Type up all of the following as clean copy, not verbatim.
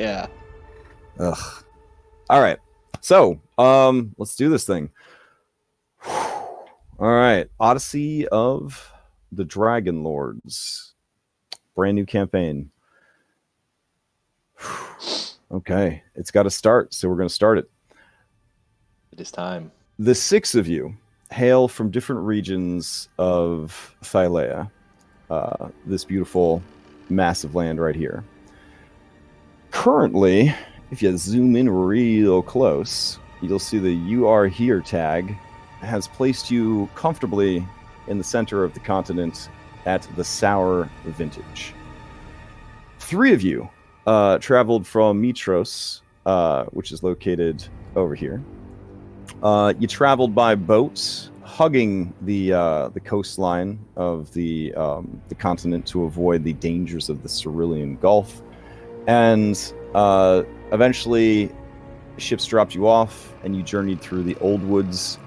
Yeah. Ugh. All right. So, let's do this thing. All right. Odyssey of the Dragonlords. Brand new campaign. Okay. It's got to start, so we're going to start it. It is time. The 6 of you hail from different regions of Phileia, this beautiful, massive land right here. Currently, if you zoom in real close, you'll see the "You Are Here" tag has placed you comfortably in the center of the continent at the Sour Vintage. 3 of you traveled from Mytros, which is located over here. You traveled by boat, hugging the coastline of the continent to avoid the dangers of the Cerulean Gulf, and eventually ships dropped you off, and you journeyed through the Old Woods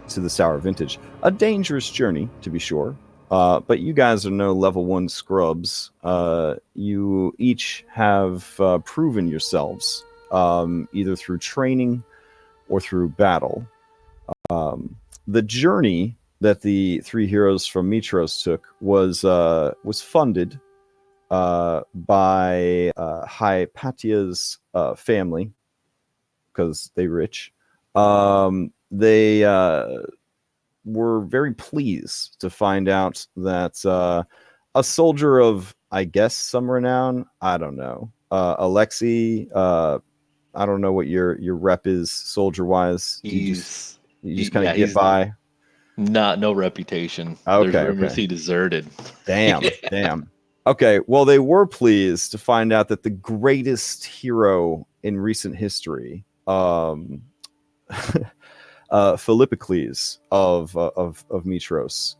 to the Sour Vintage. A dangerous journey, to be sure, but you guys are no level 1 scrubs. You each have proven yourselves, either through training or through battle. The journey that the 3 heroes from Mytros took was funded by Hypatia's family, because they rich. They were very pleased to find out that a soldier of, I guess, some renown, I don't know, Alexei, I don't know what your rep is soldier-wise. You just kind of get by? No reputation. Okay, There's rumors he deserted. Damn. Okay, well, they were pleased to find out that the greatest hero in recent history, Philippicles of Mytros,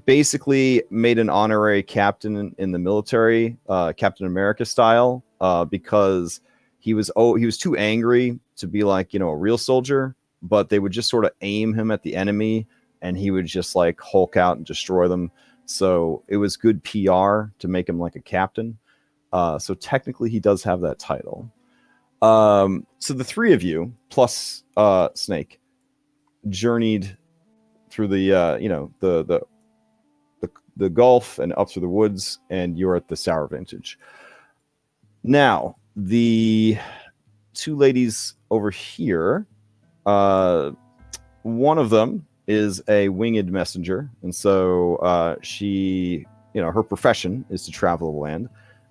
basically made an honorary captain in the military, Captain America style, because he was too angry to be like, a real soldier, but they would just sort of aim him at the enemy and he would just like Hulk out and destroy them. So it was good PR to make him like a captain. So technically he does have that title. So the 3 of you plus Snake journeyed through the Gulf and up through the woods, and you're at the Sour Vintage. Now, the 2 ladies over here, one of them is a winged messenger, and so she, her profession is to travel the land,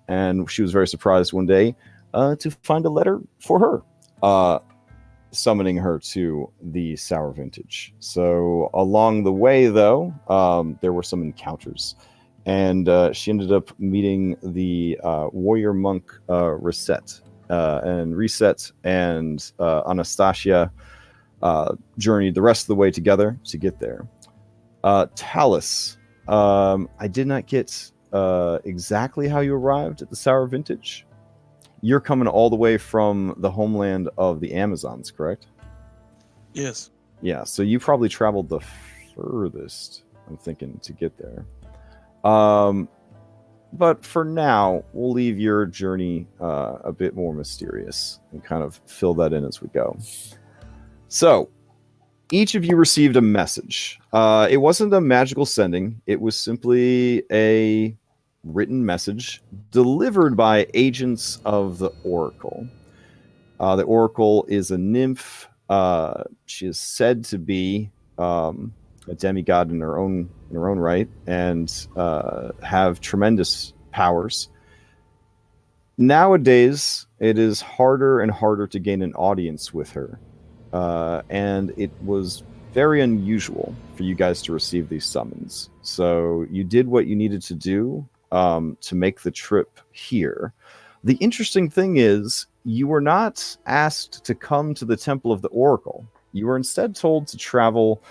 and she was very surprised one day to find a letter for her, summoning her to the Sour Vintage. So along the way, though, there were some encounters, and she ended up meeting the warrior monk Reset, and Anastasia journeyed the rest of the way together to get there. Talus, I did not get exactly how you arrived at the Sour Vintage. You're coming all the way from the homeland of the Amazons, correct? Yes. Yeah, so you probably traveled the furthest, I'm thinking, to get there. But for now, we'll leave your journey a bit more mysterious and kind of fill that in as we go. So, each of you received a message. It wasn't a magical sending. It was simply a written message delivered by agents of the Oracle. The Oracle is a nymph. She is said to be a demigod in her own right, and have tremendous powers. Nowadays, it is harder and harder to gain an audience with her, and it was very unusual for you guys to receive these summons. So you did what you needed to do to make the trip here. The interesting thing is, you were not asked to come to the Temple of the Oracle. You were instead told to travel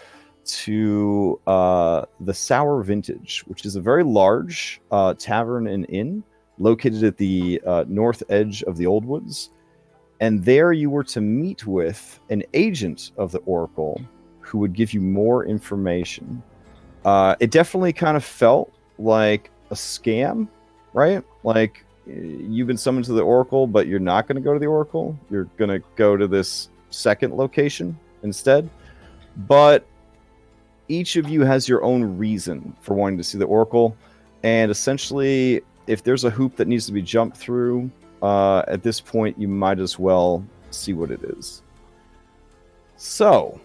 to the Sour Vintage, which is a very large tavern and inn located at the north edge of the Old Woods. And there you were to meet with an agent of the Oracle who would give you more information. It definitely kind of felt like a scam, right? Like you've been summoned to the Oracle, but you're not going to go to the Oracle. You're going to go to this second location instead. But each of you has your own reason for wanting to see the Oracle. And essentially, if there's a hoop that needs to be jumped through, at this point, you might as well see what it is. So,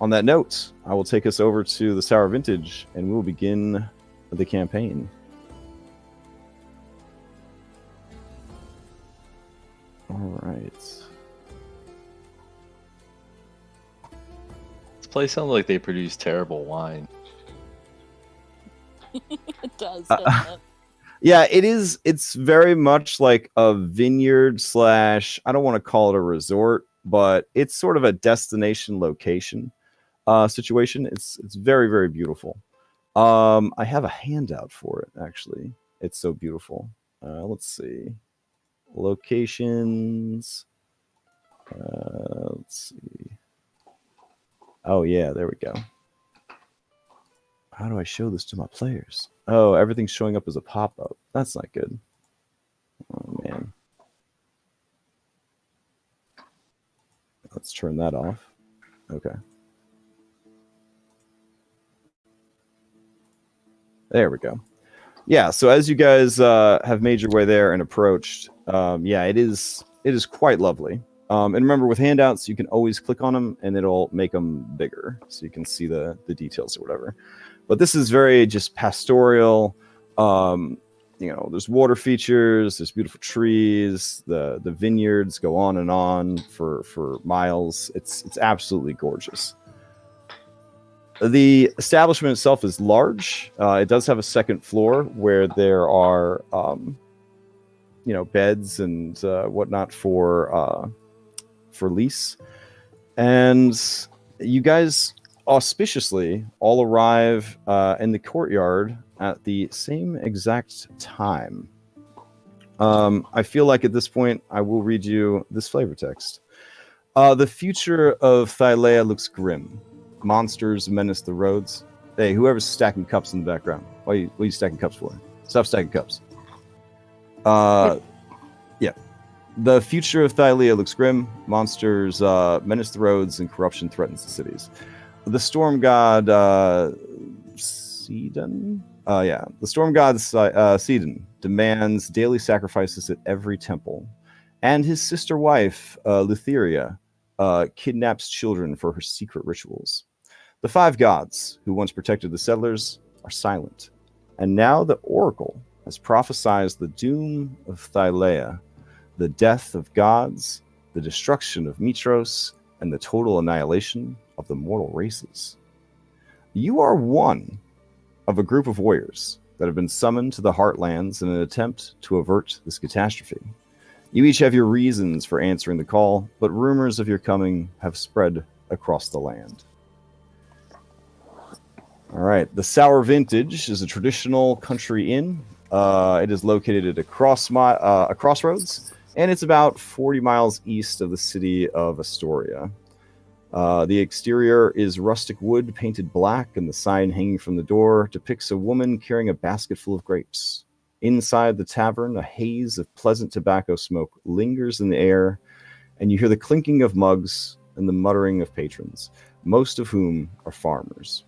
on that note, I will take us over to the Sour Vintage, and we will begin the campaign. All right. This place sounds like they produce terrible wine. It does, doesn't it? Yeah, it is. It's very much like a vineyard slash, I don't want to call it a resort, but it's sort of a destination location situation. It's very, very beautiful. I have a handout for it, actually. It's so beautiful. Let's see. Locations. Let's see. Oh, yeah, there we go. How do I show this to my players? Oh, everything's showing up as a pop-up. That's not good. Oh, man. Let's turn that off. Okay. There we go. Yeah, so as you guys have made your way there and approached, yeah, it is quite lovely. And remember, with handouts, you can always click on them, and it'll make them bigger, so you can see the details or whatever. But this is very just pastoral. There's water features, there's beautiful trees, the vineyards go on and on for miles. It's absolutely gorgeous. The establishment itself is large. It does have a second floor where there are, beds and whatnot for lease. And you guys auspiciously all arrive in the courtyard at the same exact time. I feel like at this point I will read you this flavor text. The future of Phileia looks grim. Monsters menace the roads. Hey, whoever's stacking cups in the background, what are you stacking cups for? Stop stacking cups. Yeah. The future of Thylea looks grim. Monsters menace the roads, and corruption threatens the cities. The storm god Sydon? The storm god Sydon demands daily sacrifices at every temple. And his sister wife, Lutheria, kidnaps children for her secret rituals. The five gods who once protected the settlers are silent. And now the Oracle has prophesied the doom of Thylea, the death of gods, the destruction of Mytros, and the total annihilation of the mortal races. You are one of a group of warriors that have been summoned to the Heartlands in an attempt to avert this catastrophe. You each have your reasons for answering the call, but rumors of your coming have spread across the land. All right, the Sour Vintage is a traditional country inn. It is located at a crossroads, and it's about 40 miles east of the city of Astoria. The exterior is rustic wood painted black, and the sign hanging from the door depicts a woman carrying a basket full of grapes. Inside the tavern, a haze of pleasant tobacco smoke lingers in the air, and you hear the clinking of mugs and the muttering of patrons, most of whom are farmers.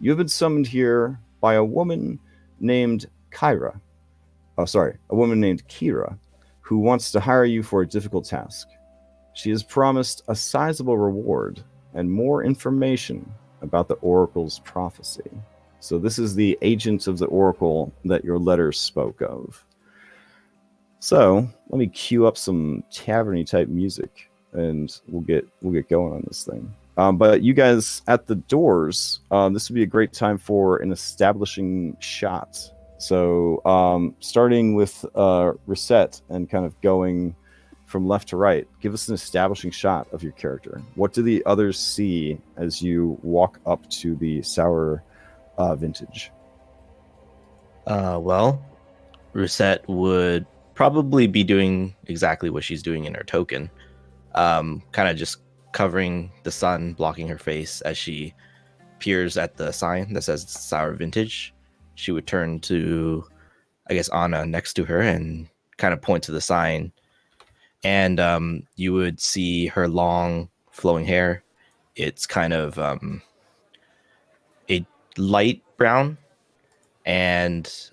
You have been summoned here by a woman named Kira, who wants to hire you for a difficult task. She has promised a sizable reward and more information about the Oracle's prophecy. So this is the agent of the Oracle that your letter spoke of. So let me cue up some tavern-y type music, and we'll get going on this thing. But you guys at the doors, this would be a great time for an establishing shot. So starting with Reset and kind of going from left to right, give us an establishing shot of your character. What do the others see as you walk up to the Sour Vintage? Well, Reset would probably be doing exactly what she's doing in her token. Kind of just covering the sun, blocking her face as she peers at the sign that says Sour Vintage. She would turn to, I guess, Anna next to her and kind of point to the sign, and you would see her long flowing hair. It's kind of a light brown, and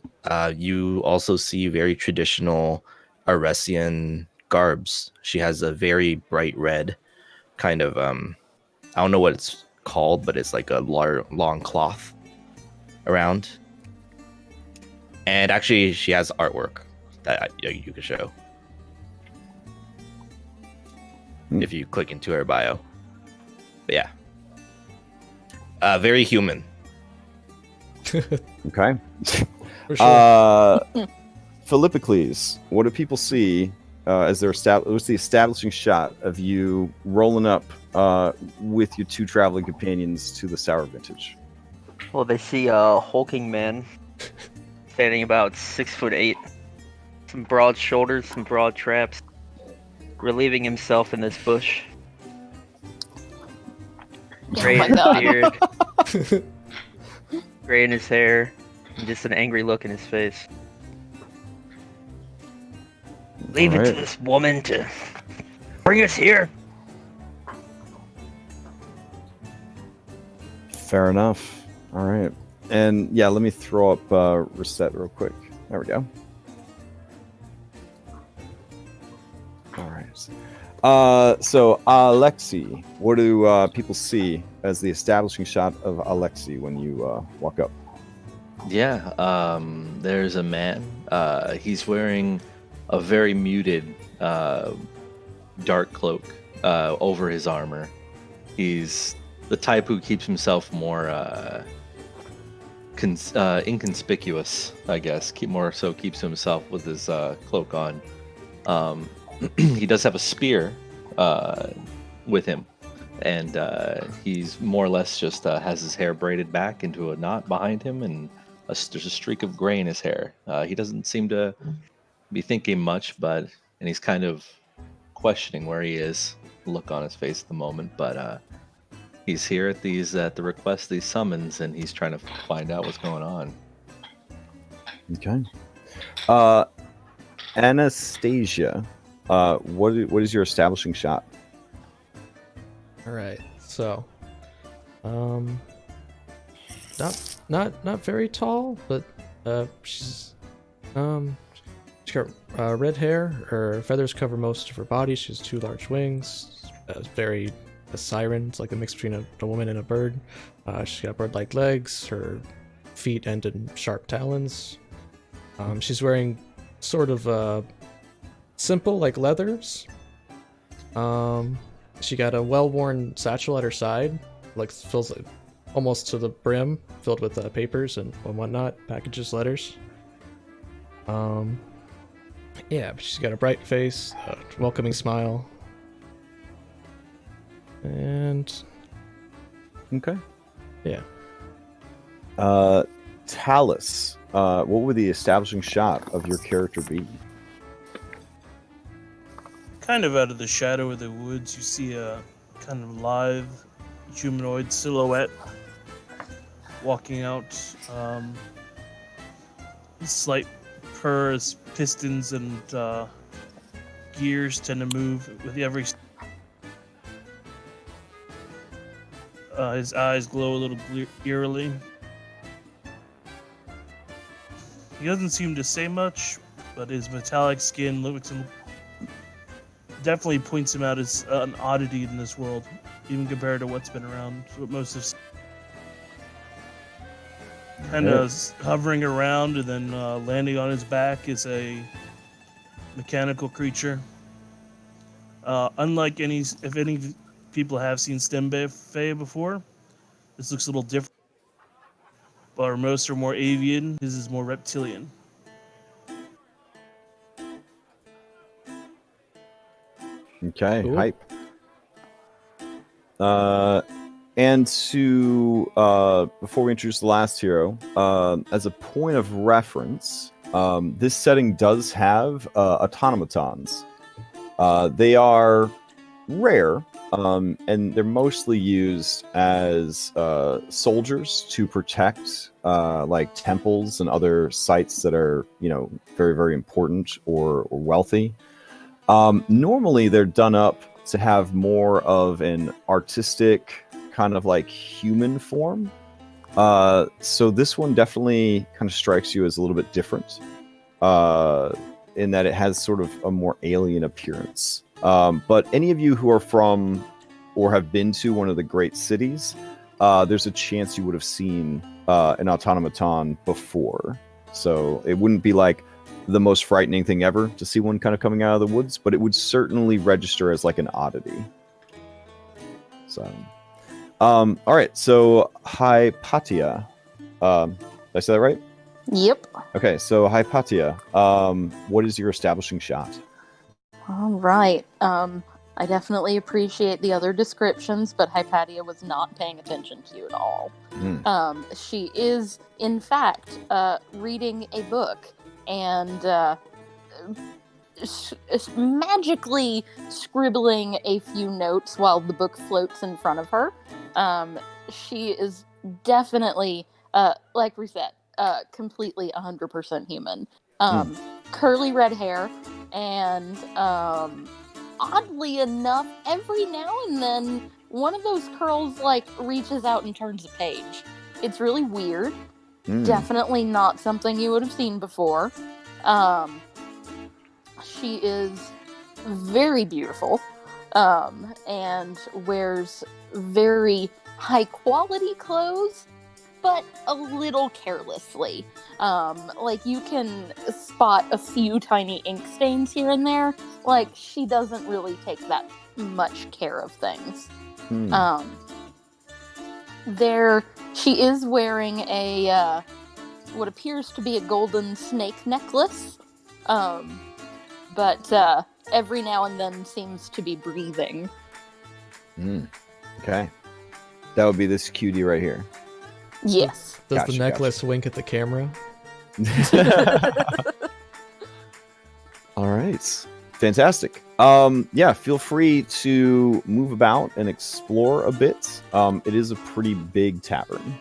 you also see very traditional Aresian garbs. She has a very bright red kind of I don't know what it's called, but it's like a long cloth around. And actually, she has artwork that you could show if you click into her bio. But yeah, very human. Okay. For sure. Philippocles, what do people see as they're what's the establishing shot of you rolling up with your two traveling companions to the Sour Vintage? Well, they see a hulking man standing about 6'8", some broad shoulders, some broad traps, relieving himself in this bush. Gray my in his God. beard, gray in his hair, and just an angry look in his face. Leave it to Alright. this woman to bring us here. Fair enough. All right. And yeah, let me throw up reset real quick. There we go. All right. So Alexi, what do people see as the establishing shot of Alexi when you walk up? Yeah, there's a man. He's wearing a very muted dark cloak over his armor. He's the type who keeps himself more inconspicuous, I guess. Keeps himself with his cloak on. He does have a spear with him, and he's more or less just has his hair braided back into a knot behind him, and there's a streak of gray in his hair. He doesn't seem to be thinking much, and he's kind of questioning where he is. Look on his face at the moment, but he's here at the request of these summons, and he's trying to find out what's going on. Okay. Anastasia, what is your establishing shot? All right. So, not very tall, but she's got red hair. Her feathers cover most of her body. She has two large wings. Very a siren. It's like a mix between a woman and a bird. She's got bird-like legs. Her feet end in sharp talons. She's wearing sort of simple like leathers. She got a well-worn satchel at her side, like fills it almost to the brim, filled with papers and whatnot, packages, letters. Yeah, but she's got a bright face, a welcoming smile, and Okay. yeah. Talus, what would the establishing shot of your character be? Kind of out of the shadow of the woods, you see a kind of live humanoid silhouette walking out. Slight purrs, pistons, and gears tend to move with every. His eyes glow a little eerily. He doesn't seem to say much, but his metallic skin looks definitely points him out as an oddity in this world, even compared to what's been around. What most of kind of hovering around and then landing on his back is a mechanical creature. Unlike if any people have seen Fae before, this looks a little different. But most are more avian. His is more reptilian. Okay, Cool. hype. And to before we introduce the last hero, as a point of reference, this setting does have automatons. They are rare, and they're mostly used as soldiers to protect like temples and other sites that are, very, very important or wealthy. Normally, they're done up to have more of an artistic kind of like human form. So this one definitely kind of strikes you as a little bit different in that it has sort of a more alien appearance. But any of you who are from or have been to one of the great cities, there's a chance you would have seen an automaton before. So it wouldn't be like the most frightening thing ever to see one kind of coming out of the woods, but it would certainly register as like an oddity. So, all right. So Hypatia, did I say that right? Yep. Okay. So Hypatia, what is your establishing shot? All right. I definitely appreciate the other descriptions, but Hypatia was not paying attention to you at all. She is, in fact, reading a book and magically scribbling a few notes while the book floats in front of her. She is definitely, like Reset, completely 100% human. Curly red hair, and oddly enough, every now and then, one of those curls like reaches out and turns a page. It's really weird. Definitely not something you would have seen before. She is very beautiful, and wears very high quality clothes, but a little carelessly. Like you can spot a few tiny ink stains here and there. Like she doesn't really take that much care of things. She is wearing a what appears to be a golden snake necklace, but every now and then seems to be breathing. Okay, that would be this cutie right here. Yes. Does Gotcha, the necklace wink at the camera? All right. Fantastic. Yeah, feel free to move about and explore a bit. It is a pretty big tavern.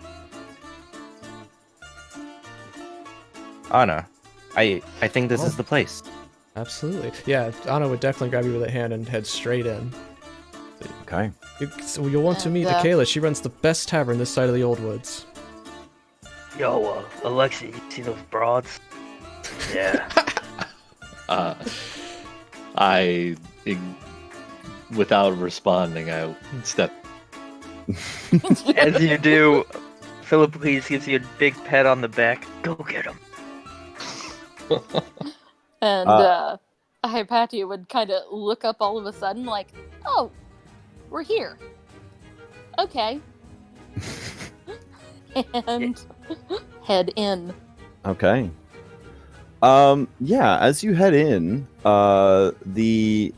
Anna, I think this is the place. Absolutely. Yeah, Anna would definitely grab you with a hand and head straight in. Okay. You'll want to meet Akela. She runs the best tavern this side of the Old Woods. Yo, Alexi, you see those broads? Yeah. Without responding, I step. As you do, Philip please gives you a big pat on the back. Go get him. And Hypatia would kind of look up all of a sudden like, oh, we're here. Okay. And head in. Okay. Yeah, as you head in, the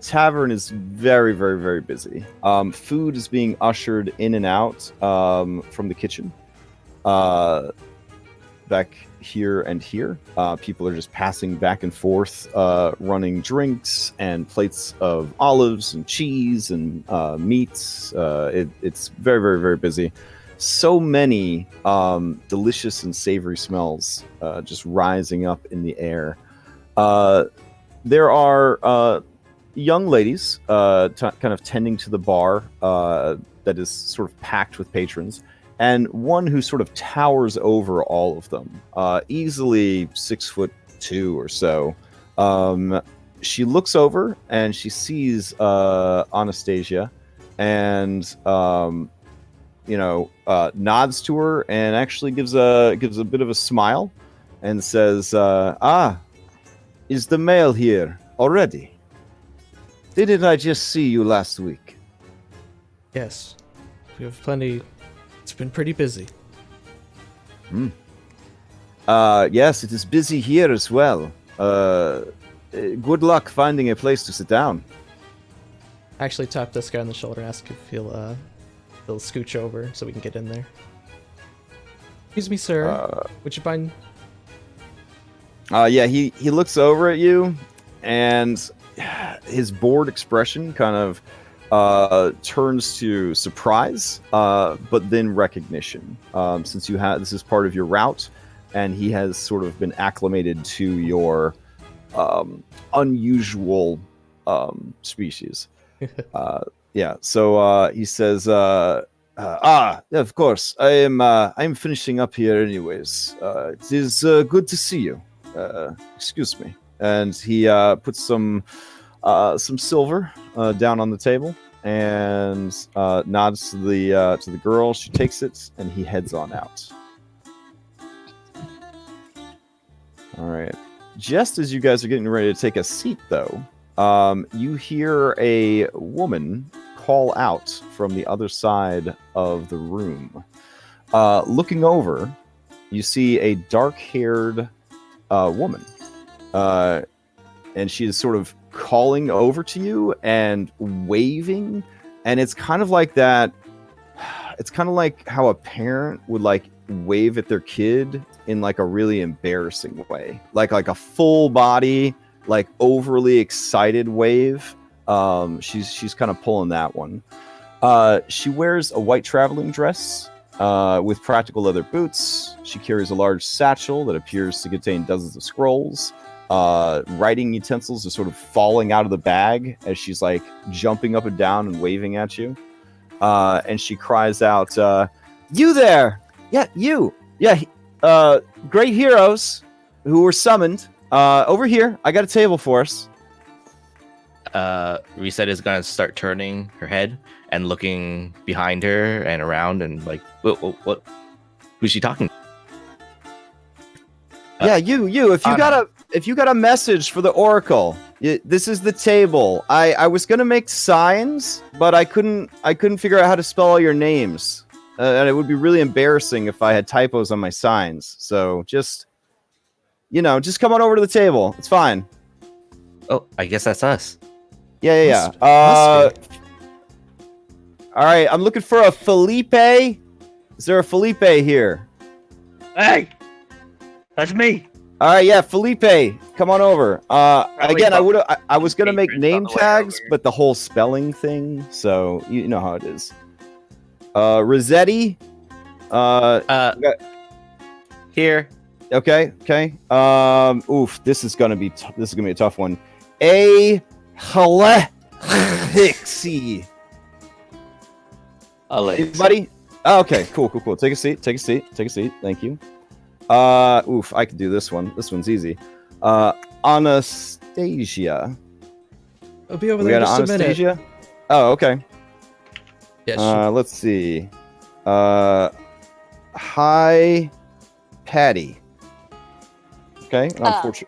tavern is very, very, very busy. Food is being ushered in and out from the kitchen. Back here and here. People are just passing back and forth, running drinks and plates of olives and cheese and meats. It's very, very, very busy. So many delicious and savory smells just rising up in the air. There are young ladies kind of tending to the bar that is sort of packed with patrons, and one who sort of towers over all of them, easily 6'2" or so. She looks over and she sees Anastasia, and nods to her and actually gives a bit of a smile and says, is the mail here already? Didn't I just see you last week? Yes. We have plenty. It's been pretty busy. Yes, it is busy here as well. Good luck finding a place to sit down. I actually tap this guy on the shoulder and ask if he'll scooch over so we can get in there. Excuse me, sir. Would you mind? Yeah, he looks over at you, and his bored expression kind of turns to surprise, but then recognition. Since this is part of your route, and he has sort of been acclimated to your unusual species. Yeah. So he says, of course, I'm finishing up here anyways. It is good to see you. Excuse me. And he puts some silver down on the table and nods to the girl. She takes it, and he heads on out. All right. Just as you guys are getting ready to take a seat, though, you hear a woman call out from the other side of the room. Looking over, you see a dark-haired woman. And she is sort of calling over to you and waving. And it's kind of like that. It's kind of like how a parent would like wave at their kid in like a really embarrassing way. Like a full body, like overly excited wave. She's kind of pulling that one. She wears a white traveling dress with practical leather boots. She carries a large satchel that appears to contain dozens of scrolls. Writing utensils are sort of falling out of the bag as she's like jumping up and down and waving at you. And she cries out, "You there! Yeah, you! Yeah, great heroes who were summoned. Over here, I got a table for us." Reset is gonna start turning her head and looking behind her and around and like, what? Who's she talking? Yeah, you. If you got a message for the Oracle, this is the table. I was gonna make signs, but I couldn't figure out how to spell all your names, and it would be really embarrassing if I had typos on my signs. So just come on over to the table. It's fine. Oh, I guess that's us. Yeah. Must be. All right, I'm looking for a Felipe. Is there a Felipe here? Hey, that's me. All right, yeah, Felipe, come on over. Again, I was gonna make name tags, but the whole spelling thing. So you know how it is. Rossetti. Here. Okay. Oof, this is gonna be a tough one. Alexi. Anybody? Oh, okay, cool. Take a seat. Thank you. Oof, I can do this one. This one's easy. Anastasia. I'll be over We there got in just Anastasia? a minute. Oh, okay. Yeah, Let's see. Hi, Patty. Okay,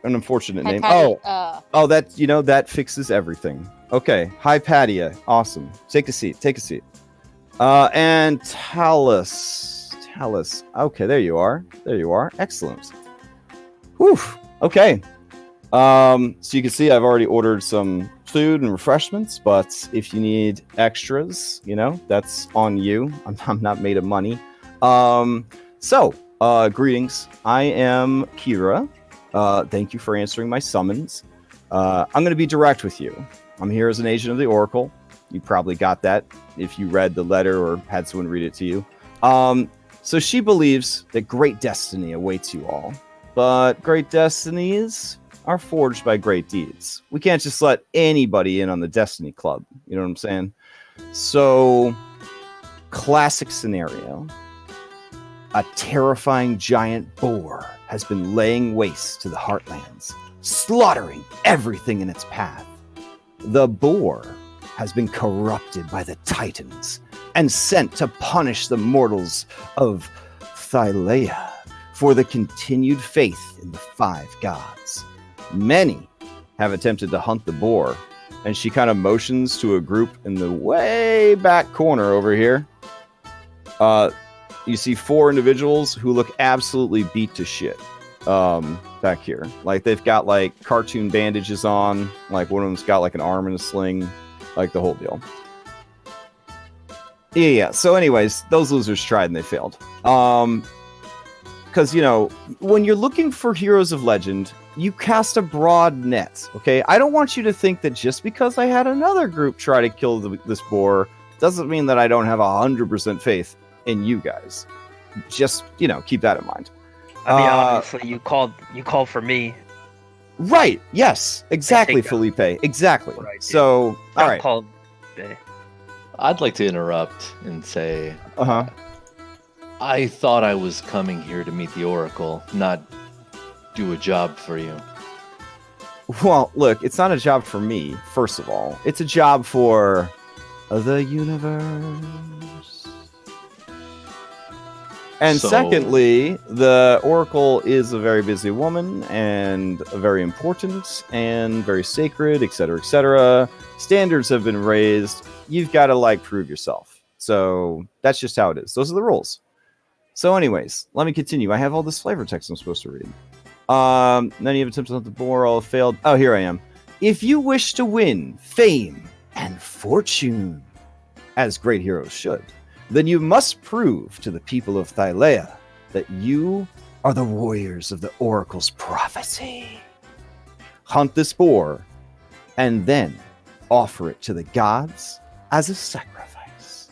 an unfortunate name. Patty, Oh, that fixes everything. Okay, hi, Patty. Awesome. Take a seat. And Talus. Okay, there you are. Excellent. Whew. Okay. So you can see I've already ordered some food and refreshments, but if you need extras, that's on you. I'm not made of money. Greetings. I am Kira. Thank you for answering my summons. I'm going to be direct with you. I'm here as an agent of the Oracle. You probably got that if you read the letter or had someone read it to you. So she believes that great destiny awaits you all. But great destinies are forged by great deeds. We can't just let anybody in on the Destiny Club. You know what I'm saying? So, classic scenario. A terrifying giant boar has been laying waste to the Heartlands, slaughtering everything in its path. The boar has been corrupted by the Titans and sent to punish the mortals of Phileia for the continued faith in the five gods. Many have attempted to hunt the boar, and she kind of motions to a group in the way back corner over here. You see 4 individuals who look absolutely beat to shit back here. Like, they've got, like, cartoon bandages on. Like, one of them's got, like, an arm in a sling. Like, the whole deal. Yeah. So anyways, those losers tried and they failed. Because, when you're looking for heroes of legend, you cast a broad net, okay? I don't want you to think that just because I had another group try to kill this boar doesn't mean that I don't have 100% faith in you guys. Just, keep that in mind. I mean, obviously, you called for me. Right. Yes. Exactly, Felipe. Exactly. Right, so, all right. Called. I'd like to interrupt and say, Uh-huh. I thought I was coming here to meet the Oracle, not do a job for you. Well, look, it's not a job for me, first of all. It's a job for the universe. And secondly, the Oracle is a very busy woman and very important and very sacred, etc., etc. Standards have been raised. You've got to, prove yourself. So that's just how it is. Those are the rules. So anyways, let me continue. I have all this flavor text I'm supposed to read. None of attempts on the Boar all failed. Oh, here I am. If you wish to win fame and fortune, as great heroes should, then you must prove to the people of Thylea that you are the warriors of the Oracle's prophecy. Hunt this boar, and then offer it to the gods as a sacrifice.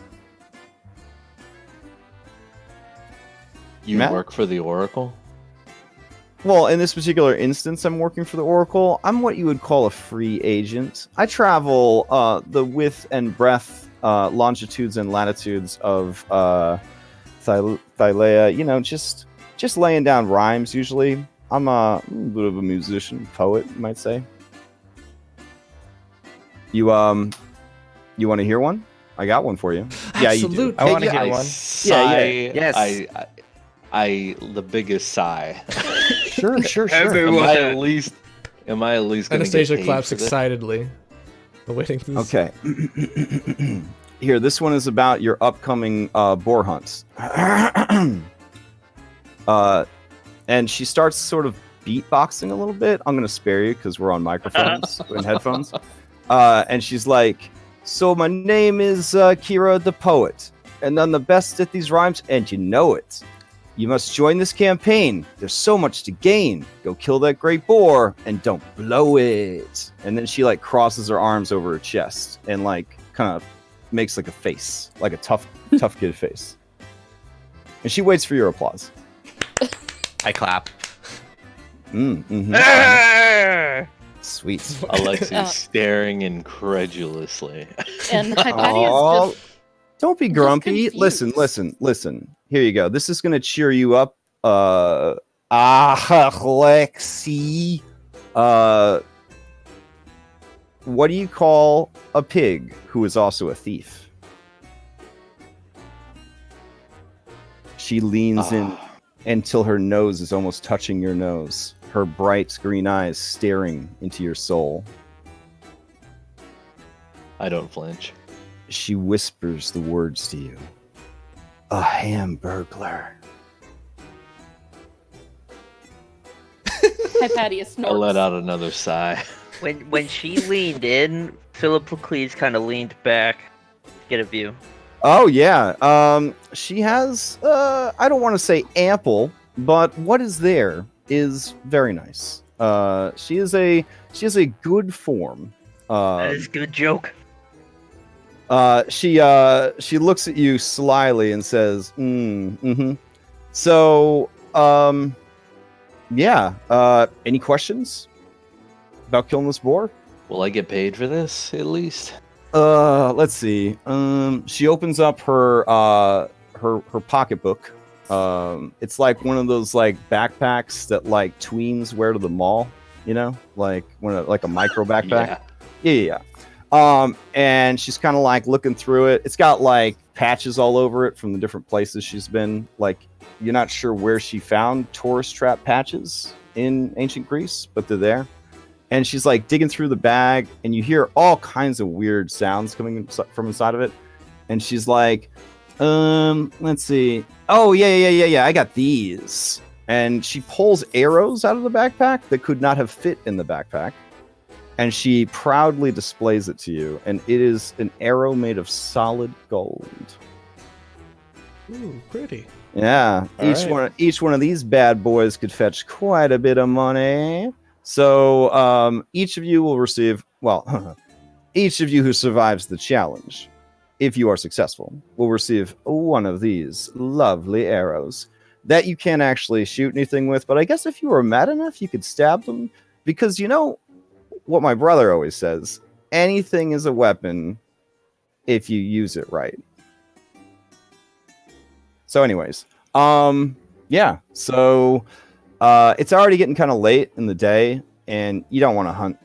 You work for the Oracle? Well, in this particular instance, I'm working for the Oracle. I'm what you would call a free agent. I travel the width and breadth, longitudes and latitudes of Thylea. Just laying down rhymes. Usually, I'm a bit of a musician, poet, you might say. You want to hear one? I got one for you. Yeah, absolutely. You do. I want to hear one. Yes. The biggest sigh. Sure. Everyone. Am I at least? Anastasia claps excitedly, awaiting this. Okay. Here, this one is about your upcoming boar hunts. And she starts sort of beatboxing a little bit. I'm going to spare you because we're on microphones and headphones. And she's like, so my name is Kira the Poet, and I'm the best at these rhymes, and you know it. You must join this campaign. There's so much to gain. Go kill that great boar and don't blow it. And then she crosses her arms over her chest and kind of makes a face, like a tough kid face. And she waits for your applause. I clap. Sweet. Alexei's staring incredulously. And Hypatia's just... Don't be grumpy. Listen. Here you go. This is going to cheer you up. Alexi. What do you call a pig who is also a thief? She leans in until her nose is almost touching your nose. Her bright green eyes staring into your soul. I don't flinch. She whispers the words to you. A hamburglar. Hypatia snorts. I let out another sigh. When she leaned in, Philippocles kind of leaned back to get a view. Oh yeah. She has I don't want to say ample, but what is there is very nice. She is a good form. That is a good joke. She looks at you slyly and says, So, yeah. Any questions about killing this boar? Will I get paid for this at least? Let's see. She opens up her pocketbook. It's like one of those backpacks that tweens wear to the mall. Like a micro backpack. Yeah. And she's kind of looking through it. It's got patches all over it from the different places she's been. You're not sure where she found tourist trap patches in ancient Greece, but they're there. And she's digging through the bag, and you hear all kinds of weird sounds coming from inside of it. And she's let's see. Oh, yeah. I got these. And she pulls arrows out of the backpack that could not have fit in the backpack. And she proudly displays it to you. And it is an arrow made of solid gold. Ooh, pretty. Yeah. Each one of these bad boys could fetch quite a bit of money. So each of you will receive, well, each of you who survives the challenge, if you are successful, will receive one of these lovely arrows that you can't actually shoot anything with. But I guess if you were mad enough, you could stab them. Because you know what my brother always says, anything is a weapon if you use it right. So anyways, yeah, so it's already getting kind of late in the day, and you don't want to hunt,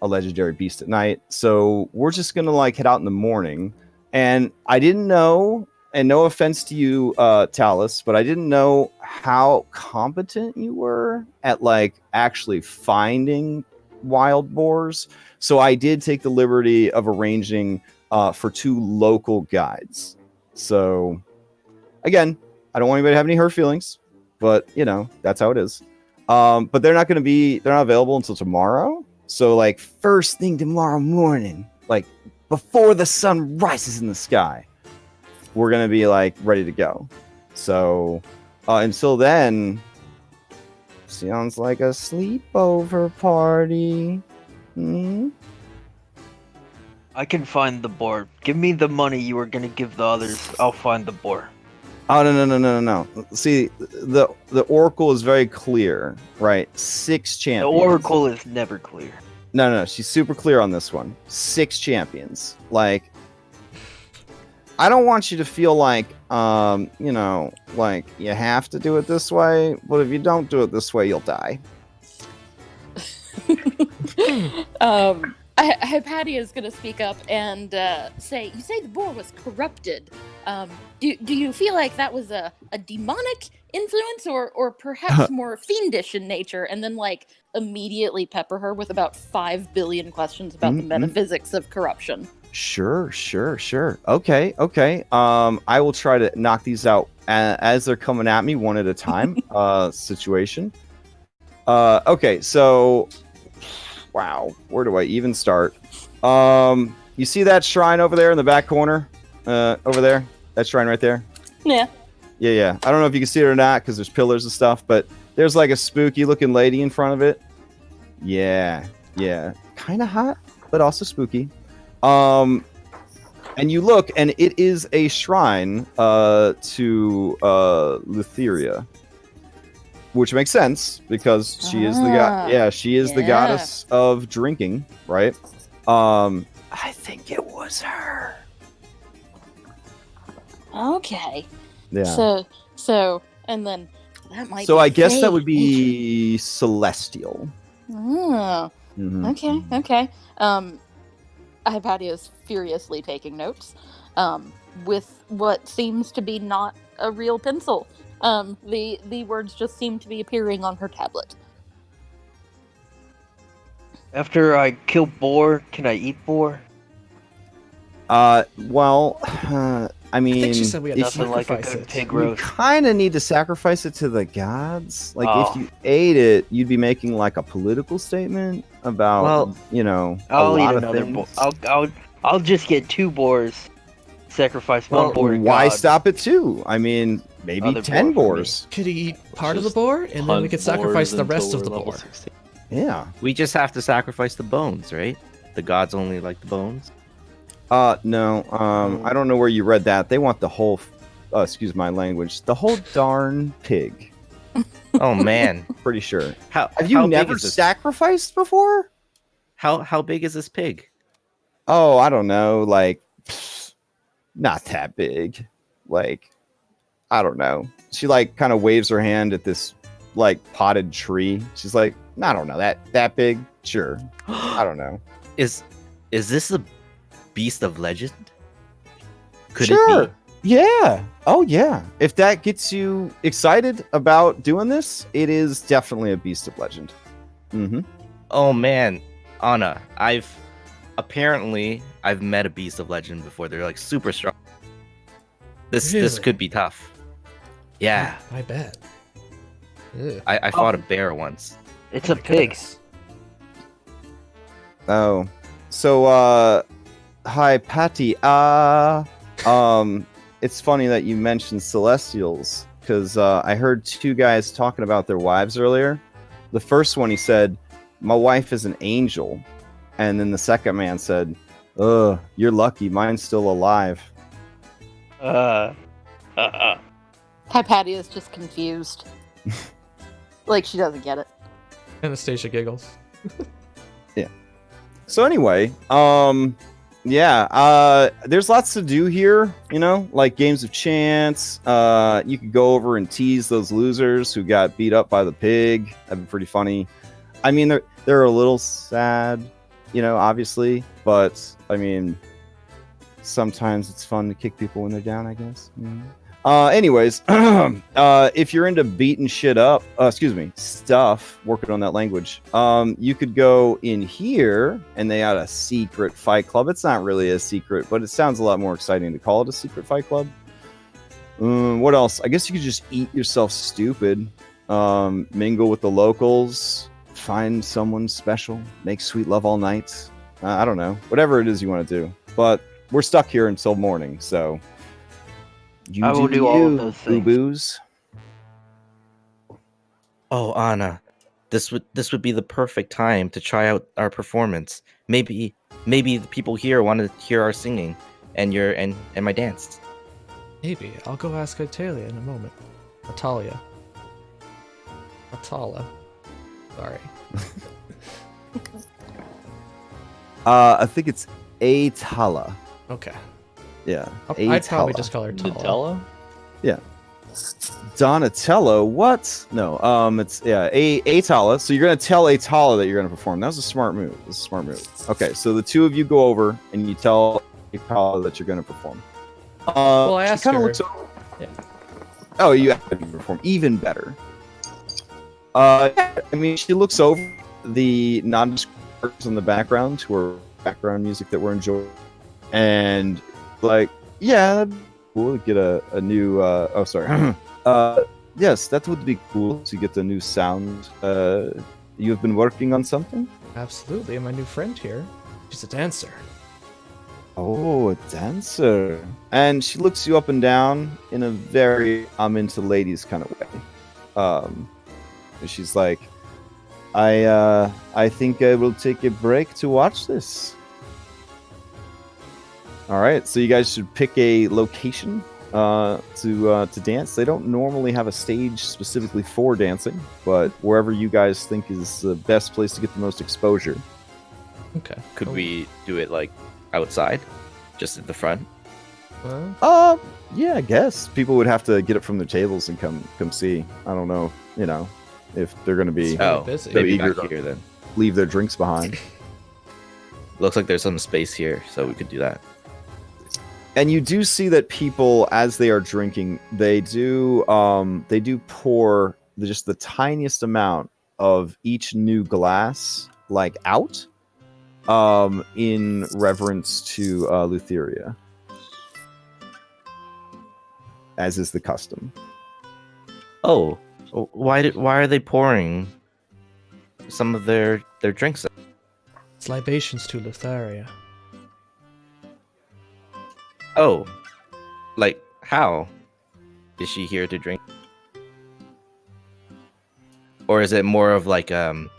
a legendary beast at night. So we're just gonna like head out in the morning. And I didn't know, and no offense to you, Talus, but I didn't know how competent you were at like actually finding wild boars. So I did take the liberty of arranging for 2 local guides. So again, I don't want anybody to have any hurt feelings, but that's how it is. But they're not available until tomorrow. So like first thing tomorrow morning, like before the sun rises in the sky, we're going to be like ready to go. So until then, sounds like a sleepover party. I can find the boar. Give me the money you were gonna give the others. I'll find the boar. Oh, no. See, the Oracle is very clear, right? 6 champions. The Oracle is never clear. No. She's super clear on this one. 6 champions. Like, I don't want you to feel like, like you have to do it this way. But if you don't do it this way, you'll die. Hypatia is going to speak up and say, you say the boar was corrupted. Do you feel like that was a demonic influence or perhaps more fiendish in nature? And then like immediately pepper her with about 5 billion questions about the metaphysics of corruption. Sure. Okay. I will try to knock these out as they're coming at me one at a time. Situation. Okay, so wow, where do I even start? You see that shrine over there in the back corner? Over there? That shrine right there? Yeah. Yeah. I don't know if you can see it or not because there's pillars and stuff, but there's like a spooky looking lady in front of it. Yeah. Kind of hot, but also spooky. And you look, and it is a shrine to Lutheria. Which makes sense because she is the goddess of drinking, right? I think it was her. Okay. Yeah. So and then that might. So be I guess fake. that would be celestial. Oh. Mm-hmm. Okay. Hypatia is furiously taking notes. With what seems to be not a real pencil. The words just seem to be appearing on her tablet. After I kill boar, can I eat boar? Well, I mean, I think she said we had to Nothing like a sacrifice good it. pig you roast. kind of need to sacrifice it to the gods. Like, Oh. if you ate it, you'd be making like a political statement about, Well, a I'll eat lot of another things. boar. I'll just get 2 boars. Sacrifice one boar to Why God. stop at 2? I mean, maybe Other 10 boar for me. boars. Could he eat part of the Just boar, and then we could sacrifice the rest of the level boar? 16. Yeah. We just have to sacrifice the bones, right? The gods only like the bones. No. I don't know where you read that. They want the whole. Excuse my language. The whole darn pig. Oh man, Pretty sure. how Have you how big never is this? sacrificed before? How big is this pig? Oh, I don't know. Like, not that big. Like, I don't know. She like kind of waves her hand at this like potted tree. She's like, I don't know, that big. Sure. I don't know. Is this a beast of legend? Could Sure. it be? Yeah. Oh, yeah. If that gets you excited about doing this, it is definitely a beast of legend. Mm-hmm. Oh man, Anna, I've met a beast of legend before. They're like super strong. This Really? could be tough. Yeah, I bet. Ugh. I fought a bear once. It's Oh a my pig. goodness. Oh. So, hi, Patty. It's funny that you mentioned Celestials, because I heard 2 guys talking about their wives earlier. The first one, he said, "My wife is an angel," and then the second man said, "Ugh, you're lucky. Mine's still alive." Hypatia is just confused. Like she doesn't get it. Anastasia giggles. So anyway, there's lots to do here, like games of chance. You could go over and tease those losers who got beat up by the pig. That'd be pretty funny. I mean, they're a little sad, obviously, but I mean, sometimes it's fun to kick people when they're down, I guess. Anyways, if you're into beating shit up, stuff, working on that language, you could go in here, and they had a secret fight club. It's not really a secret, but it sounds a lot more exciting to call it a secret fight club. What else? I guess you could just eat yourself stupid, mingle with the locals, find someone special, make sweet love all night. I don't know, whatever it is you want to do. But we're stuck here until morning, so... I will do all of those things. Boo-boos. Oh, Anna, this would be the perfect time to try out our performance. Maybe the people here want to hear our singing and my dance. Maybe. I'll go ask Italia in a moment. Atala. Sorry. I think it's Atala. Okay. Yeah. I'd probably just call her Tala. Nutella? Yeah. Donatello? What? No. It's Atala. So you're gonna tell Atala that you're gonna perform. That was a smart move. Okay, so the two of you go over and you tell Atala that you're gonna perform. Well, I asked her. Looks over. Yeah. Oh, you have to perform. Even better. I mean, she looks over the nondescripts in the background to her background music that we're enjoying, and like, yeah, we'll get a new. Yes, that would be cool to get a new sound. You've been working on something? Absolutely, and my new friend here, she's a dancer. Oh, a dancer. And she looks you up and down in a very I'm into ladies kind of way. She's like, I think I will take a break to watch this. All right, so you guys should pick a location to dance. They don't normally have a stage specifically for dancing, but wherever you guys think is the best place to get the most exposure. Okay. Could we do it like outside, just at the front? Yeah, I guess people would have to get it from their tables and come see. I don't know, if they're going to be busy. so Maybe eager not here to then. leave their drinks behind. Looks like there's some space here, so we could do that. And you do see that people, as they are drinking, they do pour just the tiniest amount of each new glass, like out, in reverence to Lutheria, as is the custom. Oh, why are they pouring some of their drinks? It's libations to Lutheria. Oh, like how? Is she here to drink? Or is it more of like I'm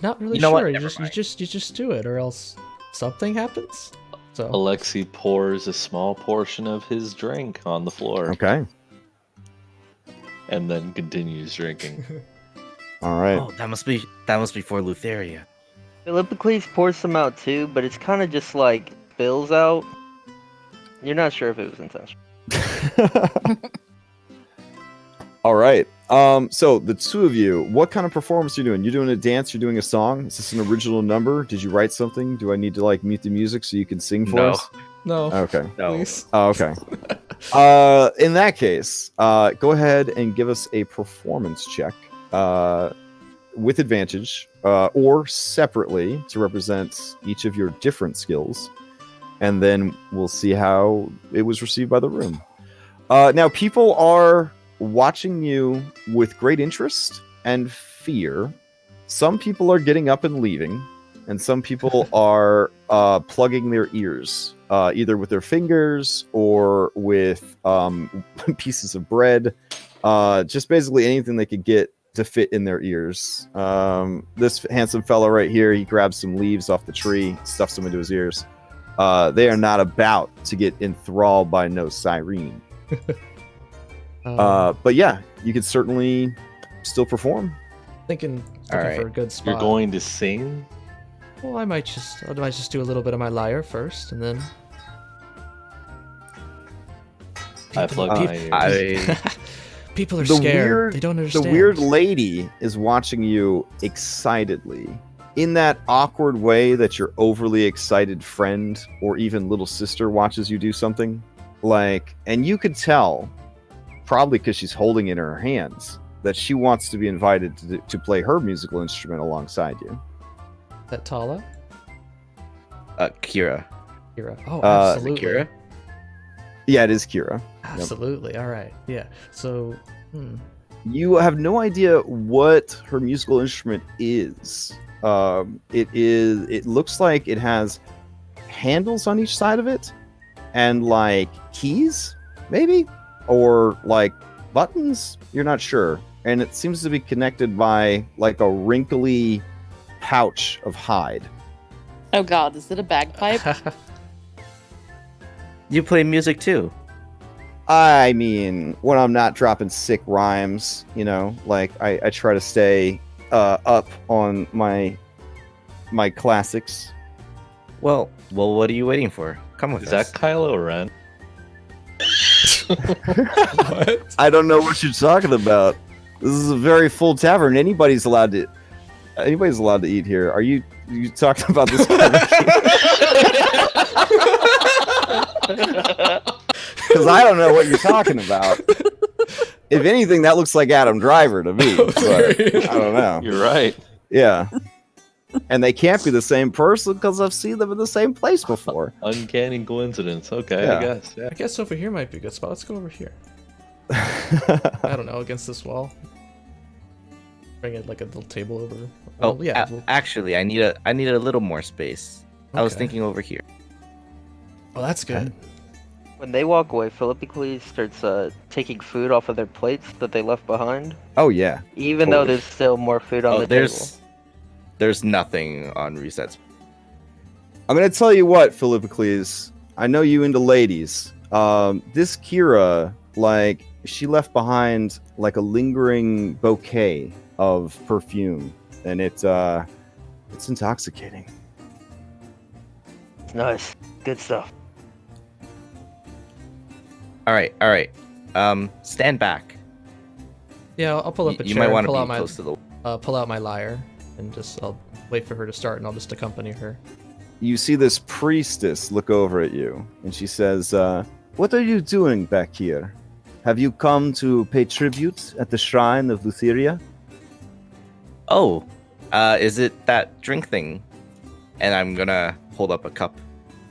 not really You know sure. what? You Never just do it, or else something happens. So Alexi pours a small portion of his drink on the floor Okay. and then continues drinking. All right. Oh, that must be for Lutheria. Philippocles pours some out too, but it's kind of just like spills out. You're not sure if it was intentional. All right. So the two of you, what kind of performance are you doing? You're doing a dance? You're doing a song? Is this an original number? Did you write something? Do I need to like mute the music so you can sing for No. us? no, Okay. No. please. Oh, okay. In that case, go ahead and give us a performance check with advantage or separately to represent each of your different skills. And then we'll see how it was received by the room. Now, people are watching you with great interest and fear. Some people are getting up and leaving, and some people are plugging their ears, either with their fingers or with pieces of bread. Just basically anything they could get to fit in their ears. This handsome fellow right here, he grabs some leaves off the tree, stuffs them into his ears. They are not about to get enthralled by no siren. But yeah, you could certainly still perform. Looking Alright. for a good spot. You're going to sing? Well, I might just do a little bit of my lyre first, and then. I plug my ears. People are scared. They don't understand. The weird lady is watching you excitedly. In that awkward way that your overly excited friend or even little sister watches you do something. And you could tell, probably because she's holding it in her hands, that she wants to be invited to play her musical instrument alongside you. Is that Tala? Kira. Kira. Oh, absolutely. Kira? Yeah, it is Kira. Absolutely. All right. Yeah. So, You have no idea what her musical instrument is. It looks like it has handles on each side of it, and keys, maybe, or buttons. You're not sure, and it seems to be connected by a wrinkly pouch of hide. Oh God, is it a bagpipe? You play music too. I mean, when I'm not dropping sick rhymes, I try to stay up on my classics. Well, what are you waiting for? Come with Is us. that Kylo Ren? what? I don't know what you're talking about. This is a very full tavern. Anybody's allowed to eat here. Are you talking about this? Because I don't know what you're talking about. If anything, that looks like Adam Driver to me. But I don't know. You're right. Yeah. And they can't be the same person because I've seen them in the same place before. Uncanny coincidence. Okay, Yeah. I guess. Yeah. I guess over here might be a good spot. Let's go over here. I don't know, against this wall. Bring it like a little table over. Oh, Well, yeah. actually, I need a little more space. I was Okay. thinking over here. Oh, that's good. When they walk away, Philippicles starts taking food off of their plates that they left behind, Oh, yeah. even though there's still more food on the table. There's nothing on Reset's. I'm going to tell you what, Philippicles. I know you into ladies. This Kira, she left behind a lingering bouquet of perfume, and it's intoxicating. Nice, good stuff. All right. Stand back. Yeah, I'll pull up a You chair might want and to pull be out my close to the. pull out my lyre, and I'll wait for her to start, and I'll just accompany her. You see this priestess look over at you, and she says, "What are you doing back here? Have you come to pay tribute at the shrine of Lutheria?" Oh, is it that drink thing? And I'm gonna hold up a cup,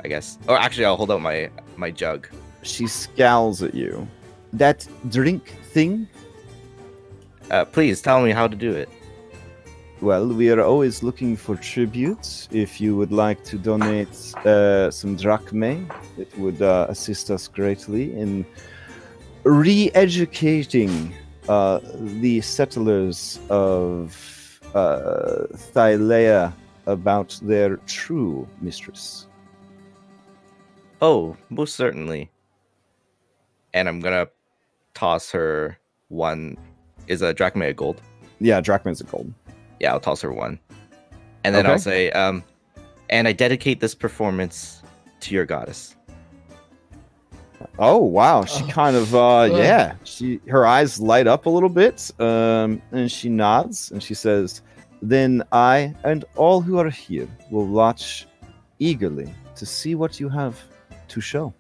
I guess. Or actually, I'll hold up my jug. She scowls at you. That drink thing? Please tell me how to do it. Well, we are always looking for tributes. If you would like to donate some drachmae, it would assist us greatly in re-educating the settlers of Thylea about their true mistress. Oh, most certainly. And I'm gonna toss her one. Is a drachma a gold? Yeah, drachma's a gold. Yeah, I'll toss her one. And then Okay. I'll say, and I dedicate this performance to your goddess. Oh wow, she kind of yeah. Her eyes light up a little bit, and she nods and she says, "Then I and all who are here will watch eagerly to see what you have to show."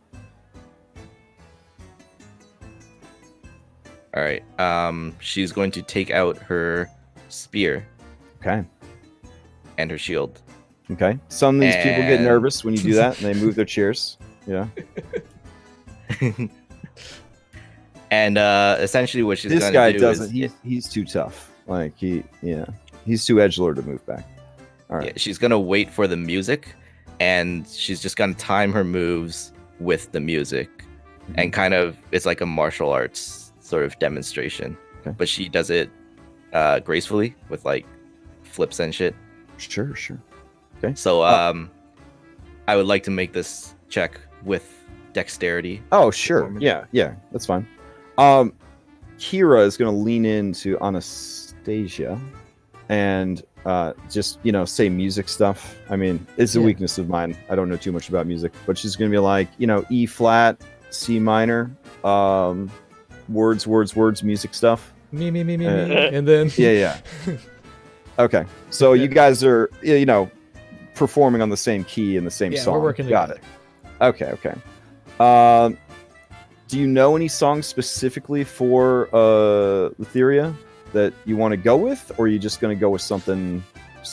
All right. She's going to take out her spear Okay. and her shield. Okay. Some of these people get And- nervous when you do that, and they move their chairs. Yeah. And essentially, what she's This going guy to do doesn't. is He's too tough. He's too edgelord to move back. All right. yeah, she's going to wait for the music, and she's just going to time her moves with the music, and kind of it's like a martial arts sort of demonstration, Okay. but she does it gracefully with like flips and shit. Sure. So I would like to make this check with dexterity. Oh, sure. Performance. Yeah, that's fine. Kira is going to lean into Anastasia and just, say music stuff. I mean, it's a weakness of mine. I don't know too much about music, but she's going to be like, E flat, C minor, words, music stuff. Me, and then Yeah. Okay. So you guys are, performing on the same key in the same song. We're working Got together. it. Okay. Do you know any songs specifically for Lutheria that you want to go with, or are you just going to go with something, like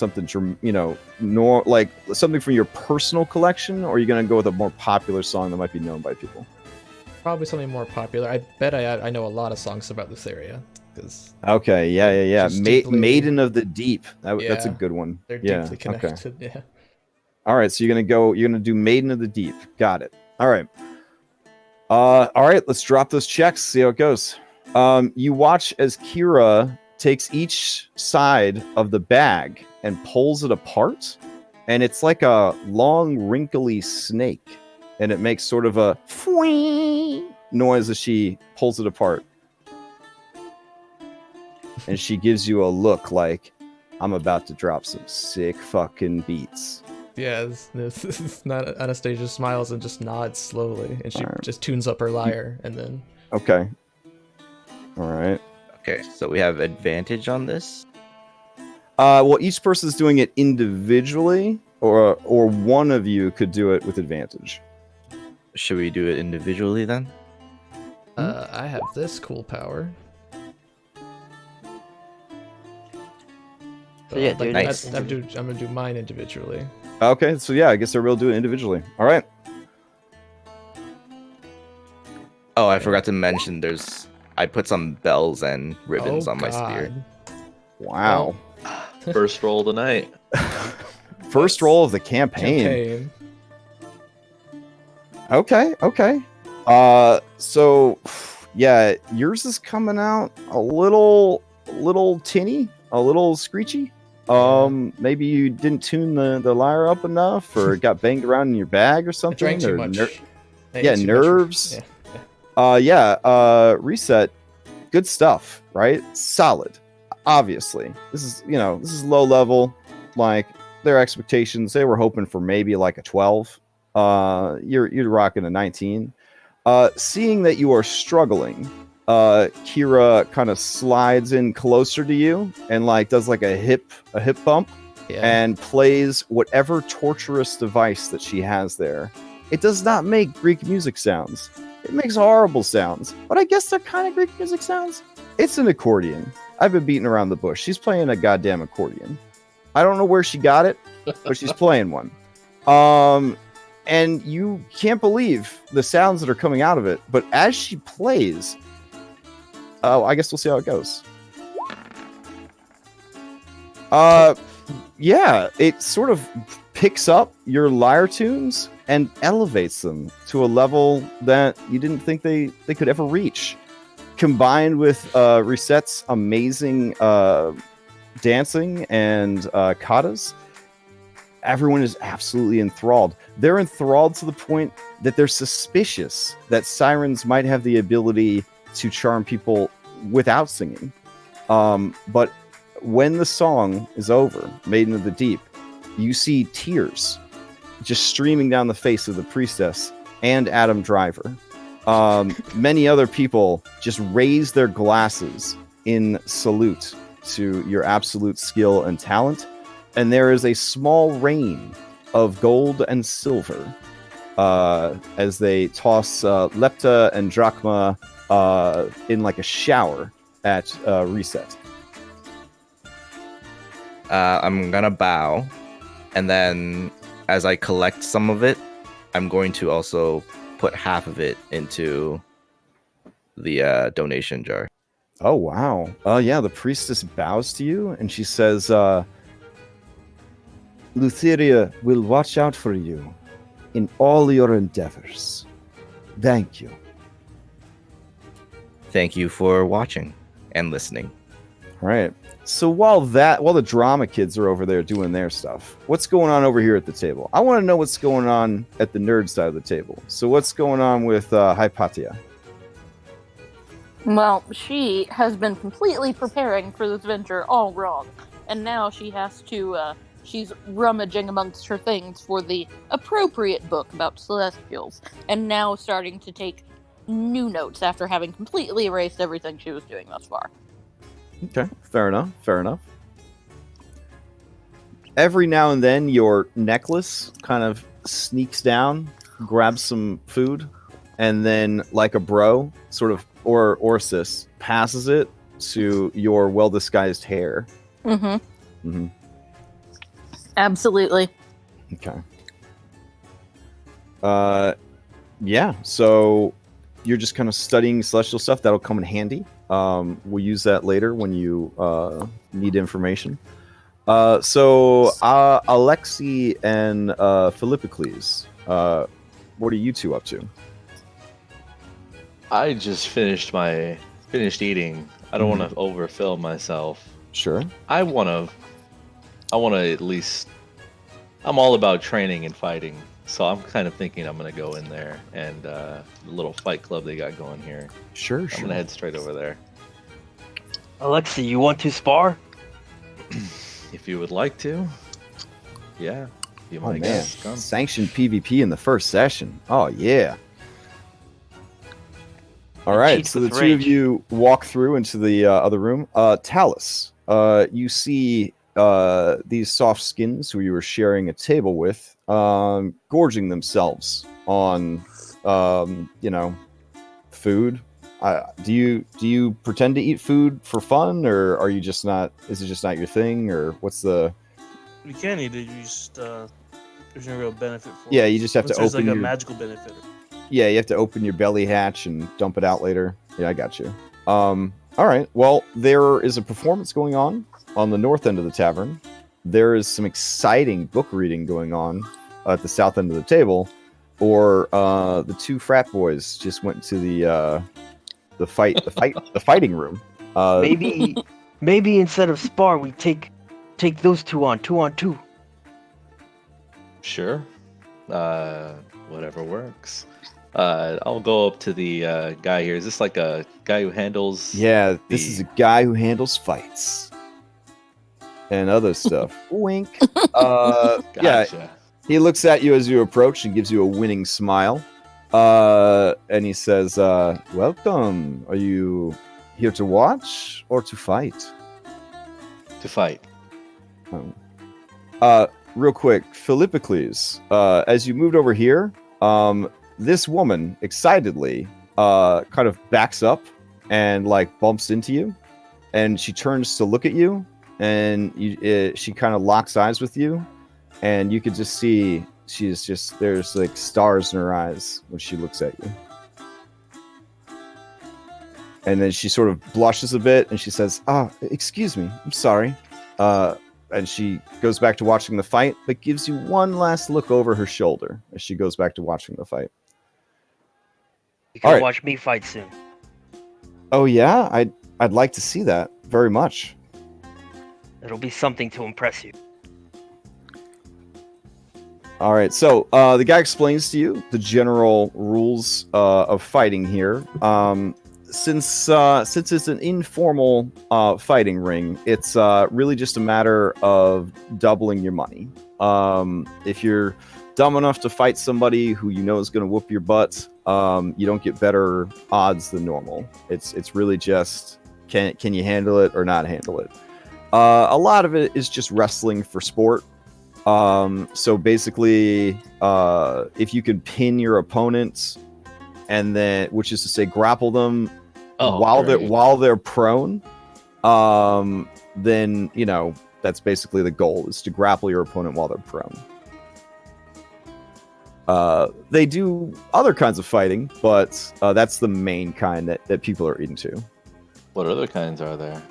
something from your personal collection, or are you going to go with a more popular song that might be known by people? Probably something more popular. I bet I know a lot of songs about Lutheria. Okay, yeah. Deeply... Maiden of the Deep. That's a Yeah, good one. They're Yeah, deeply connected. okay. Yeah. All right, so you're gonna do Maiden of the Deep. Got it. All right. All right, let's drop those checks, see how it goes. You watch as Kira takes each side of the bag and pulls it apart, and it's like a long, wrinkly snake, and it makes sort of a noise as she pulls it apart. And she gives you a look like, I'm about to drop some sick fucking beats. Yeah, this is not Anastasia smiles and just nods slowly, and she just tunes up her lyre, and then... Okay. All right. Okay, so we have advantage on this. Well, each person's doing it individually, or one of you could do it with advantage. Should we do it individually then? I have this cool power. So yeah, dude, nice. I'm gonna do mine individually. Okay, so yeah, I guess we'll do it individually. All right. Oh, I forgot to mention I put some bells and ribbons on my God. spear. Wow. First roll of the night. First roll of the campaign. Okay. So yeah, yours is coming out a little tinny, a little screechy. Maybe you didn't tune the lyre up enough, or it got banged around in your bag or something. Drank too or much. Nerves. Reset. Good stuff, right? Solid. Obviously, this is low level. Like their expectations, they were hoping for maybe like a 12. You're rocking a 19. Seeing that you are struggling, Kira kind of slides in closer to you and like does like a hip bump and plays whatever torturous device that she has there. It does not make Greek music sounds. It makes horrible sounds, but I guess they're kind of Greek music sounds. It's an accordion. I've been beating around the bush. She's playing a goddamn accordion. I don't know where she got it, but she's playing one. And you can't believe the sounds that are coming out of it. But as she plays, I guess we'll see how it goes. Yeah, it sort of picks up your lyre tunes and elevates them to a level that you didn't think they could ever reach. Combined with Reset's amazing dancing and katas, everyone is absolutely enthralled. They're enthralled to the point that they're suspicious that sirens might have the ability to charm people without singing. But when the song is over, Maiden of the Deep, you see tears just streaming down the face of the priestess and Adam Driver. Many other people just raise their glasses in salute to your absolute skill and talent. And there is a small rain of gold and silver as they toss lepta and drachma in like a shower at Reset. I'm gonna bow, and then as I collect some of it, I'm going to also put half of it into the donation jar. Oh, wow. Yeah, the priestess bows to you, and she says, Lutheria will watch out for you in all your endeavors. Thank you. thank you for watching and listening. All right. So while the drama kids are over there doing their stuff, what's going on over here at the table? I want to know what's going on at the nerd side of the table. So what's going on with Hypatia? Well, she has been completely preparing for this venture all wrong, and now she has to, she's rummaging amongst her things for the appropriate book about Celestials, and now starting to take new notes after having completely erased everything she was doing thus far. Okay, fair enough. Every now and then, your necklace kind of sneaks down, grabs some food, and then, like a bro, sort of, or Orsis, passes it to your well-disguised hair. Absolutely. Okay. Yeah, so you're just kind of studying celestial stuff. That'll come in handy. We'll use that later when you need information. So Alexi and Philippocles, what are you two up to? I just finished eating. I don't want to overfill myself. Sure. I want to at least. I'm all about training and fighting, so I'm kind of thinking I'm gonna go in there and the little fight club they got going here. Sure. I'm gonna head straight over there. Alexi, you want to spar? If you would like to, yeah. Be my Oh man, guest. Come. sanctioned PvP in the first session. Oh yeah. All right, cheats so the with two of rage. you walk through into the other room. Talus, you see these soft skins who you were sharing a table with, gorging themselves on, food. Do you pretend to eat food for fun, or are you just not? Is it just not your thing, or what's the? You can eat it. You just there's no real benefit for it. Yeah, you just have to Unless there's open like a your. magical benefit. Yeah, you have to open your belly hatch and dump it out later. Yeah, I got you. All right. Well, there is a performance going on the north end of the tavern. There is some exciting book reading going on at the south end of the table. Or the two frat boys just went to the fighting room. Maybe instead of spar, we take those two on two. Sure. Whatever works. I'll go up to the guy here. Is this like a guy who handles? Yeah, this is a guy who handles fights and other stuff. Wink. Yeah, Gotcha. he looks at you as you approach and gives you a winning smile. And he says, welcome. Are you here to watch or to fight? To fight. Real quick, Philippocles, as you moved over here, this woman excitedly kind of backs up and like bumps into you, and she turns to look at you, and she kind of locks eyes with you, and you could just see there's like stars in her eyes when she looks at you. And then she sort of blushes a bit and she says, excuse me, I'm sorry. And she goes back to watching the fight, but gives you one last look over her shoulder as she goes back to watching the fight. You can All right. watch me fight soon. Oh yeah, I'd like to see that very much. It'll be something to impress you. All right, so the guy explains to you the general rules of fighting here. Since it's an informal fighting ring, it's really just a matter of doubling your money. If you're dumb enough to fight somebody who you know is going to whoop your butt, you don't get better odds than normal. It's really just can you handle it or not handle it. A lot of it is just wrestling for sport. So basically, if you can pin your opponents, and then, which is to say, grapple them while they're prone, then that's basically the goal, is to grapple your opponent while they're prone. They do other kinds of fighting, but that's the main kind that people are into. What other kinds are there?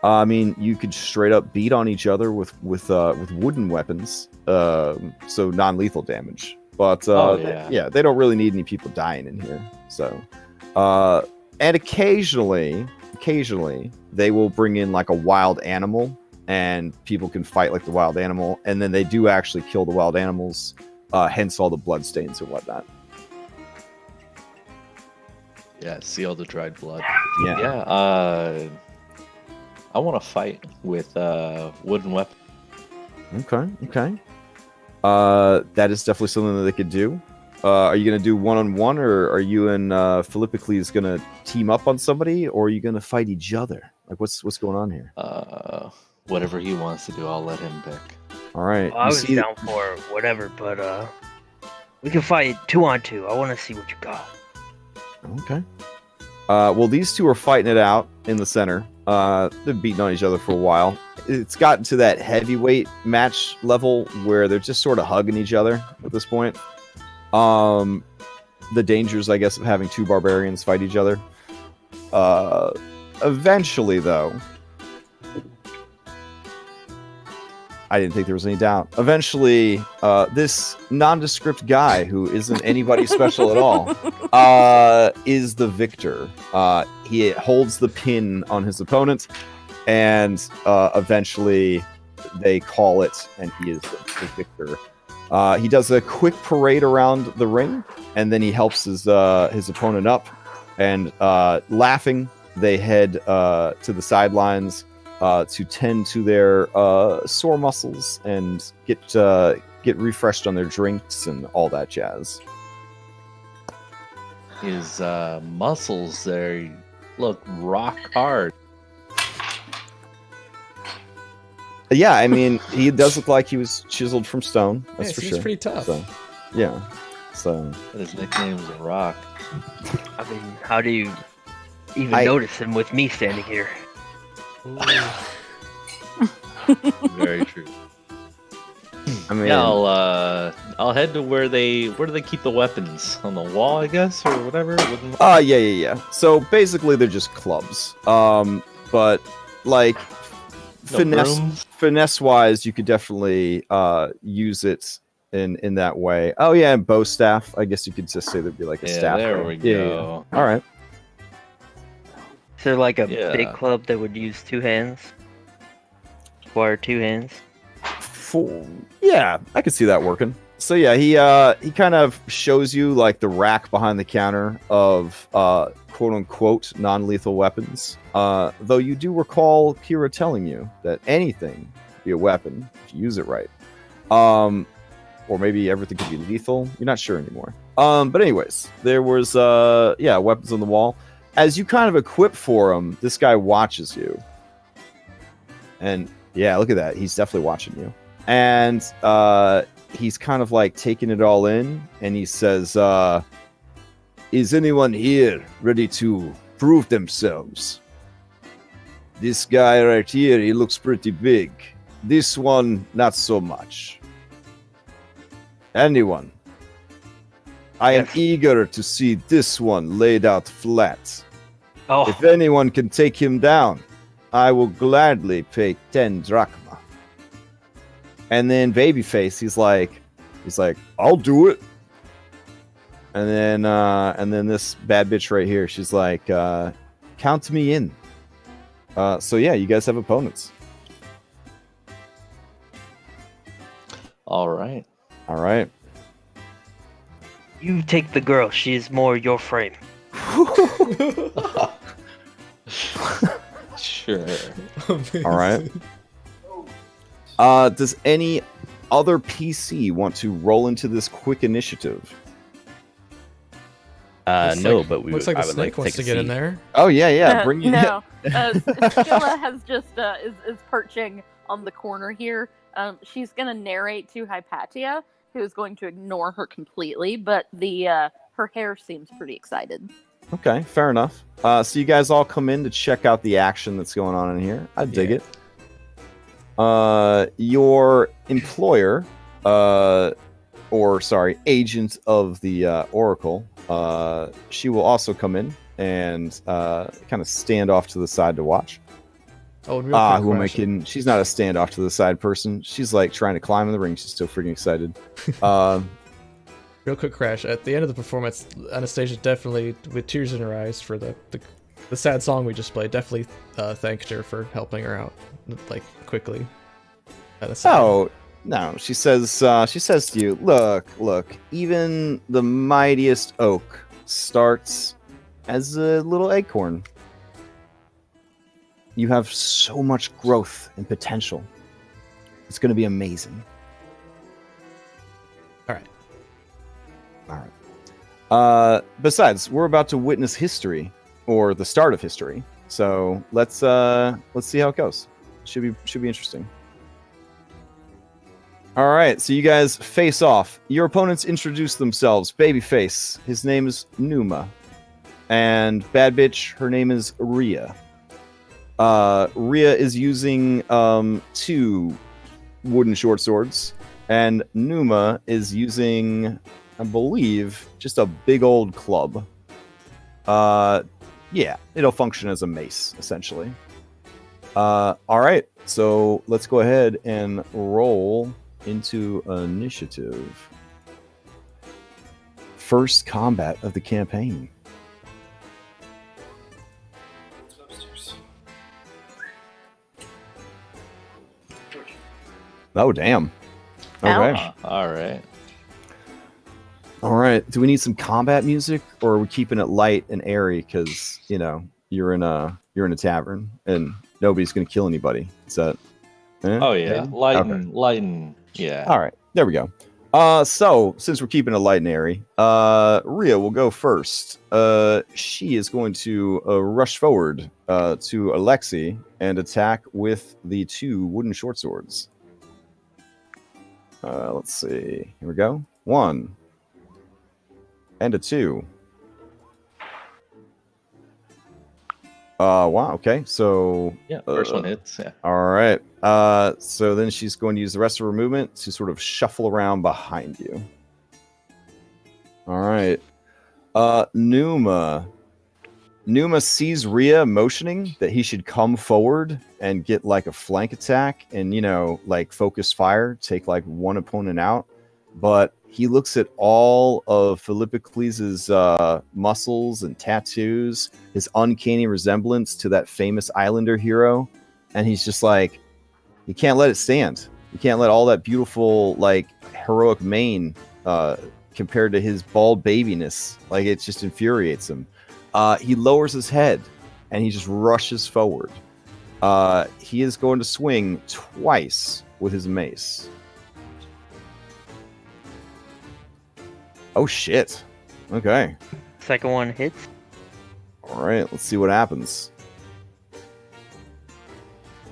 I mean, you could straight up beat on each other with wooden weapons, so non-lethal damage. But they don't really need any people dying in here. So And occasionally, they will bring in like a wild animal, and people can fight like the wild animal, and then they do actually kill the wild animals, hence all the bloodstains and whatnot. Yeah, see all the dried blood. Yeah. Yeah, I want to fight with wooden weapon. Okay. That is definitely something that they could do. Are you going to do one-on-one, or are you and Philippocles going to team up on somebody, or are you going to fight each other? Like, what's going on here? Whatever he wants to do, I'll let him pick. All right. Well, I was down for whatever, but we can fight 2-on-2. I want to see what you got. Okay. Well, these two are fighting it out in the center. They've beaten on each other for a while. It's gotten to that heavyweight match level where they're just sort of hugging each other at this point. The dangers, I guess, of having two barbarians fight each other. Eventually, though, I didn't think there was any doubt. Eventually, this nondescript guy who isn't anybody special at all is the victor. He holds the pin on his opponent, and eventually they call it, and he is the victor. He does a quick parade around the ring, and then he helps his opponent up, and laughing, they head to the sidelines to tend to their sore muscles and get refreshed on their drinks and all that jazz. His muscles there look rock hard. Yeah, I mean, he does look like he was chiseled from stone. That's for sure. He's pretty tough. So, yeah. So But his nickname's Rock. I mean, how do you even notice him with me standing here? Very true. I mean, Yeah, I'll head to where do they keep the weapons? On the wall, I guess, or whatever. yeah. So basically, they're just clubs. But like finesse wise, you could definitely use it in that way. Oh yeah, and bow staff. I guess you could just say there'd be like a staff. There we go. Yeah. All right. Is there like a big club that would use 2 hands? Require 2 hands? Yeah, I could see that working. So yeah, he kind of shows you like the rack behind the counter of quote unquote non-lethal weapons. Though you do recall Kira telling you that anything could be a weapon if you use it right. Or maybe everything could be lethal. You're not sure anymore. But anyways, there was weapons on the wall. As you kind of equip for him, this guy watches you. And yeah, look at that. He's definitely watching you. And he's kind of like taking it all in, and he says, is anyone here ready to prove themselves? This guy right here, he looks pretty big. This one, not so much. Anyone? I am eager to see this one laid out flat. Oh. If anyone can take him down, I will gladly pay 10 drachma. And then Babyface, he's like, I'll do it. And then this bad bitch right here, she's like, count me in. So yeah, you guys have opponents. All right. You take the girl. She is more your frame. Sure. All right. Does any other PC want to roll into this quick initiative? No, but looks like the snake wants to get in there. Oh yeah. Bring you. No, Skilla has just is perching on the corner here. She's gonna narrate to Hypatia, who is going to ignore her completely, but her hair seems pretty excited. Okay, fair enough. So you guys all come in to check out the action that's going on in here. I dig it. Your employer, agent of the Oracle, she will also come in and kind of stand off to the side to watch. Oh, and real quick who am I question. kidding? She's not a stand off to the side person. She's like trying to climb in the ring. She's still freaking excited. Real quick crash. At the end of the performance, Anastasia definitely, with tears in her eyes for the sad song we just played, definitely thanked her for helping her out, like, quickly. Oh, no. She says to you, look, even the mightiest oak starts as a little acorn. You have so much growth and potential. It's going to be amazing. All right. Besides, we're about to witness history, or the start of history. So let's see how it goes. Should be interesting. All right. So you guys face off. Your opponents introduce themselves. Babyface, his name is Numa, and Bad Bitch, her name is Rhea. Rhea is using 2 wooden short swords, and Numa is using, I believe, just a big old club. Yeah, it'll function as a mace, essentially. All right, so let's go ahead and roll into initiative. First combat of the campaign. Oh, damn. Okay. All right. All right. Do we need some combat music, or are we keeping it light and airy? Because you're in a tavern and nobody's gonna kill anybody. Is that? Oh yeah, maybe? lighten. Yeah. All right. There we go. So since we're keeping it light and airy, Rhea will go first. She is going to rush forward to Alexi and attack with the 2 wooden short swords. Let's see. Here we go. 1 and a 2. Wow. Okay. So Yeah. First one hits. Yeah. all right. So then she's going to use the rest of her movement to sort of shuffle around behind you. All right. Numa sees Rhea motioning that he should come forward and get like a flank attack and, like focus fire, take like one opponent out. But he looks at all of Philippocles' muscles and tattoos, his uncanny resemblance to that famous Islander hero. And he's just like, you can't let it stand. You can't let all that beautiful, like, heroic mane compared to his bald babiness. Like, it just infuriates him. He lowers his head and he just rushes forward. He is going to swing twice with his mace. Oh, shit. Okay. Second one hits. All right, let's see what happens.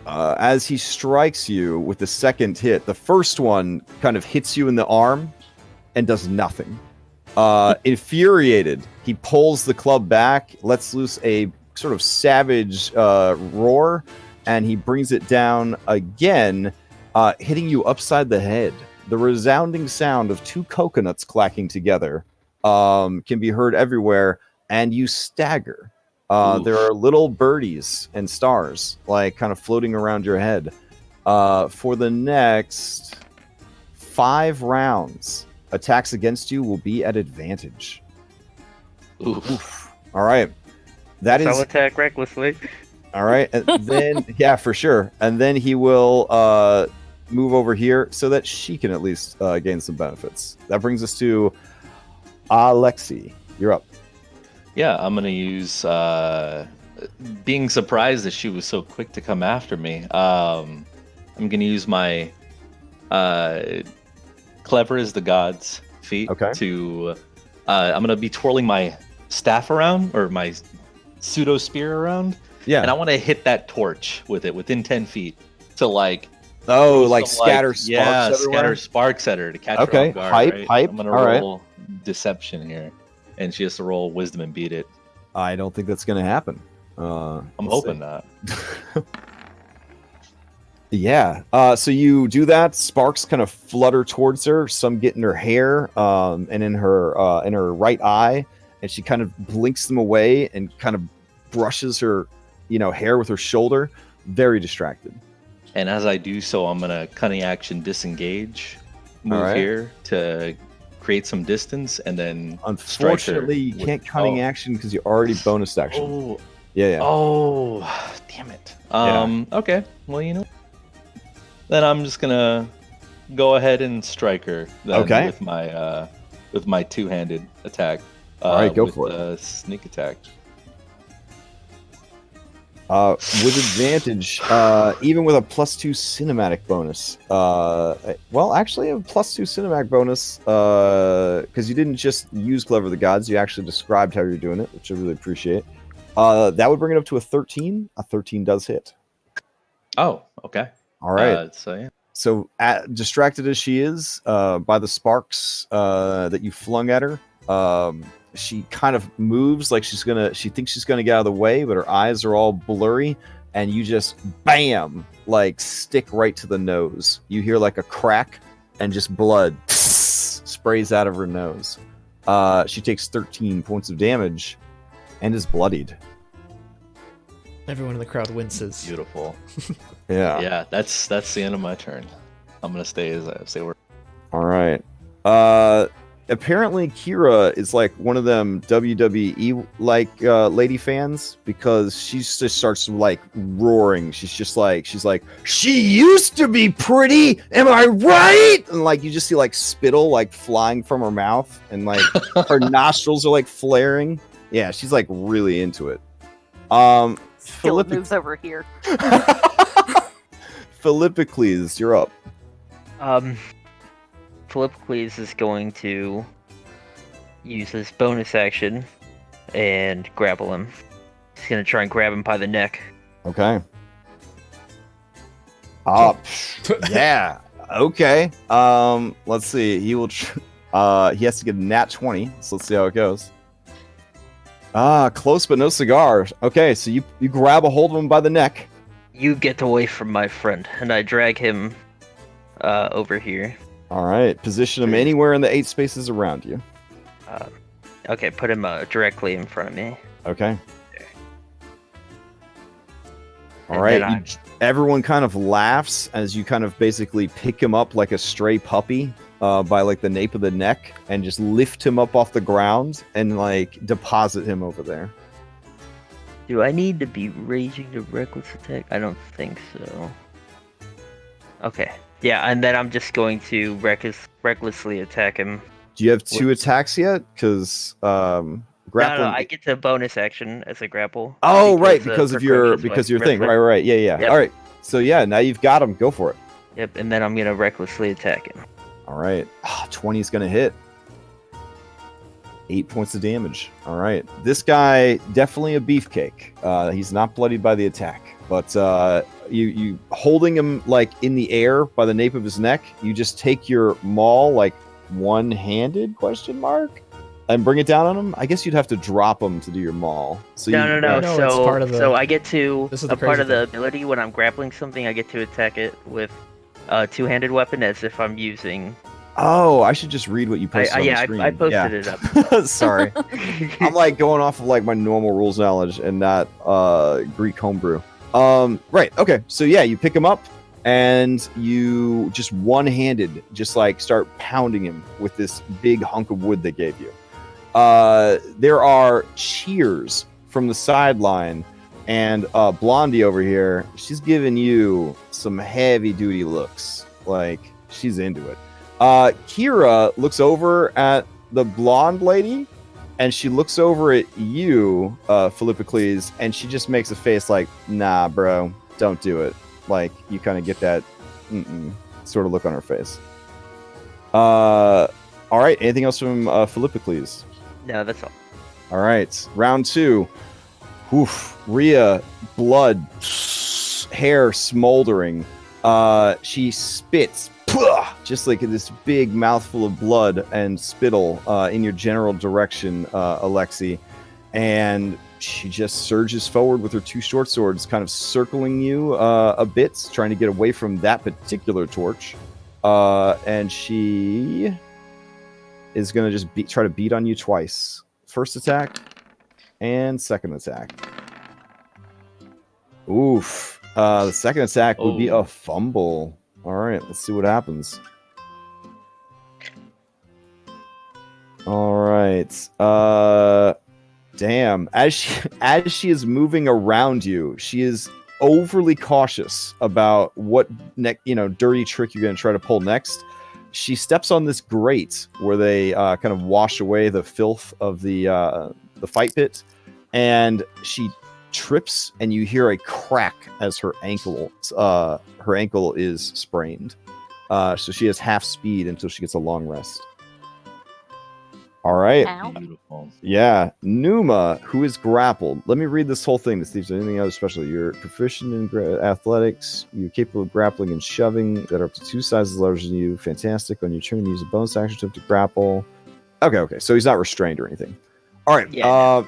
As he strikes you with the second hit, the first one kind of hits you in the arm and does nothing. Infuriated, he pulls the club back, lets loose a sort of savage roar, and he brings it down again, hitting you upside the head. The resounding sound of 2 coconuts clacking together can be heard everywhere, and you stagger. There are little birdies and stars, like, kind of floating around your head. For the next 5 rounds, attacks against you will be at advantage. Oof. All right. I'll attack recklessly. All right. And then, yeah, for sure. And then he will move over here so that she can at least gain some benefits. That brings us to Alexi. You're up. Yeah, I'm gonna use being surprised that she was so quick to come after me. I'm gonna use my clever as the gods feat to. I'm gonna be twirling my staff around, or my pseudo spear around. Yeah, and I want to hit that torch with it within 10 feet to like. Oh, like scatter sparks. Yeah, everywhere? Scatter sparks at her to catch her off guard. Hype. I'm gonna All roll deception here, and she has to roll wisdom and beat it. I don't think that's gonna happen. I'm hoping not. Yeah. So you do that. Sparks kind of flutter towards her. Some get in her hair, and in her right eye, and she kind of blinks them away and kind of brushes her, hair with her shoulder. Very distracted. And as I do so, I'm gonna cunning action disengage move here to create some distance and then Unfortunately, you can't cunning action because you already bonus action. Oh, Yeah. oh, damn it. Yeah. Okay. Well, you know, then I'm just gonna go ahead and strike her. Then Okay. With my two-handed attack. All right, go with for it. the sneak attack. With advantage, even with a +2 cinematic bonus. Well, actually, a +2 cinematic bonus, because you didn't just use Clever the Gods, you actually described how you're doing it, which I really appreciate. That would bring it up to a 13. A 13 does hit. Oh, okay. All right. So yeah. So, distracted as she is by the sparks that you flung at her, she kind of moves like she thinks she's gonna get out of the way, but her eyes are all blurry, and you just bam, like stick right to the nose. You hear like a crack, and just blood sprays out of her nose. She takes 13 points of damage and is bloodied. Everyone in the crowd winces. Beautiful. Yeah. Yeah, that's the end of my turn. I'm gonna stay as I say we're. All right. Apparently Kira is like one of them WWE like lady fans, because she just starts like roaring. She's like, she used to be pretty, am I right? And like you just see like spittle like flying from her mouth, and like her nostrils are like flaring. Yeah, she's like really into it. Skill moves over here. Philippocles, you're up. Philippocles is going to use his bonus action and grapple him. He's going to try and grab him by the neck. Okay. Yeah. Okay. Let's see. He will. He has to get a nat 20. So let's see how it goes. Close but no cigar. Okay, so you grab a hold of him by the neck. You get away from my friend, and I drag him over here. All right. Position him anywhere in the 8 spaces around you. Okay, put him directly in front of me. Okay. All And right. then Everyone kind of laughs as you kind of basically pick him up like a stray puppy by like the nape of the neck, and just lift him up off the ground and like deposit him over there. Do I need to be raging to reckless attack? I don't think so. Okay. Yeah, and then I'm just going to recklessly attack him. Do you have 2 attacks yet? Because grappling. No, I get to bonus action as a grapple. Oh, right, because of your thing. Right. Yeah. Yep. All right. So yeah, now you've got him. Go for it. Yep, and then I'm gonna recklessly attack him. All right. 20 is gonna hit. 8 points of damage. All right. This guy definitely a beefcake. He's not bloodied by the attack, but you holding him like in the air by the nape of his neck. You just take your maul like one-handed ? And bring it down on him. I guess you'd have to drop him to do your maul. So No. No, it's part of the- So I get to This is the a part crazy of the thing. ability when I'm grappling something. I get to attack it with a two-handed weapon as if I'm using. Oh, I should just read what you posted on the screen. I posted it up. Sorry. I'm like going off of like my normal rules knowledge and not Greek homebrew. Right. Okay. So yeah, you pick him up and you just one-handed just like start pounding him with this big hunk of wood they gave you. There are cheers from the sideline, and Blondie over here, she's giving you some heavy-duty looks. Like, she's into it. Kira looks over at the blonde lady, and she looks over at you, Philippocles, and she just makes a face like, nah, bro, don't do it. Like, you kind of get that sort of look on her face. All right, anything else from Philippocles? No, that's all. All right, round 2. Oof, Rhea, blood, hair smoldering. She spits, just like this big mouthful of blood and spittle in your general direction, Alexi. And she just surges forward with her 2 short swords, kind of circling you a bit, trying to get away from that particular torch. And she is going to just try to beat on you twice. First attack and second attack. Oof. The second attack would be a fumble. All right, let's see what happens. All right. Damn. As she is moving around you, she is overly cautious about what dirty trick you're going to try to pull next. She steps on this grate where they kind of wash away the filth of the fight pit, and she trips, and you hear a crack as her ankle is sprained. So she has half speed until she gets a long rest. All right. Ow. Beautiful. Yeah. Numa, who is grappled. Let me read this whole thing to see if there's anything other special. You're proficient in athletics. You're capable of grappling and shoving that are up to 2 sizes larger than you. Fantastic. On your turn, use a bonus action to grapple. Okay. So he's not restrained or anything. All right. Yeah.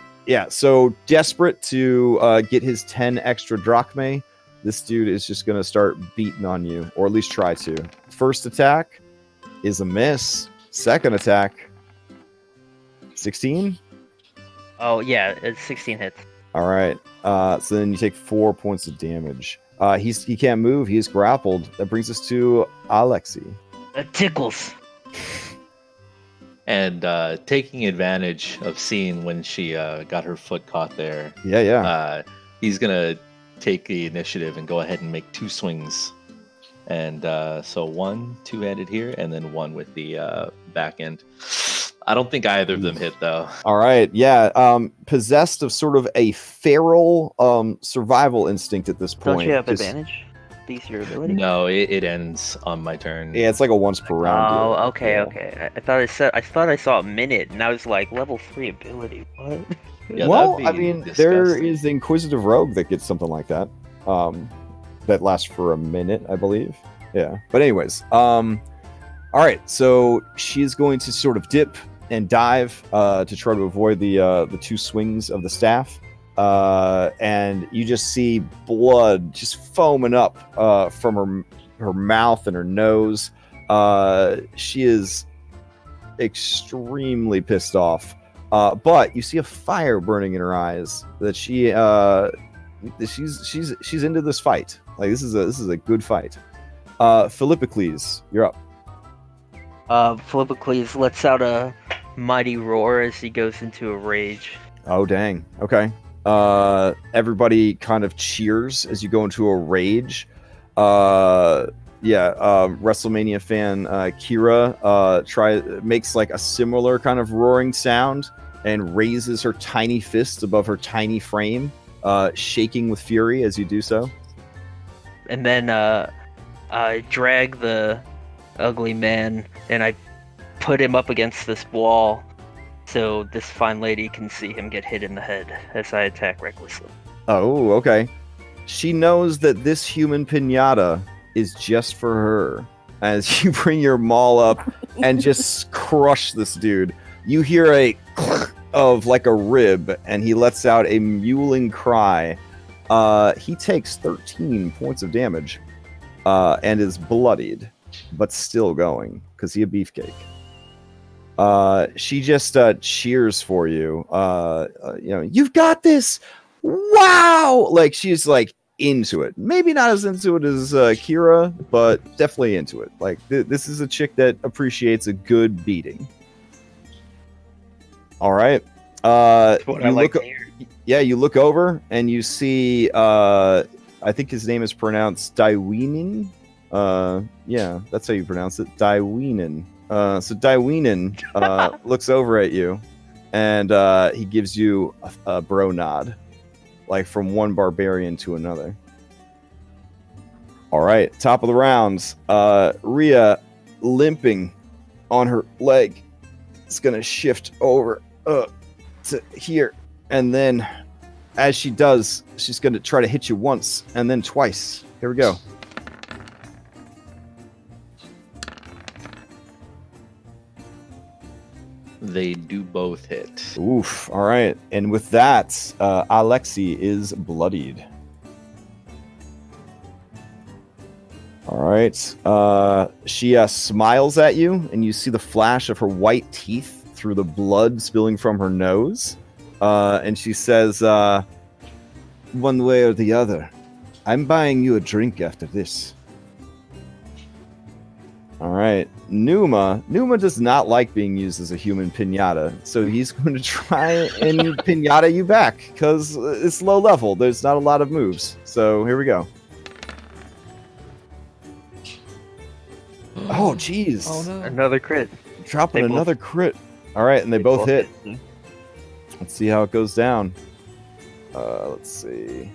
So desperate to get his 10 extra drachmae, this dude is just going to start beating on you, or at least try to. First attack is a miss. Second attack, 16? Oh, yeah, it's 16 hits. All right. So then you take 4 points of damage. He can't move. He is grappled. That brings us to Alexi. That tickles. And taking advantage of seeing when she got her foot caught there, he's gonna take the initiative and go ahead and make 2 swings. And so 1 2-handed here, and then 1 with the back end. I don't think either of them hit though. All right, yeah. Possessed of sort of a feral survival instinct at this point. Don't you have advantage? These your ability? No, it ends on my turn. Yeah, it's like a once per round. Oh, okay. I thought I saw a minute, and I was like, level 3 ability. What? Yeah, well, that'd I be mean, disgusting. there is the Inquisitive Rogue that gets something like that. That lasts for a minute, I believe. Yeah. But anyways, all right. So she's going to sort of dip and dive to try to avoid the 2 swings of the staff. And you just see blood just foaming up from her mouth and her nose. She is extremely pissed off. But you see a fire burning in her eyes that she's into this fight. Like this is a good fight. Philippocles, you're up. Philippocles lets out a mighty roar as he goes into a rage. Oh dang. Okay. Everybody kind of cheers as you go into a rage. WrestleMania fan Kira makes like a similar kind of roaring sound and raises her tiny fist above her tiny frame, shaking with fury as you do so. And then I drag the ugly man and I put him up against this wall so this fine lady can see him get hit in the head as I attack recklessly. Oh, okay. She knows that this human pinata is just for her. As you bring your maul up and just crush this dude, you hear a of like a rib, and he lets out a mewling cry. He takes 13 points of damage and is bloodied, but still going because he a beefcake. She just cheers for you. You've got this. Wow! Like she's like into it. Maybe not as into it as Kira, but definitely into it. Like this is a chick that appreciates a good beating. All right. You look over and you see. I think his name is pronounced Daiwinen. Yeah, that's how you pronounce it, Daiwinen. So Daiwinen looks over at you, and he gives you a bro nod, like from one barbarian to another. All right, top of the rounds. Rhea, limping on her leg, is gonna shift over to here, and then as she does, she's gonna try to hit you once and then twice. Here we go. They do both hit. Oof. All right. And with that, Alexi is bloodied. All right. She smiles at you, and you see the flash of her white teeth through the blood spilling from her nose. And she says, one way or the other, I'm buying you a drink after this. All right, Numa. Numa does not like being used as a human pinata, so he's going to try and pinata you back because it's low level. There's not a lot of moves. So here we go. Oh, jeez. Oh no. Another crit. Dropping They both- another crit. All right, and they both hit. Let's see how it goes down. Let's see.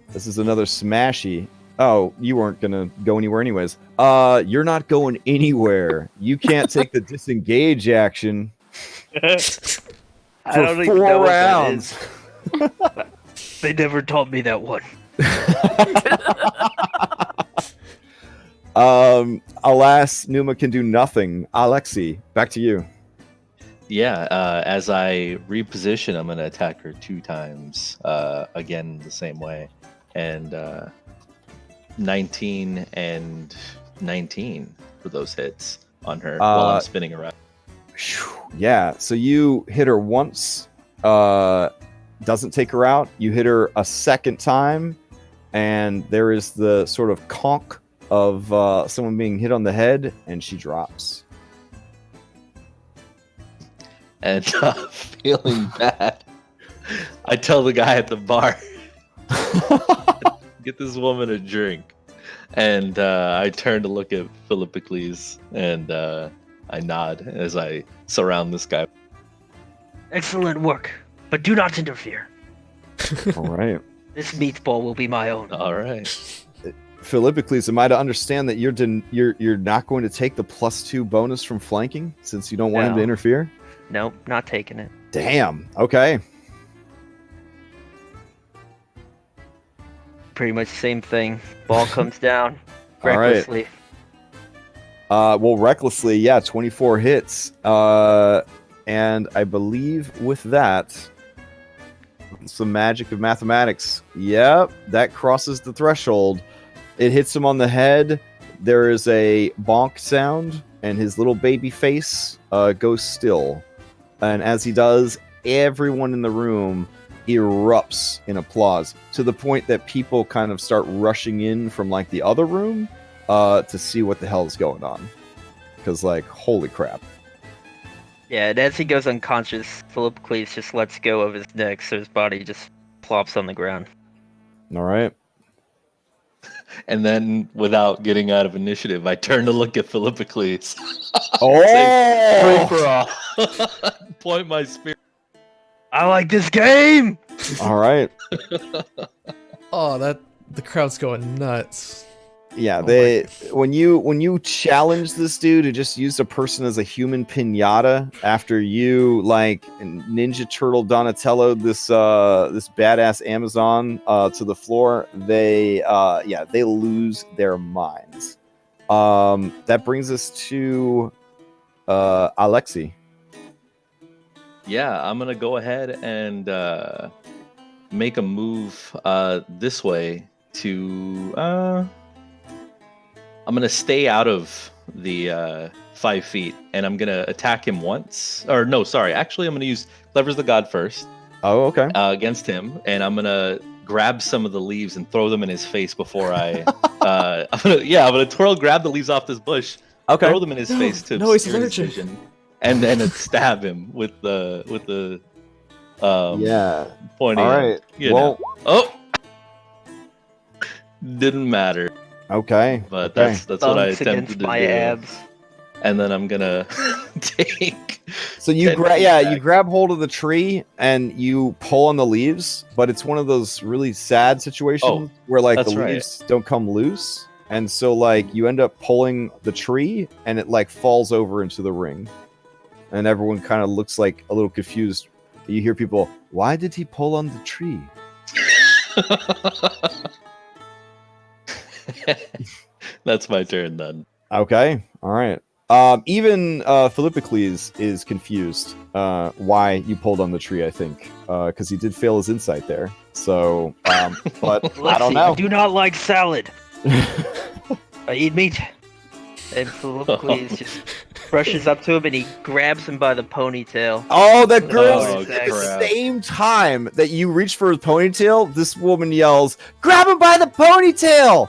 This is another smashy. Oh, you weren't gonna go anywhere anyways. You're not going anywhere. You can't take the disengage action I for don't even 4 know what that rounds. is. They never taught me that one. Alas, Numa can do nothing. Alexi, back to you. Yeah, as I reposition, I'm going to attack her 2 times, again the same way. And 19 and 19 for those hits on her while I'm spinning around. Yeah, so you hit her once, doesn't take her out. You hit her a second time, and there is the sort of conk of someone being hit on the head, and she drops. And feeling bad, I tell the guy at the bar, get this woman a drink. And I turn to look at Philippocles, and I nod as I surround this guy. Excellent work, but do not interfere. All right. This meatball will be my own. All right. Philippocles, am I to understand that you're not going to take the +2 bonus from flanking since you don't want him to No. interfere? Nope, not taking it. Damn. Okay. Pretty much the same thing. Ball comes down All right. recklessly. Well, recklessly, yeah, 24 hits. And I believe with that, some magic of mathematics. Yep, that crosses the threshold. It hits him on the head. There is a bonk sound, and his little baby face goes still. And as he does, everyone in the room erupts in applause to the point that people kind of start rushing in from like the other room to see what the hell is going on. Because, like, holy crap. Yeah, and as he goes unconscious, Philippocles just lets go of his neck, so his body just plops on the ground. All right. And then, without getting out of initiative, I turn to look at Philippocles. Oh! Free for all. Point my spear. I like this game! All right. Oh, the crowd's going nuts. Yeah, Oh when you challenge this dude who just used a person as a human pinata after you like Ninja Turtle Donatello this badass Amazon to the floor, they lose their minds. That brings us to Alexi. Yeah, I'm going to go ahead and make a move this way to... I'm going to stay out of the 5 feet, and I'm going to attack him once. Or no, sorry. Actually, I'm going to use Clever's the God first. Oh, okay. Against him, and I'm going to grab some of the leaves and throw them in his face before I... I'm going to grab the leaves off this bush, Okay. throw them in his face to no, he's obscure his allergic. vision, and then stab him with the Yeah. pointy All end, right. you Well, know. Oh, didn't matter. okay. But Okay. that's what I Thumps attempted against to my do. abs. And then I'm gonna take. So you 10 feet you back. grab hold of the tree and you pull on the leaves, but it's one of those really sad situations where like the that's right. leaves don't come loose, and so like you end up pulling the tree and it like falls over into the ring, and everyone kind of looks like a little confused. You hear people, "Why did he pull on the tree?" That's my turn then. Okay, all right. Even Philippocles is confused why you pulled on the tree, I think, because he did fail his insight there. So, but I don't Lexi, know. I do not like salad. I eat meat. And Philippocles just brushes up to him and he grabs him by the ponytail. Oh, that girl! Oh, At the crap. same time that you reach for his ponytail, this woman yells, "Grab him by the ponytail!"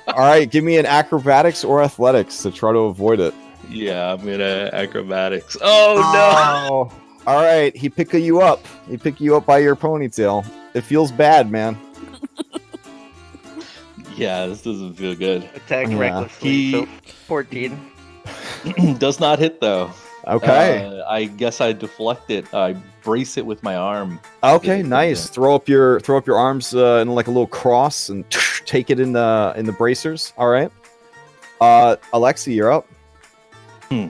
All right, give me an acrobatics or athletics to try to avoid it. Yeah, I'm gonna acrobatics. Oh no! All right, he pick you up. He pick you up by your ponytail. It feels bad, man. Yeah, this doesn't feel good. Attack Yeah. recklessly. So 14. Does not hit though. Okay. I guess I deflect it. I brace it with my arm. Okay, Yeah. nice. Throw up your arms in like a little cross and take it in the bracers. All right. Alexi, you're up. Yeah.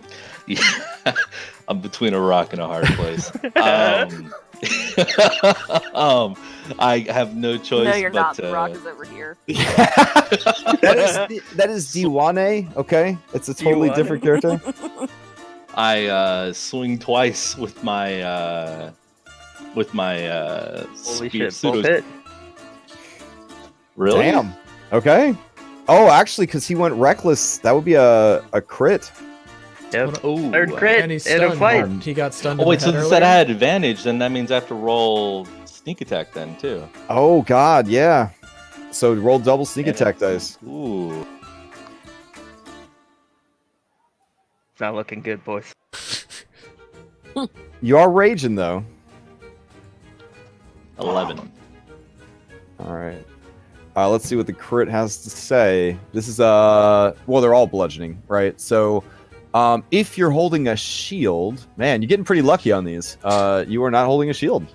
I'm between a rock and a hard place. I have no choice. No, you're but, not. The rock is over here. that is Diwane. Okay, it's a totally Diwane. different character. I swing twice with my Holy spear shit, both hit. Really? Damn. Okay. Oh, actually, because he went reckless, that would be a crit. Yep. Oh, Third crit And he's in a stunned. fight. He got stunned. Oh in wait, the so head this said I earlier. had advantage, then that means I have to roll sneak attack then too. Oh God, yeah. So roll double sneak Yeah. attack dice. Ooh. It's not looking good, boys. You are raging though. 11. All right. Let's see what the crit has to say. This is well, they're all bludgeoning, right? So, if you're holding a shield, man, you're getting pretty lucky on these. You are not holding a shield.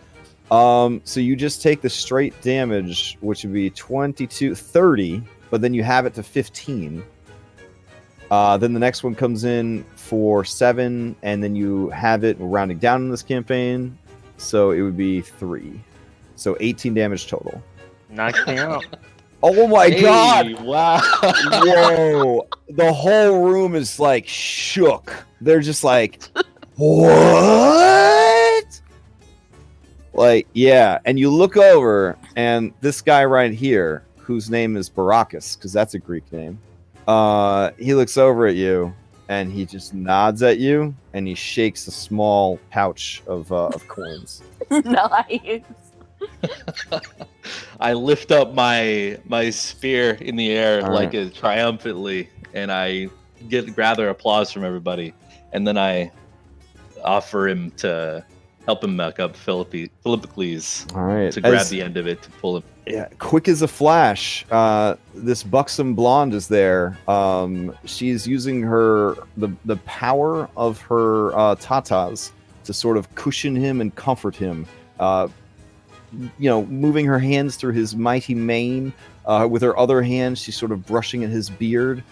So you just take the straight damage, which would be 30, but then you have it to 15. Then the next one comes in for 7, and then you have it rounding down in this campaign, so it would be 3. So 18 damage total. Knocks me out. Oh my God! Wow. Whoa! The whole room is like shook. They're just like, what? Like, yeah. And you look over, and this guy right here, whose name is Baracus, because that's a Greek name. He looks over at you, and he just nods at you, and he shakes a small pouch of coins. Nice. I lift up my spear in the air All like right. a triumphantly, and I gather applause from everybody, and then I offer him to help him back up Philippocles All right. to grab the end of it to pull him. Yeah, quick as a flash. This buxom blonde is there. She's using the power of her tatas to sort of cushion him and comfort him. Moving her hands through his mighty mane. With her other hand, she's sort of brushing at his beard.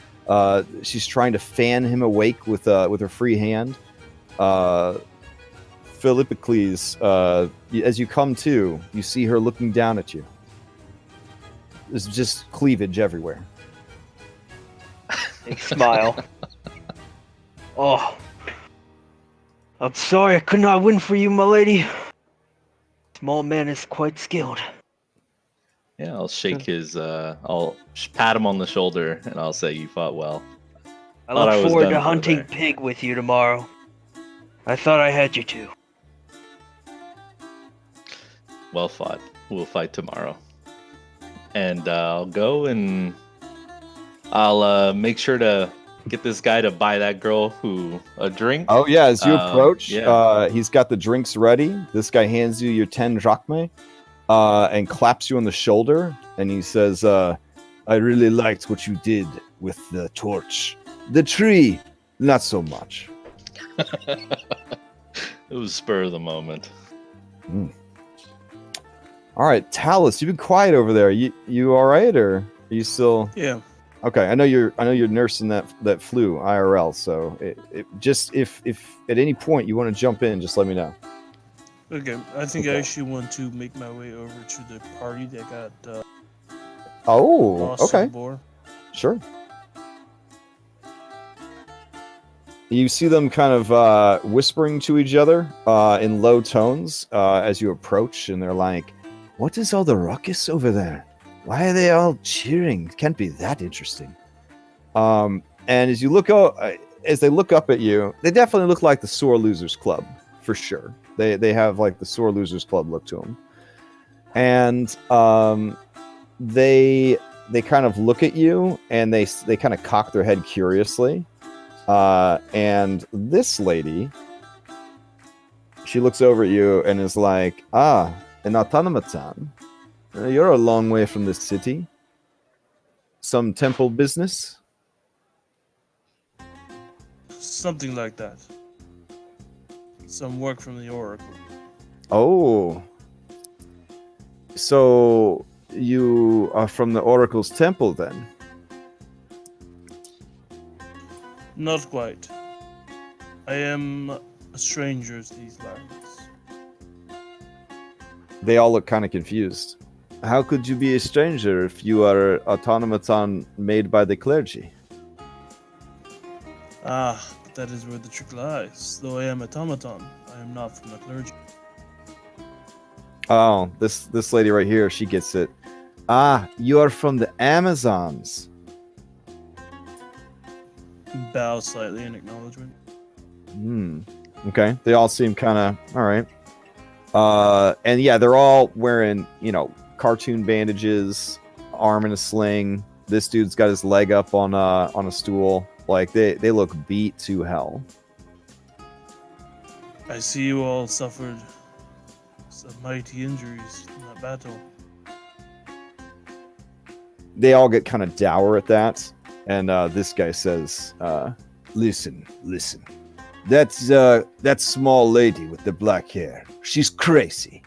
She's trying to fan him awake with her free hand. Philippocles, as you come to, you see her looking down at you. There's just cleavage everywhere. Big smile. Oh. I'm sorry I could not win for you, my lady. Small man is quite skilled. Yeah, I'll shake his. I'll pat him on the shoulder, and I'll say, "You fought well." I Thought I look was forward done to for hunting there. pig with you tomorrow. I thought I had you too. Well fought. We'll fight tomorrow. And I'll go and I'll make sure to get this guy to buy that girl a drink. Oh yeah, as you approach, yeah. he's got the drinks ready. This guy hands you your 10 drachmae and claps you on the shoulder, and he says, "I really liked what you did with the torch. The tree, not so much." It was spur of the moment. All right, Talus, you've been quiet over there. You all right, or are you still? Yeah. Okay, I know you're nursing that flu IRL. So just if at any point you want to jump in, just let me know. Okay. I think Okay. I actually want to make my way over to the party that got Oh, lost okay, to Boar. sure. You see them kind of whispering to each other in low tones as you approach, and they're like, "What is all the ruckus over there? Why are they all cheering? It can't be that interesting." And as you look as they look up at you, they definitely look like the Sore Losers Club for sure. They have like the Sore Losers Club look to them, and they kind of look at you and they kind of cock their head curiously. And this lady, she looks over at you and is like, an automaton. You're a long way from this city. Some temple business? Something like that. Some work from the Oracle. Oh. So you are from the Oracle's temple then? Not quite. I am a stranger to these lands. They all look kind of confused. How could you be a stranger if you are automaton made by the clergy? But that is where the trick lies. Though I am automaton, I am not from the clergy. Oh, this lady right here, she gets it. You are from the Amazons. Bow slightly in acknowledgement. Okay. They all seem kind of all right. And yeah, they're all wearing, cartoon bandages, arm in a sling. This dude's got his leg up on a stool. Like they look beat to hell. I see you all suffered some mighty injuries in that battle. They all get kind of dour at that. And this guy says, listen. That small lady with the black hair, she's crazy.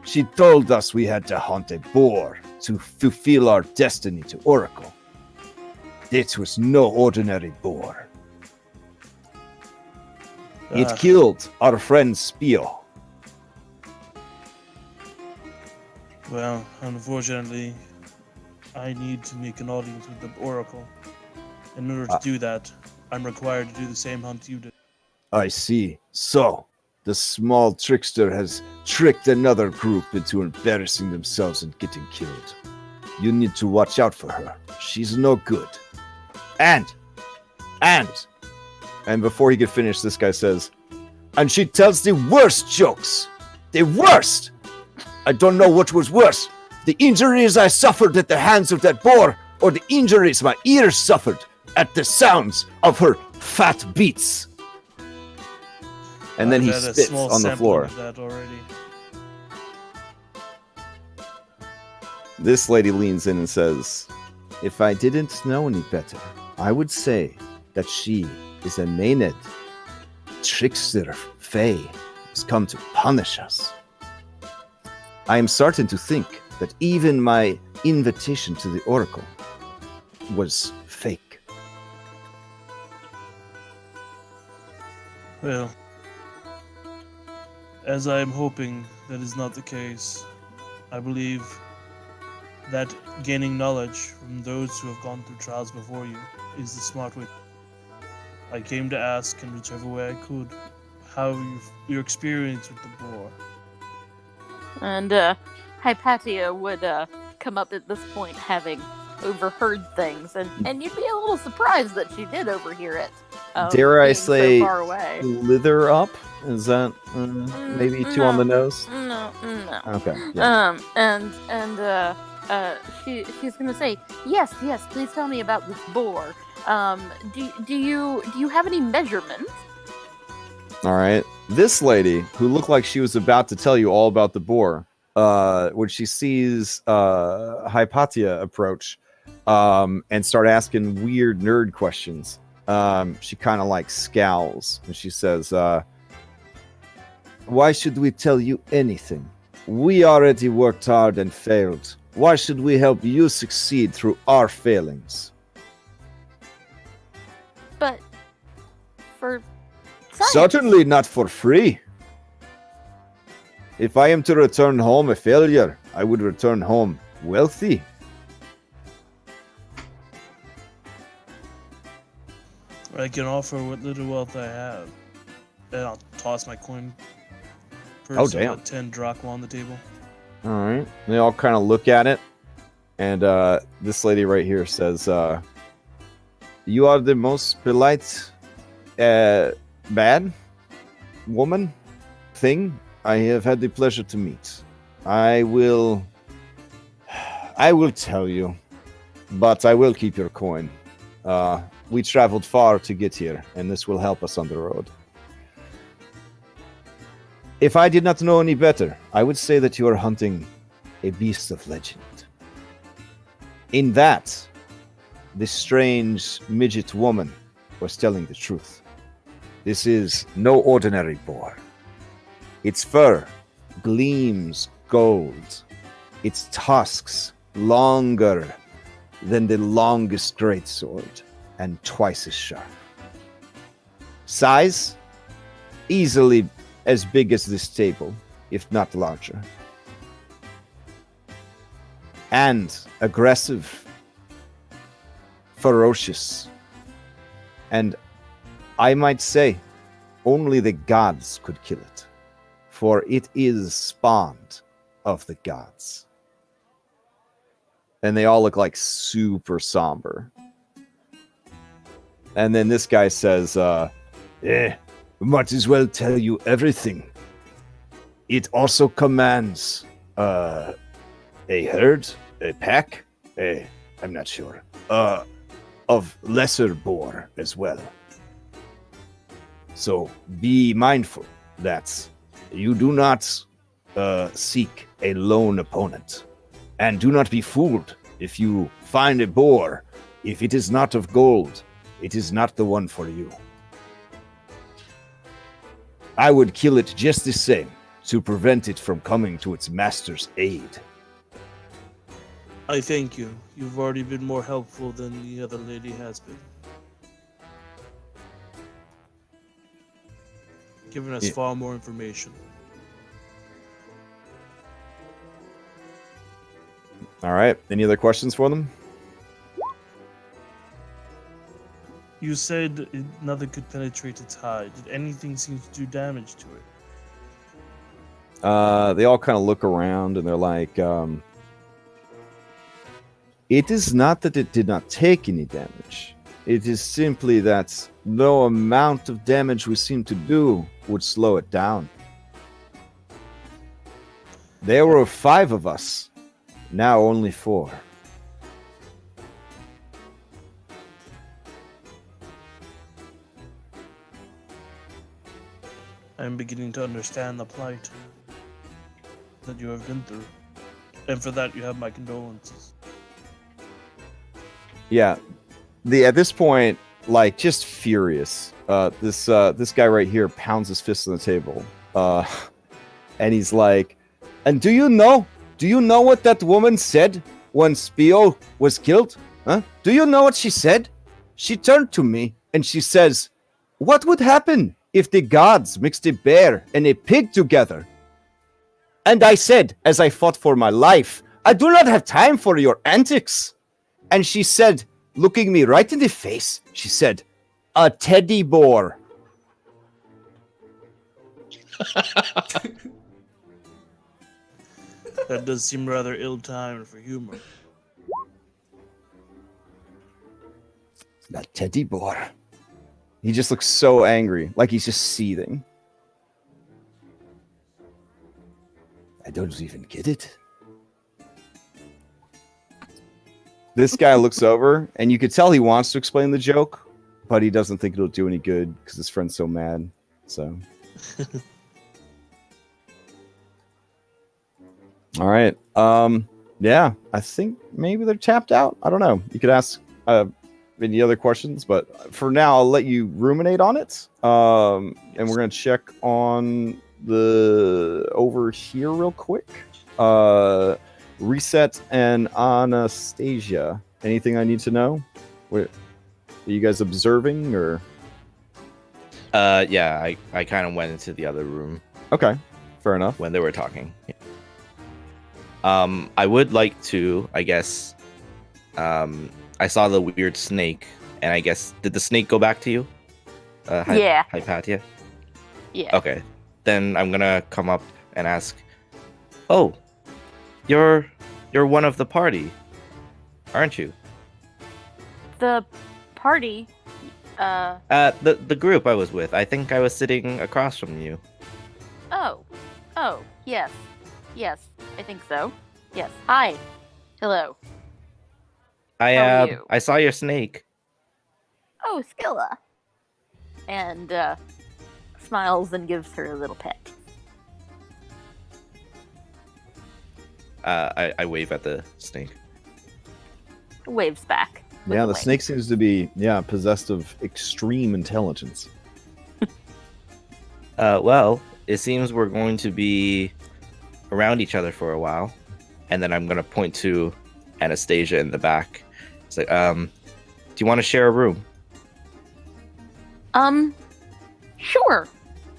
She told us we had to hunt a boar to fulfill our destiny to Oracle. This was no ordinary boar. It killed our friend Spio. Well, unfortunately, I need to make an audience with the Oracle. In order to do that, I'm required to do the same hunt you did. I see. So, the small trickster has tricked another group into embarrassing themselves and getting killed. You need to watch out for her. She's no good. And before he could finish, this guy says, and she tells the worst jokes. The worst! I don't know what was worse. The injuries I suffered at the hands of that boar, or the injuries my ears suffered at the sounds of her fat beats. And then he spits on the floor. That already. This lady leans in and says, if I didn't know any better, I would say that she is a Maenad. Trickster Fae has come to punish us. I am starting to think that even my invitation to the Oracle was fake. Well, as I am hoping that is not the case, I believe that gaining knowledge from those who have gone through trials before you is the smart way. I came to ask in whichever way I could how your experience with the boar. And Hypatia would come up at this point, having overheard things, and you'd be a little surprised that she did overhear it. Dare I being say, so far away. slither up? Is that maybe too on the nose? No. Okay. Yeah. She's gonna say, yes, please tell me about this boar. Do you have any measurements? All right. This lady, who looked like she was about to tell you all about the boar, when she sees Hypatia approach and start asking weird nerd questions, she kind of like scowls and she says, why should we tell you anything? We already worked hard and failed. Why should we help you succeed through our failings? But for science. Certainly not for free. If I am to return home a failure, I would return home wealthy. I can offer what little wealth I have. And I'll toss my coin. Oh, damn. 10 drachma on the table. All right. They all kind of look at it. And this lady right here says, you are the most polite, bad woman thing I have had the pleasure to meet. I will I will tell you, but I will keep your coin. We traveled far to get here, and this will help us on the road. If I did not know any better, I would say that you are hunting a beast of legend. In that, this strange midget woman was telling the truth. This is no ordinary boar. Its fur gleams gold. Its tusks longer than the longest greatsword and twice as sharp. Size? Easily as big as this table, if not larger. And aggressive, ferocious, and I might say only the gods could kill it, for it is spawned of the gods. And they all look like super somber. And then this guy says, might as well tell you everything. It also commands a herd, a pack, I'm not sure, of lesser boar as well. So be mindful that you do not seek a lone opponent. And do not be fooled if you find a boar. If it is not of gold, it is not the one for you. I would kill it just the same to prevent it from coming to its master's aid. I thank you. You've already been more helpful than the other lady has been. Giving us far more information. All right. Any other questions for them? You said nothing could penetrate its hide. Did anything seem to do damage to it? They all kind of look around and they're like, it is not that it did not take any damage. It is simply that no amount of damage we seem to do would slow it down. There were 5 of us. Now only 4. I'm beginning to understand the plight that you have been through. And for that, you have my condolences. Yeah. At this point, like, just furious. This guy right here pounds his fist on the table. And he's like, and do you know what that woman said when Spio was killed? Huh? Do you know what she said? She turned to me and she says, what would happen if the gods mixed a bear and a pig together? And I said, as I fought for my life, I do not have time for your antics. And she said, looking me right in the face, she said, a teddy boar. That does seem rather ill-timed for humor. That teddy boar. He just looks so angry, like he's just seething. I don't even get it. This guy looks over, and you could tell he wants to explain the joke, but he doesn't think it'll do any good because his friend's so mad. So, all right. Yeah, I think maybe they're tapped out. I don't know. You could ask any other questions, but for now, I'll let you ruminate on it. And we're gonna check on the over here real quick. Reset and Anastasia. Anything I need to know? What, are you guys observing or? Yeah, I kind of went into the other room. Okay, fair enough. When they were talking. I would like to, I guess, I saw the weird snake, and I guess, did the snake go back to you? Yeah. Hypatia? Yeah. Okay. Then I'm gonna come up and ask, oh, you're one of the party, aren't you? The party? The group I was with. I think I was sitting across from you. Oh, yes. Yes, I think so. Yes. Hi. Hello. I How are you? I saw your snake. Oh, Skilla. And smiles and gives her a little pet. I wave at the snake. Waves back. with Yeah, a the wink. snake seems to be possessed of extreme intelligence. Well, it seems we're going to be around each other for a while, and then I'm gonna point to Anastasia in the back. It's like, do you want to share a room? Sure.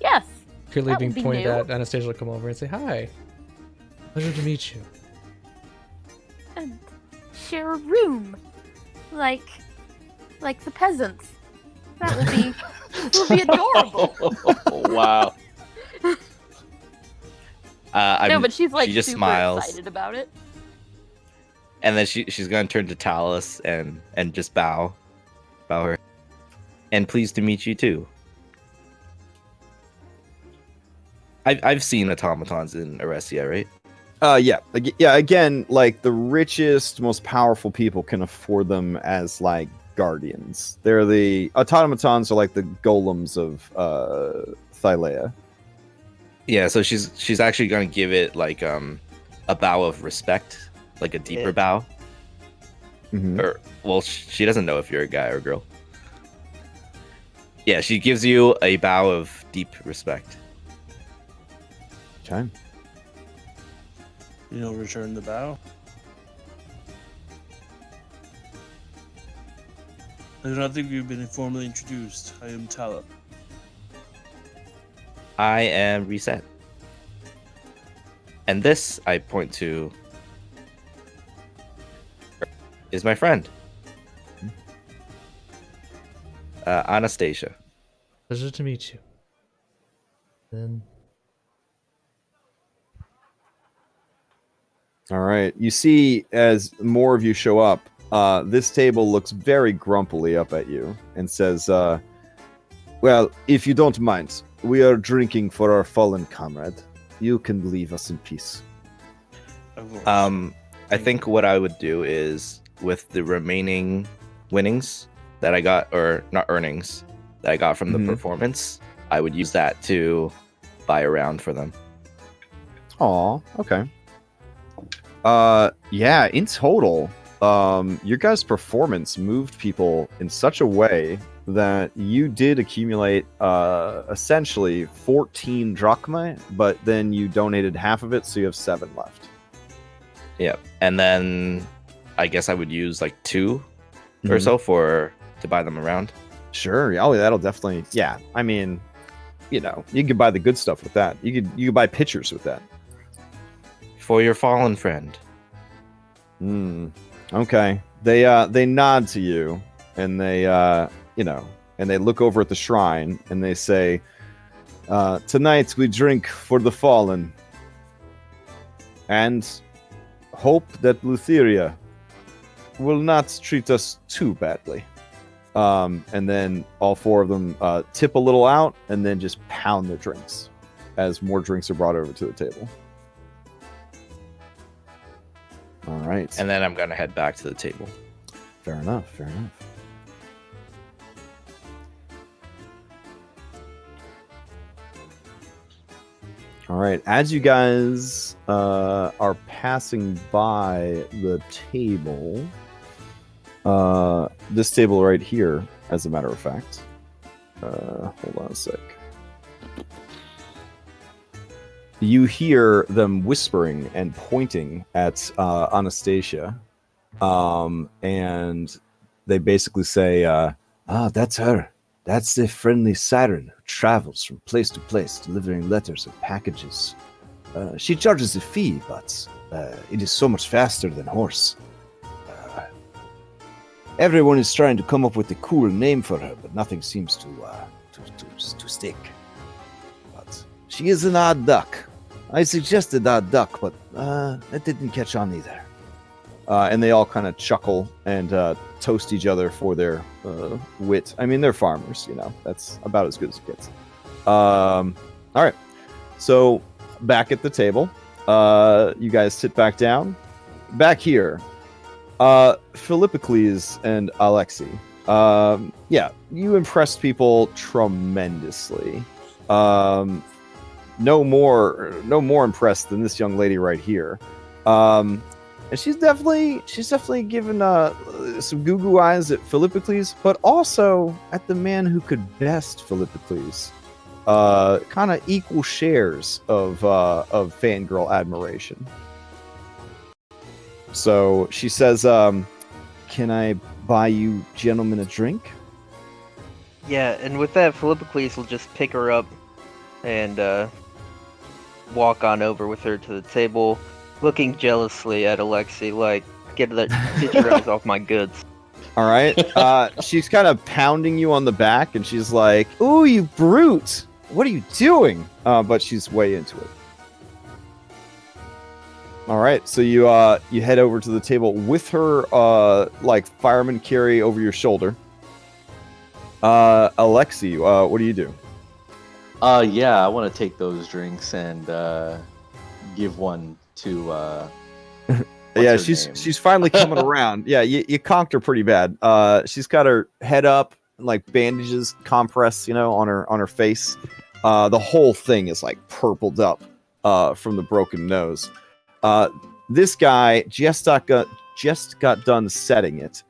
Yes. You're That leaving would be point new. at Anastasia will come over and say, "Hi, pleasure to meet you." And share a room. Like the peasants. That will be adorable. Wow. No, but she's like she just super smiles. excited about it. And then she's gonna turn to Talus and just bow her. And pleased to meet you too. I've seen automatons in Oressia, right? Yeah. Again, like the richest, most powerful people can afford them as like guardians. They're the automatons are like the golems of Thylea. Yeah, so she's actually gonna give it like a bow of respect, like a deeper Yeah. bow. Mhm. Or well, she doesn't know if you're a guy or a girl. Yeah, she gives you a bow of deep respect. Okay. You know, return the bow. I do not think we've been formally introduced. I am Tala. I am Reset. And this, I point to, is my friend. Anastasia. Pleasure to meet you. Then All right. You see, as more of you show up, this table looks very grumpily up at you and says, well, if you don't mind, we are drinking for our fallen comrade. You can leave us in peace. Of course. I think what I would do is with the remaining winnings that I got, or not earnings, that I got from the Mhm. performance, I would use that to buy a round for them. Aw, okay. Yeah, in total, your guys' performance moved people in such a way that you did accumulate essentially 14 drachmae, but then you donated half of it, so you have 7 left. Yeah, and then I guess I would use like 2 or Mhm. so to buy them around. Sure. Yeah, oh, that'll definitely. Yeah, I mean, you know, you could buy the good stuff with that. You could buy pictures with that. For your fallen friend. Okay. They nod to you, and they and they look over at the shrine, and they say, "Tonight we drink for the fallen, and hope that Lutheria will not treat us too badly." And then all 4 of them tip a little out, and then just pound their drinks as more drinks are brought over to the table. All right. And then I'm gonna head back to the table. Fair enough. Fair enough. All right. As you guys are passing by the table, this table right here, as a matter of fact. Hold on a sec. You hear them whispering and pointing at Anastasia. And they basically say, that's her. That's the friendly siren who travels from place to place, delivering letters and packages. She charges a fee, but it is so much faster than horse. Everyone is trying to come up with a cool name for her, but nothing seems to stick. But she is an odd duck. I suggested odd duck, but that didn't catch on either. And they all kind of chuckle and toast each other for their wit. I mean, they're farmers, you know. That's about as good as it gets. All right. So back at the table, you guys sit back down. back here, Philippocles and Alexei. Yeah, you impressed people tremendously. No more impressed than this young lady right here. And she's definitely given some goo eyes at Philippocles, but also at the man who could best Philippocles. Kind of equal shares of fangirl admiration. So she says, "Can I buy you gentlemen a drink?" Yeah, and with that, Philippocles will just pick her up and walk on over with her to the table, looking jealously at Alexei, like, get your eyes off my goods. All right. She's kind of pounding you on the back, and she's like, "Ooh, you brute! What are you doing?" But she's way into it. All right. So you head over to the table with her, like fireman carry over your shoulder. Alexei, what do you do? Yeah, I want to take those drinks and give one to. Yeah, she's finally coming around. Yeah, you conked her pretty bad. She's got her head up, like bandages, compress, on her face. The whole thing is like purpled up from the broken nose. This guy just got done setting it,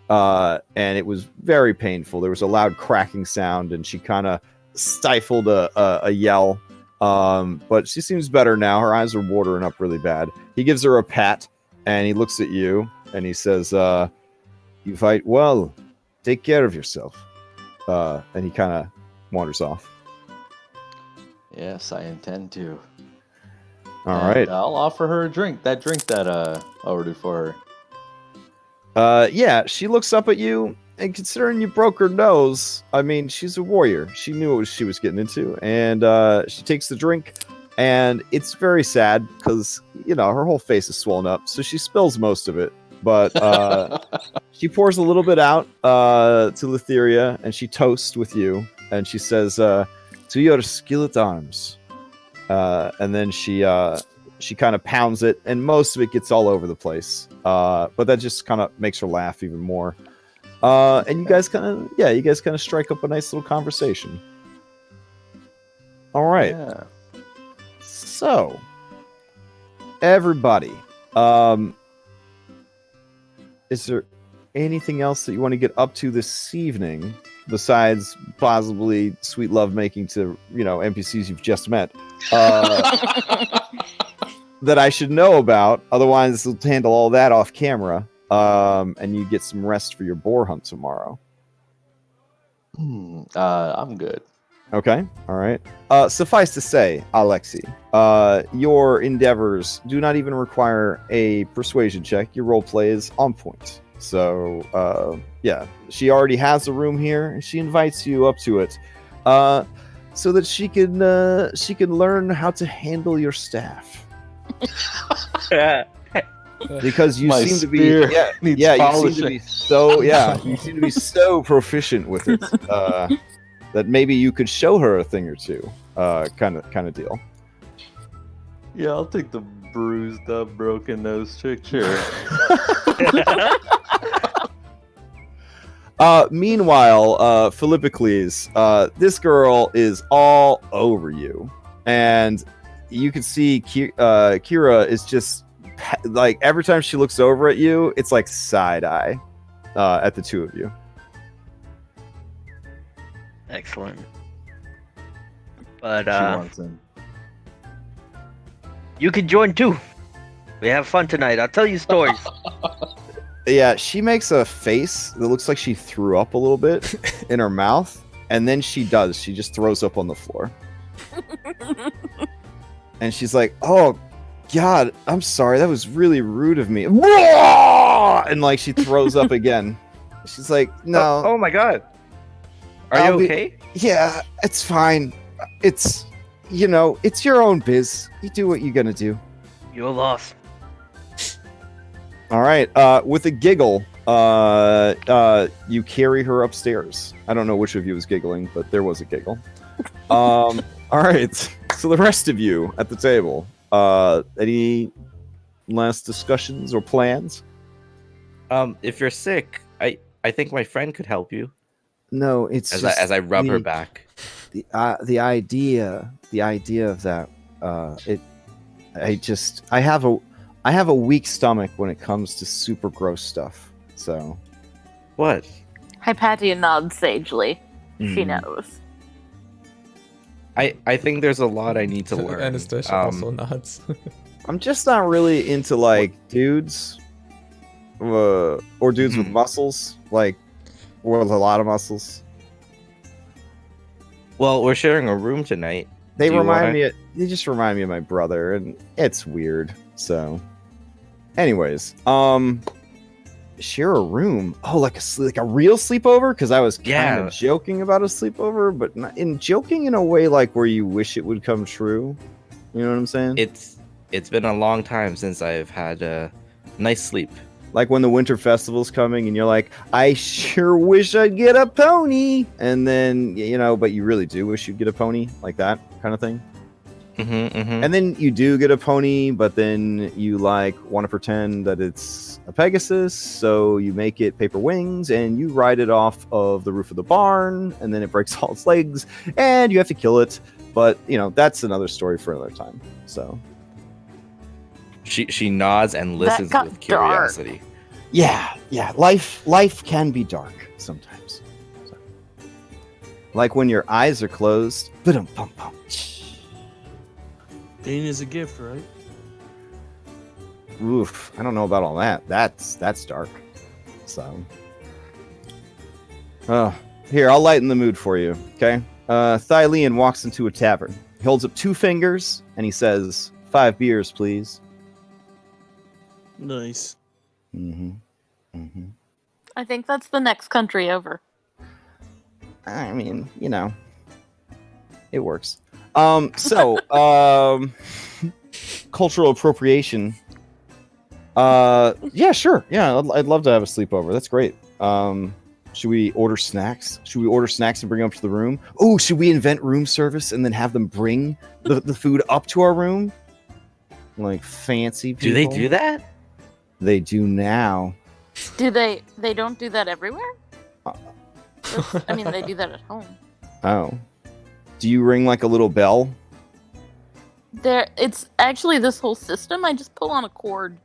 and it was very painful. There was a loud cracking sound, and she kind of stifled a yell. But she seems better now. Her eyes are watering up really bad. He gives her a pat, and he looks at you, and he says, "You fight well. Take care of yourself." And he kind of wanders off. Yes, I intend to. All right. I'll offer her a drink. That drink that I ordered for her. Yeah, she looks up at you, and considering you broke her nose, I mean, she's a warrior. She knew what she was getting into, and she takes the drink, and it's very sad because, her whole face is swollen up, so she spills most of it, but she pours a little bit out to Lutheria, and she toasts with you, and she says, "To your skillet arms." And then she kind of pounds it, and most of it gets all over the place. But that just kind of makes her laugh even more. And you guys kind of strike up a nice little conversation. All right. Yeah. So, everybody, is there anything else that you want to get up to this evening besides possibly sweet love making to NPCs you've just met that I should know about? Otherwise, we'll handle all that off camera, and you get some rest for your boar hunt tomorrow. I'm good. Okay, all right. Suffice to say, Alexei, your endeavors do not even require a persuasion check. Your role play is on point. So, yeah, she already has a room here, and she invites you up to it, so that she can learn how to handle your staff. Because you seem to be, you seem to be so proficient with it that maybe you could show her a thing or two, kind of deal. Yeah, I'll take the bruised up, broken nose trick, sure. Meanwhile, Philippocles, this girl is all over you, and you can see Kira is just like every time she looks over at you, it's like side eye at the two of you. Excellent. But She wants him. you can join too. We have fun tonight. I'll tell you stories. Yeah, she makes a face that looks like she threw up a little bit in her mouth, and then she just throws up on the floor. And she's like, "Oh God, I'm sorry, that was really rude of me." And like she throws up again. She's like, "No." Oh my God. Are you okay? Yeah, it's fine. It's it's your own biz. You do what you're gonna do. You're lost. All right. With a giggle, you carry her upstairs. I don't know which of you is giggling, but there was a giggle. All right. So the rest of you at the table, any last discussions or plans? If you're sick, I think my friend could help you. No, it's As I rub her back. The idea of that. I have a weak stomach when it comes to super gross stuff. So. What? Hypatia nods sagely. She Mm. knows. I think there's a lot I need to learn. Anastasia also nods. I'm just not really into like dudes, or dudes with muscles, like with a lot of muscles. Well, we're sharing a room tonight. They Do you They just remind me of my brother, and it's weird. So, anyways, share a room. Oh, like a real sleepover? Because I was kind of joking about a sleepover, but not joking in a way like where you wish it would come true. You know what I'm saying? It's been a long time since I've had a nice sleep. Like when the winter festival's coming and you're like, I sure wish I'd get a pony. And then, but you really do wish you'd get a pony, like that kind of thing. And then you do get a pony, but then you want to pretend that it's a Pegasus. So you make it paper wings and you ride it off of the roof of the barn, and then it breaks all its legs and you have to kill it. But, that's another story for another time. So. She nods and listens with curiosity. Dark. Yeah. Life can be dark sometimes. So. Like when your eyes are closed. Ba-dum-bum-bum. Pain is a gift, right? Oof, I don't know about all that. That's dark. So. Here, I'll lighten the mood for you, okay? Thylean walks into a tavern. He holds up 2 fingers and he says, 5 beers, please. Nice. I think that's the next country over. I mean, it works. So, cultural appropriation. Yeah, sure. Yeah, I'd love to have a sleepover. That's great. Should we order snacks? Should we order snacks and bring them up to the room? Oh, should we invent room service and then have them bring the food up to our room? Like fancy people. Do they do that? They do now. Do they don't do that everywhere? They do that at home. Oh. Do you ring like a little bell? It's actually this whole system. I just pull on a cord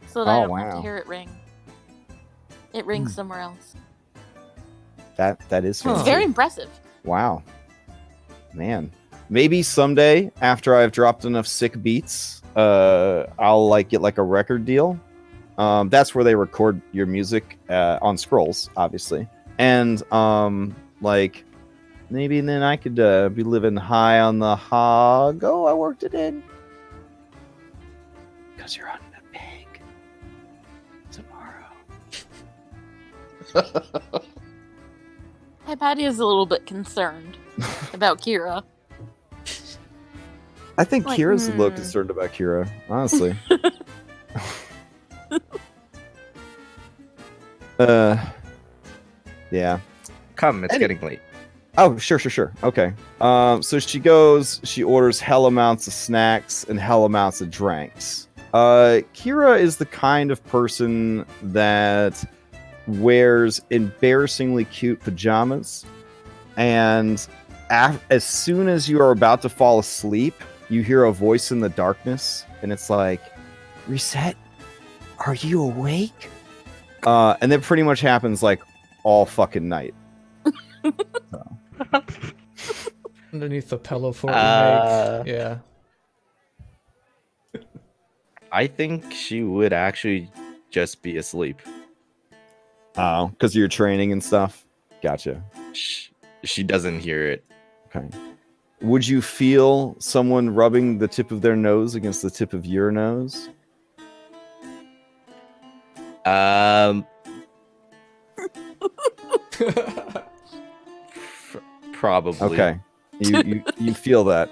so that I don't have to wow. hear it ring. It rings somewhere else. That is It's fancy. very impressive. Wow. Man. Maybe someday after I've dropped enough sick beats, I'll get a record deal. That's where they record your music on scrolls, obviously. And maybe then I could be living high on the hog. Oh, I worked it in. Because you're on a pig tomorrow. Hypatia's a little bit concerned about Kira. I think Kira's a little hmm. concerned about Kira, honestly. Yeah. Come, it's getting late. Oh, sure. Okay. So she orders hell amounts of snacks and hell amounts of drinks. Kira is the kind of person that wears embarrassingly cute pajamas, and as soon as you are about to fall asleep, you hear a voice in the darkness, and it's like, Reset, are you awake? And that pretty much happens all fucking night. So. Underneath the pillow fort we make. Yeah. I think she would actually just be asleep. Oh, because you're training and stuff? Gotcha. She doesn't hear it. Okay. Would you feel someone rubbing the tip of their nose against the tip of your nose? Probably. Okay. You feel that.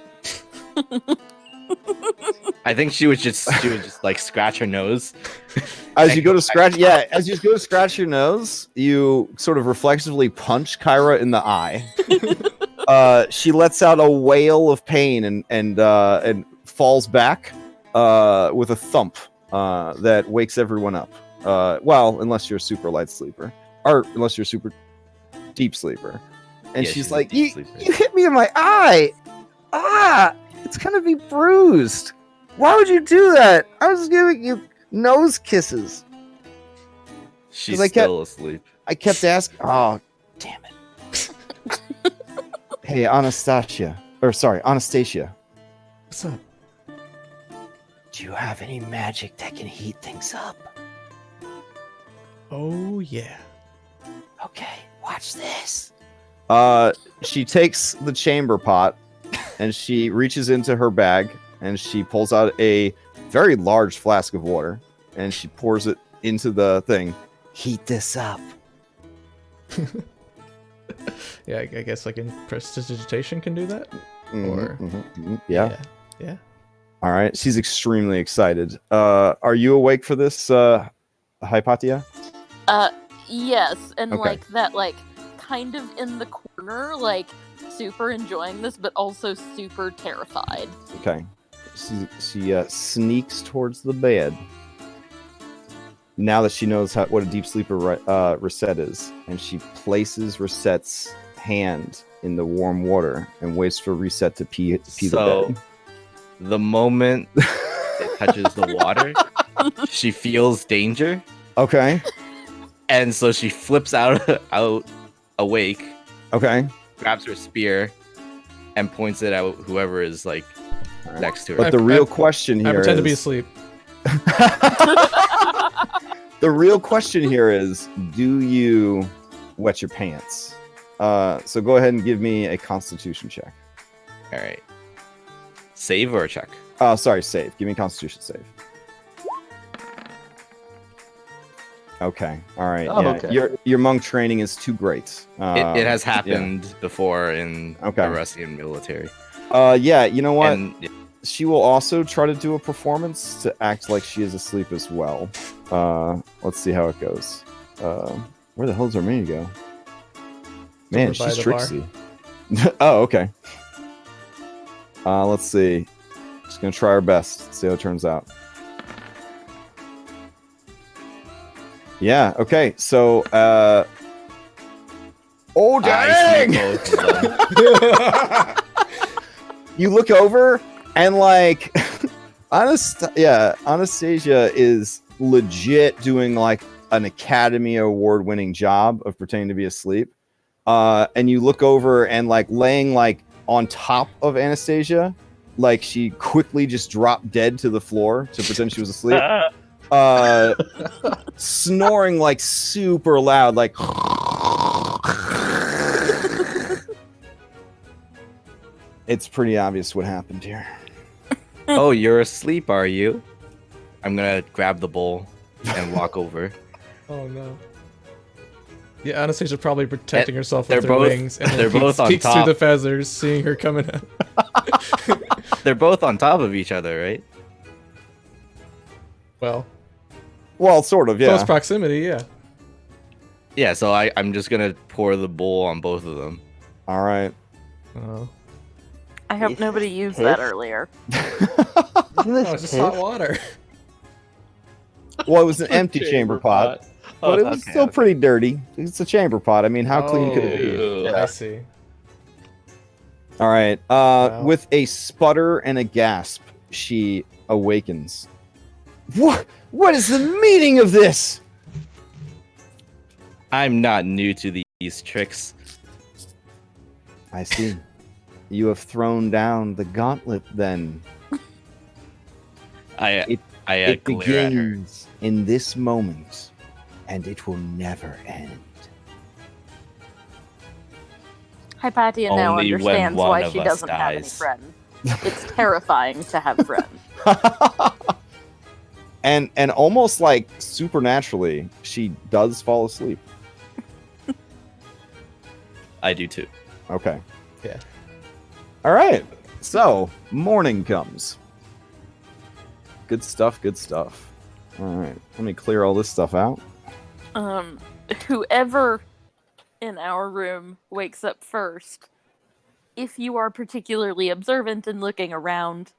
I think she would just scratch her nose. As you go to scratch your nose, you sort of reflexively punch Kyra in the eye. She lets out a wail of pain and falls back with a thump that wakes everyone up. Well, unless you're a super light sleeper, or unless you're a super deep sleeper. And Yeah, she's she's a like, deep you sleeper. hit me in my eye. Ah, it's gonna be bruised. Why would you do that? I was giving you nose kisses. She's I kept- still asleep. I kept asking. Oh, damn it. Hey, Anastasia. What's up? Do you have any magic that can heat things up? Oh yeah. Okay, watch this. She takes the chamber pot and she reaches into her bag and she pulls out a very large flask of water and she pours it into the thing. Heat this up. Yeah, I guess like in prestidigitation can do that. Yeah. Yeah. All right. She's extremely excited. Are you awake for this, Hypatia? Yes, and Okay. like that, like kind of in the corner, like super enjoying this, but also super terrified. Okay. She sneaks towards the bed. Now that she knows what a deep sleeper Reset is, and she places Reset's hand in the warm water and waits for Reset to pee the So, bed. the moment it touches the water, she feels danger, Okay. and so she flips out awake, Okay. grabs her spear, and points it at whoever is like All right. next to her. But the real question I here pretend to be is asleep. the real question here is, do you wet your pants? So go ahead and give me a Constitution check. All right. Save or check? Oh, sorry, save. Give me a Constitution save. Okay. All right. Oh, yeah. okay. Your monk training is too great. It has happened before in Okay. the Russian military. Yeah. You know what? And She will also try to do a performance to act like she is asleep as well. Let's see how it goes. Where the hell does Armenia go? Man, Over by she's the bar. tricksy. Oh, okay. Let's see. Just gonna try our best. See how it turns out. Yeah. Okay. So. Oh I see dang! both of them. You look over and like Anastasia is legit doing like an Academy Award winning job of pretending to be asleep. And you look over and like laying like on top of Anastasia, like she quickly just dropped dead to the floor to pretend she was asleep. Snoring like super loud, like it's pretty obvious what happened here. Oh, you're asleep, are you? I'm gonna grab the bowl and walk over. Oh no. Yeah, Anastasia's probably protecting herself they're with her both- wings, and they're then both on peeks through top. the feathers, seeing her coming out. They're both on top of each other, right? Well, Well, sort of, yeah. close proximity, yeah. Yeah, so I'm just gonna pour the bowl on both of them. All right. I hope Is nobody this used piss? that earlier. Isn't Oh, this it's just hot piss? water. Well, it was an empty chamber pot, but it was Okay, still okay. pretty dirty. It's a chamber pot. I mean, how clean could it be? Ew. I see. All right. Wow. With a sputter and a gasp, she awakens. What is the meaning of this? I'm not new to these tricks. I see. You have thrown down the gauntlet then. I It glare at her. begins in this moment, and it will never end. Hypatia now Only when understands one why of she us doesn't have any dies. friends. It's terrifying to have friends. And almost like supernaturally, she does fall asleep. I do too. Okay. Yeah. All right. So, morning comes. Good stuff, good stuff. All right. Let me clear all this stuff out. Whoever in our room wakes up first, if you are particularly observant and looking around,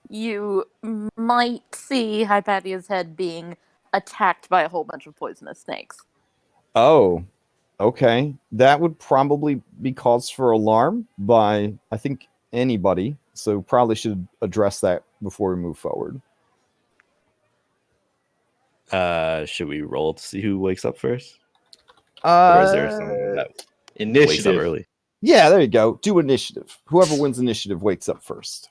You might see Hypatia's head being attacked by a whole bunch of poisonous snakes. Oh, okay. That would probably be cause for alarm by, I think, anybody. So probably should address that before we move forward. Should we roll to see who wakes up first? Or is there someone that wakes up Initiative. early? Yeah, there you go. Do initiative. Whoever wins initiative wakes up first.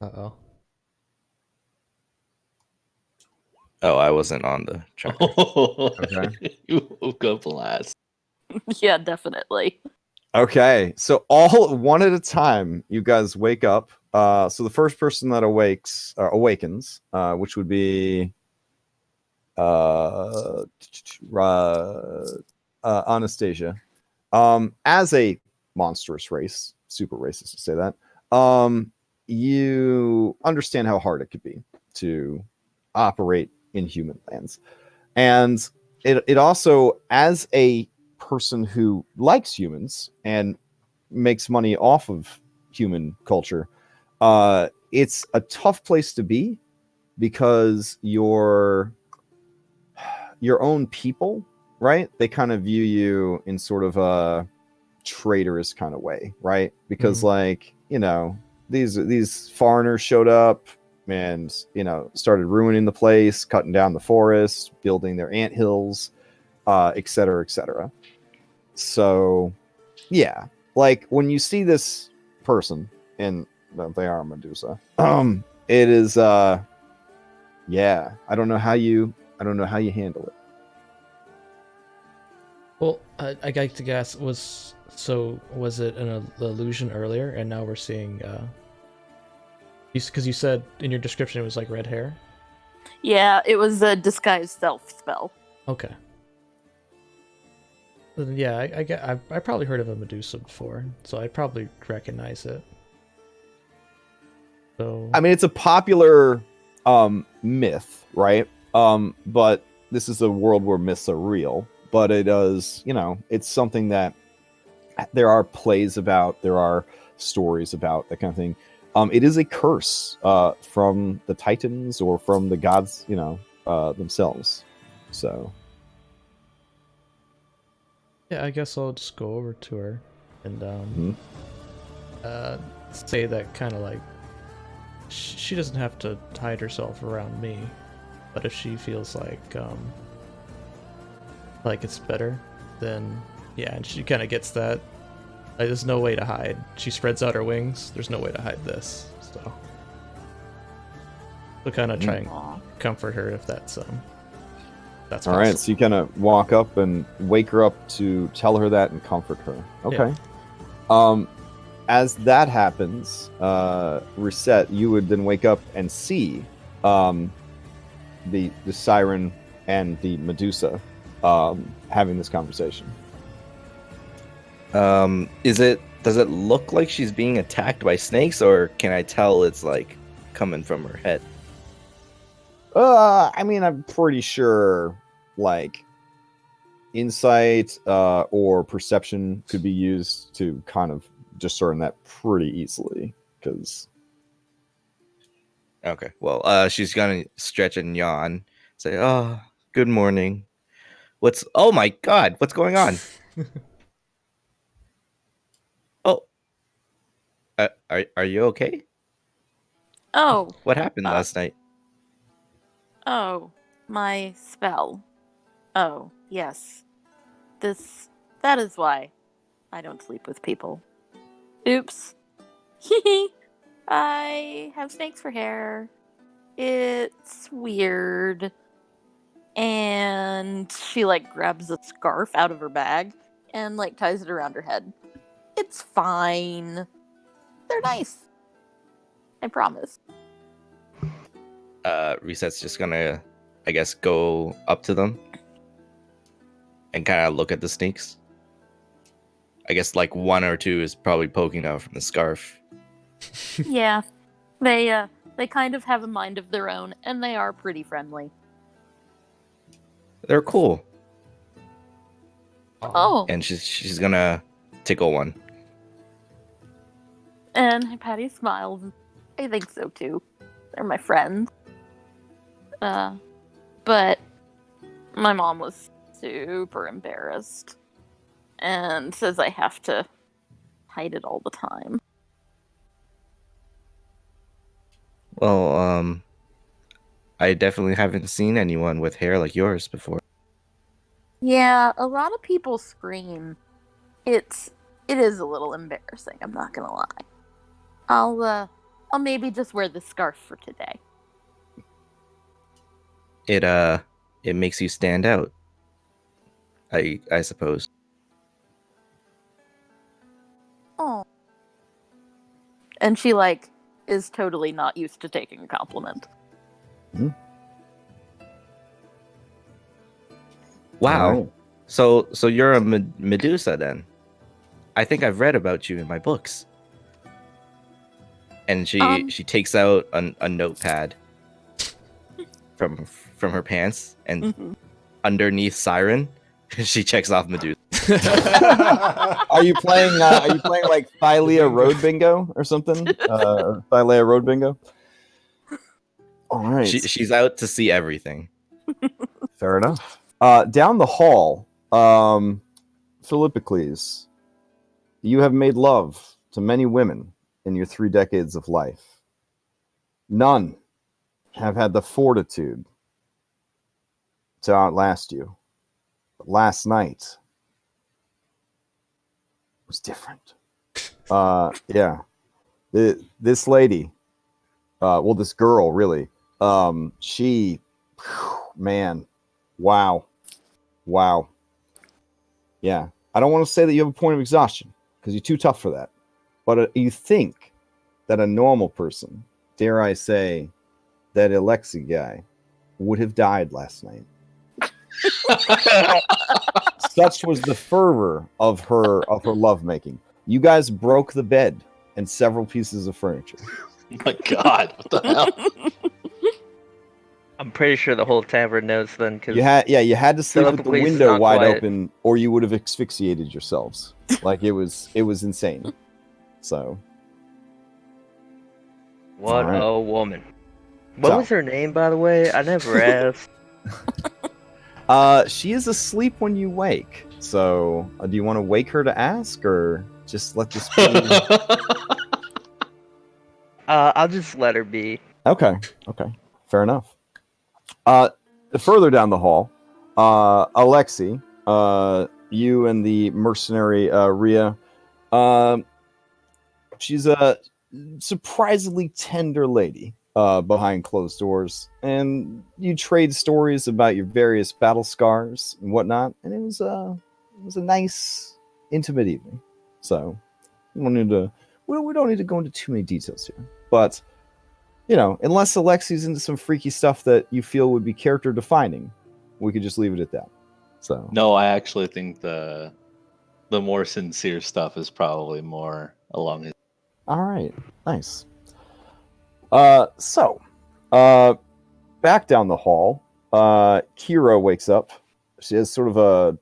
Uh-oh. Oh, I wasn't on the tracker. Okay. You woke up last. Yeah, definitely. Okay, so all one at a time, you guys wake up. So the first person that awakens, which would be Anastasia. As a monstrous race, super racist to say that. You understand how hard it could be to operate in human lands, and it also, as a person who likes humans and makes money off of human culture, it's a tough place to be because your own people, right? They kind of view you in sort of a traitorous kind of way, right? Because like, these foreigners showed up and, started ruining the place, cutting down the forest, building their anthills, et cetera, et cetera. So, yeah, like when you see this person, and they are Medusa, it is, yeah, I don't know how you handle it. Well, I got to guess, was it an illusion earlier, and now we're seeing, because you said in your description it was like red hair? Yeah, it was a disguised self spell. Okay. Then, yeah, I probably heard of a Medusa before, so I probably recognize it. So I mean, it's a popular myth, right? But this is a world where myths are real. But it does, it's something that there are plays about, there are stories about, that kind of thing. It is a curse from the Titans or from the gods, themselves. So. yeah, I guess I'll just go over to her and say that kind of like she doesn't have to hide herself around me, but if she feels like it's better, then yeah, and she kind of gets that. Like, there's no way to hide. She spreads out her wings. There's no way to hide this. So kind of try and comfort her if that's all right. So you kind of walk up and wake her up to tell her that and comfort her. Okay. Yeah. As that happens, Reset, you would then wake up and see the siren and the Medusa having this conversation. Does it look like she's being attacked by snakes, or can I tell it's like coming from her head? I mean, I'm pretty sure like insight or perception could be used to kind of discern that pretty easily, because okay, well, she's gonna stretch and yawn, say, "Oh, good morning. Oh my god, what's going on?" Oh, are you okay? Oh. What happened last night? Oh, my spell. Oh, yes. That is why I don't sleep with people. Oops. I have snakes for hair. It's weird. And she grabs a scarf out of her bag and ties it around her head. It's fine. They're nice. I promise. Reset's just gonna, I guess, go up to them and kind of look at the snakes. I guess one or two is probably poking out from the scarf. Yeah, they kind of have a mind of their own, and they are pretty friendly. They're cool. Oh. And she's gonna tickle one. And Patty smiles. I think so too. They're my friends. But my mom was super embarrassed and says I have to hide it all the time. Well, I definitely haven't seen anyone with hair like yours before. Yeah, a lot of people scream. It is a little embarrassing, I'm not gonna lie. I'll maybe just wear the scarf for today. It makes you stand out. I suppose. Oh. And she is totally not used to taking a compliment. Wow. All right. So you're a Medusa then? I think I've read about you in my books. And she takes out a notepad from her pants, and underneath Siren, she checks off Medusa. Are you playing like Phileia Road Bingo or something? Phileia Road Bingo. All right. She's out to see everything. Fair enough. Down the hall, Philippocles, you have made love to many women in your 3 decades of life. None have had the fortitude to outlast you. But last night was different. Yeah. This lady, this girl, really, she, man, wow. Yeah. I don't want to say that you have a point of exhaustion, because you're too tough for that. But you think that a normal person, dare I say, that Alexi guy, would have died last night. Such was the fervor of her lovemaking. You guys broke the bed and several pieces of furniture. Oh my God, what the hell? I'm pretty sure the whole tavern knows then. Cause You had to sleep with the Philippocles is window not wide quiet. open, or you would have asphyxiated yourselves. Like it was insane. So What Alright. a woman. What So- was her name, by the way? I never asked. she is asleep when you wake. So do you want to wake her to ask, or just let this be? I'll just let her be. Okay, fair enough. Further down the hall, Alexi, you and the mercenary Rhea, she's a surprisingly tender lady behind closed doors, and you trade stories about your various battle scars and whatnot, and it was a nice, intimate evening. So we don't need to go into too many details here, but. Unless Alexi's into some freaky stuff that you feel would be character defining, we could just leave it at that. So No, I actually think the more sincere stuff is probably more along his. all right, nice. So back down the hall, Kira wakes up. She has sort of a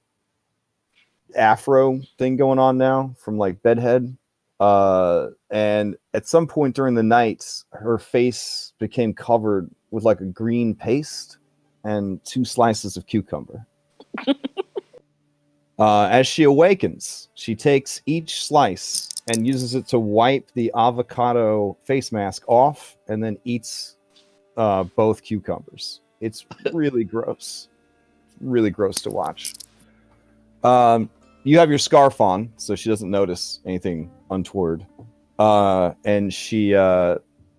afro thing going on now from like bedhead. And at some point during the night, her face became covered with like a green paste and 2 slices of cucumber. As she awakens, she takes each slice and uses it to wipe the avocado face mask off, and then eats both cucumbers. It's really gross. Really gross to watch. You have your scarf on, so she doesn't notice anything untoward. And she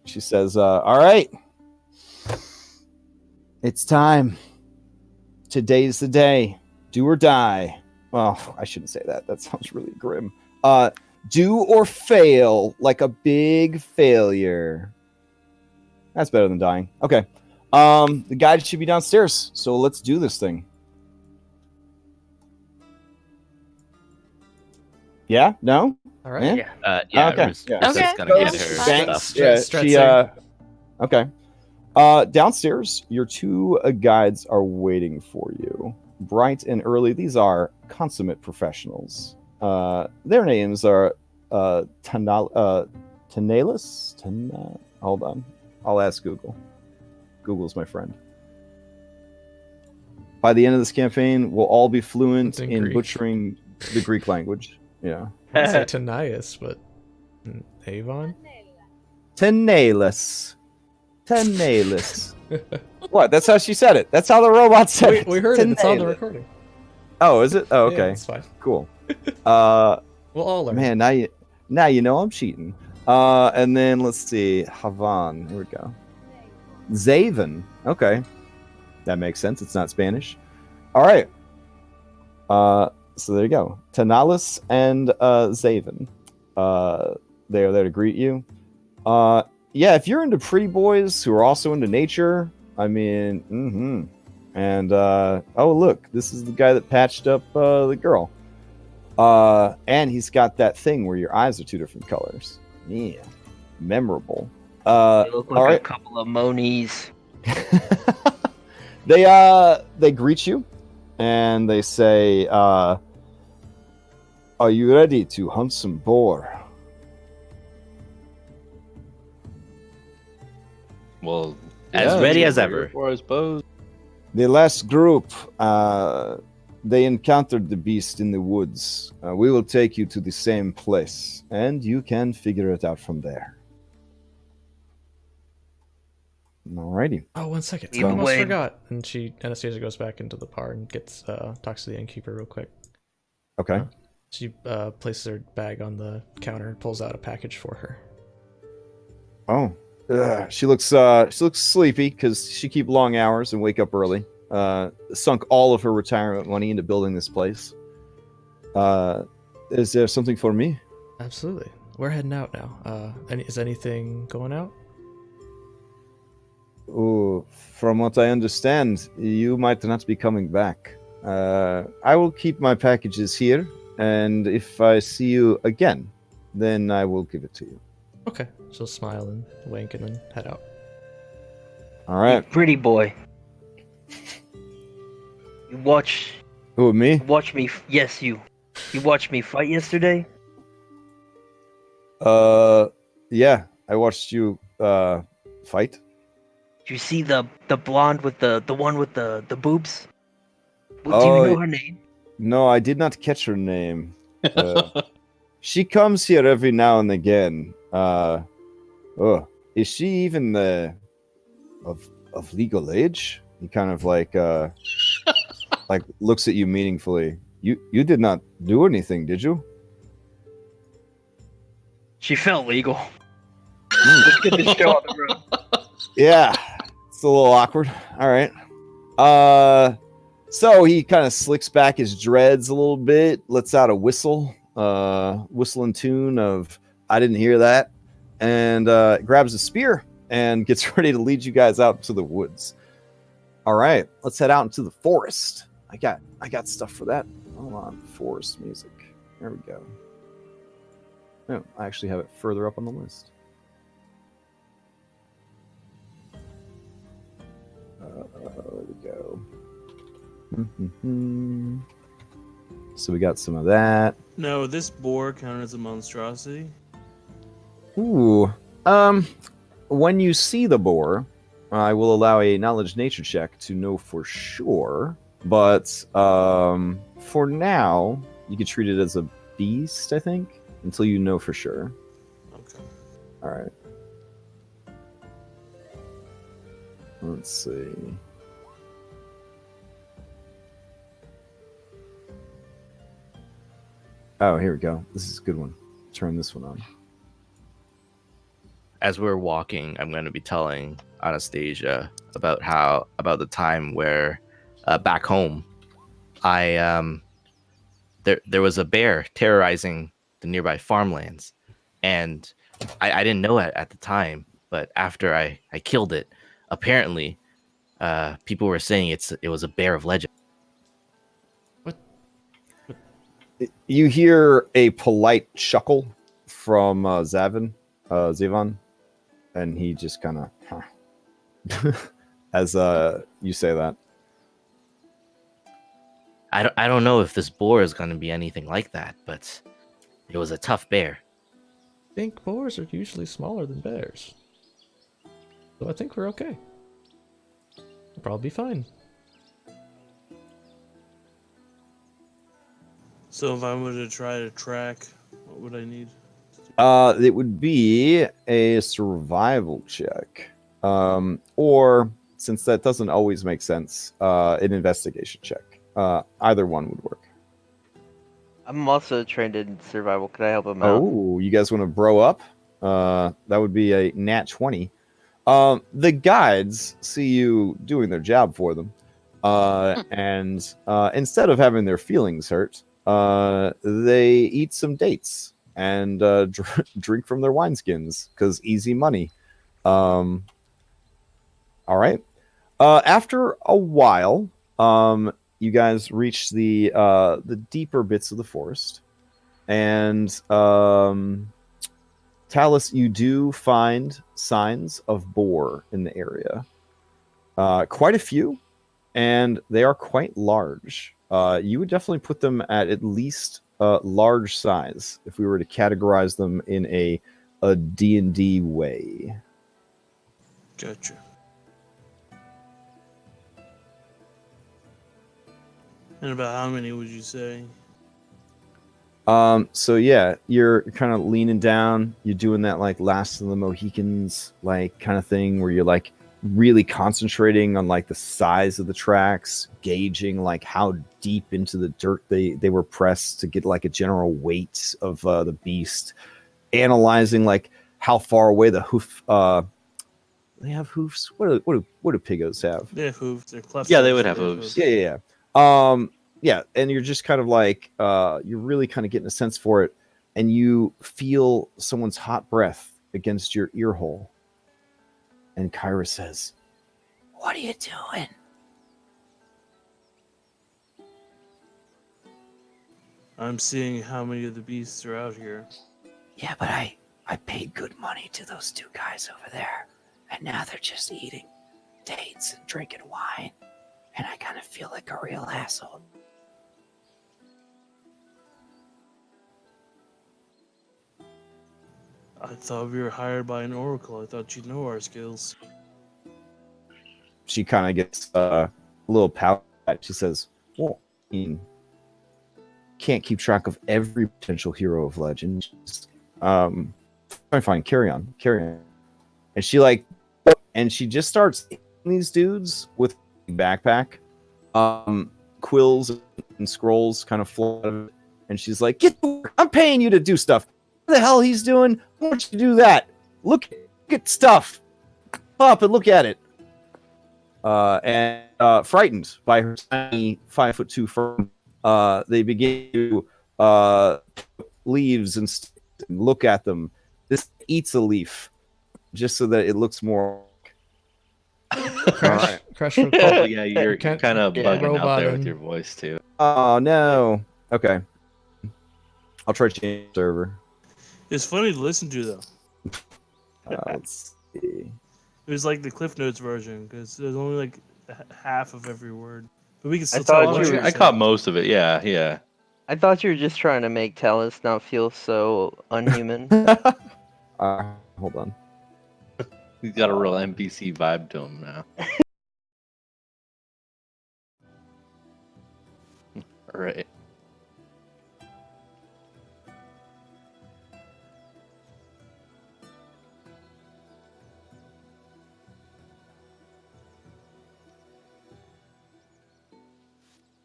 says, all right, it's time. Today's the day. Do or die. Well, I shouldn't say that. That sounds really grim. Do or fail like a big failure. That's better than dying. Okay. The guide should be downstairs, so let's do this thing. Yeah? No? All right. Yeah. Yeah. Okay. Rusette's Okay. gonna get her Thanks. stuff. Yeah, Stretching. okay. Downstairs, your 2 guides are waiting for you. Bright and early, these are consummate professionals. Their names are Tanala Tenalis? Hold on. I'll ask Google. Google's my friend. By the end of this campaign, we'll all be fluent It's in in Greek. butchering the Greek language. Yeah. I'd say Tanias, but Avon? Tenalis. Tenalis. What? That's how she said it. That's how the robot said it. We heard it. It's on the Tenalis. recording. Oh, is it? Oh, Yeah, okay. it's fine. Cool. We'll all learn. Man, now you know I'm cheating. And then let's see, Havan. Here we go. Zaven. Okay, that makes sense. It's not Spanish. All right. So there you go. Tenalis and Zaven. They are there to greet you. Yeah, if you're into pretty boys who are also into nature, I mean, And oh look, this is the guy that patched up the girl. And he's got that thing where your eyes are two different colors. Yeah, memorable. They look like all a right. couple of monies. They greet you, and they say, "Are you ready to hunt some boar?" Well, As ready as ever. For us both. The last group, they encountered the beast in the woods. We will take you to the same place, and you can figure it out from there. Alrighty. Oh, 1 second. I Either almost way- forgot. And Anastasia goes back into the bar and gets talks to the innkeeper real quick. Okay. She places her bag on the counter and pulls out a package for her. Oh, she looks sleepy because she keep long hours and wake up early. Sunk all of her retirement money into building this place. Is there something for me? Absolutely. We're heading out now. Is anything going out? Oh, from what I understand, you might not be coming back. I will keep my packages here, and if I see you again, then I will give it to you. Okay. She'll smile and wink and then head out. All right. Pretty boy. You watch Who, me? me. Yes, you. You watched me fight yesterday. Yeah, I watched you fight. Did you see the blonde with the one with the boobs? Do you Oh, know her name? No, I did not catch her name. She comes here every now and again. Is she even of legal age? He kind of like looks at you meaningfully. You did not do anything, did you? She felt legal. Let's get this show on the road. Yeah, it's a little awkward. All right. So he kind of slicks back his dreads a little bit, lets out a whistle, whistling tune of "I didn't hear that," and grabs a spear and gets ready to lead you guys out to the woods. All right, let's head out into the forest. I got stuff for that. Hold on, forest music. There we go. No, I actually have it further up on the list. There we go. So we got some of that. No, this boar counted as a monstrosity. Ooh. When you see the boar, I will allow a knowledge nature check to know for sure. But for now, you could treat it as a beast, I think, until you know for sure. Okay. All right. Let's see. Oh, here we go. This is a good one. Turn this one on. As we're walking, I'm going to be telling Anastasia about the time where back home, there was a bear terrorizing the nearby farmlands, and I didn't know it at the time, but after I killed it, apparently people were saying it was a bear of legend. You hear a polite chuckle from Zavan, and he just kind of, as you say that. I don't know if this boar is going to be anything like that, but it was a tough bear. think boars are usually smaller than bears. So I think we're okay. We'll probably be fine. So if I were to try to track, what would I need? It would be a survival check. Or, since that doesn't always make sense, an investigation check. Either one would work. I'm also trained in survival. Could I help him out? Oh, you guys want to bro up? That would be a nat 20. The guides see you doing their job for them. And instead of having their feelings hurt, they eat some dates and drink from their wineskins because easy money. All right. After a while, you guys reach the deeper bits of the forest, and Talus, you do find signs of boar in the area. Quite a few, and they are quite large. You would definitely put them at least large size if we were to categorize them in a D&D way. Gotcha. And about how many would you say? So yeah, you're kind of leaning down, you're doing that like Last of the Mohicans like kind of thing where you're like really concentrating on like the size of the tracks, gauging like how deep into the dirt they were pressed to get like a general weight of the beast, analyzing like how far away the hoof they have hoofs. What do pigos have? They have hooves. They're cleft. Yeah, they would have hooves. Yeah. Yeah, and you're just kind of like you're really kind of getting a sense for it, and you feel someone's hot breath against your ear hole. And Kyra says, "What are you doing?" I'm seeing how many of the beasts are out here. Yeah, but I paid good money to those two guys over there, and now they're just eating dates and drinking wine, and I kind of feel like a real asshole. I thought we were hired by an oracle. I thought you'd know our skills. She kind of gets a little pout. She says, "Well, I mean, can't keep track of every potential hero of legend. Fine, carry on. And she she just starts hitting these dudes with a backpack, quills and scrolls kind of float out of it, and she's like, "Get to work. I'm paying you to do stuff. What the hell he's doing? I want you to do that. Look at stuff. Up and look at it." And frightened by her tiny 5'2" firm, they begin to leaves and look at them. This eats a leaf just so that it looks more. Crash for Oh, yeah, you're Can't- kind of yeah. bugging out there with Roboting. your voice too. Oh no. Okay. I'll try to change the server. It's funny to listen to, though. Let's see. It was like the Cliff Notes version, because there's only like half of every word. But we can still thought tell what you you're were- I saying. caught most of it. Yeah. I thought you were just trying to make Talus not feel so unhuman. Hold on. He's got a real NPC vibe to him now. All right.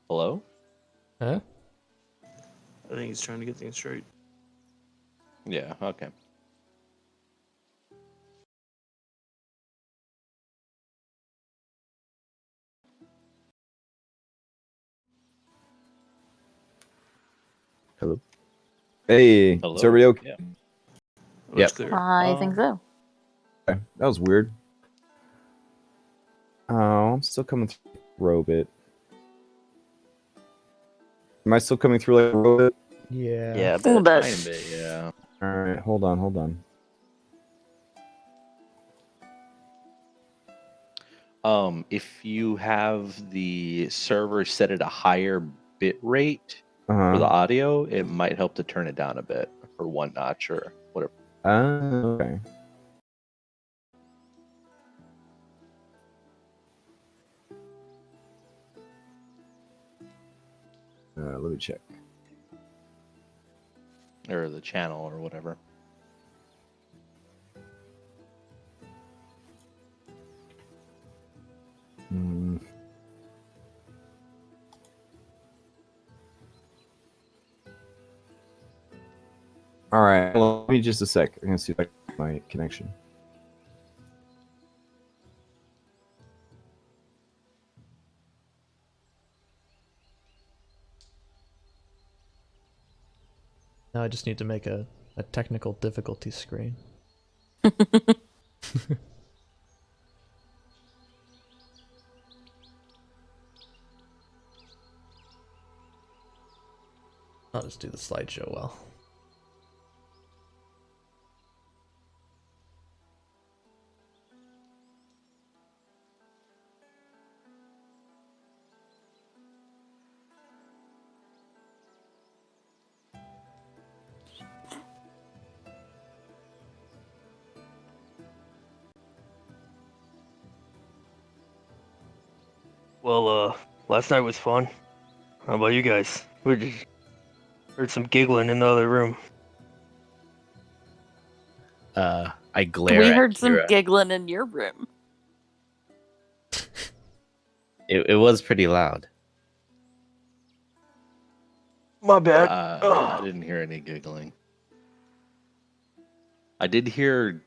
Hello? Huh? I think he's trying to get things straight. Yeah, okay. Hello. Hey, Hello? is everybody okay? Yeah. That's Yep. clear. I think so. Okay, that was weird. Oh, I'm still coming through Robit. Am I still coming through like Robit? Yeah. Yeah, A little but bit. Kind of bit, yeah. All right, hold on. If you have the server set at a higher bit rate for the Uh-huh. audio, it might help to turn it down a bit, or one notch, or whatever. Okay. Let me check. Or the channel or whatever. Hmm. All right. Well, let me just a sec. I'm gonna see if I can get my connection. Now I just need to make a technical difficulty screen. I'll just do the slideshow well. Well, last night was fun. How about you guys? We just heard some giggling in the other room. I glare We at heard some Kira. giggling in your room. It was pretty loud. My bad. I didn't hear any giggling. I did hear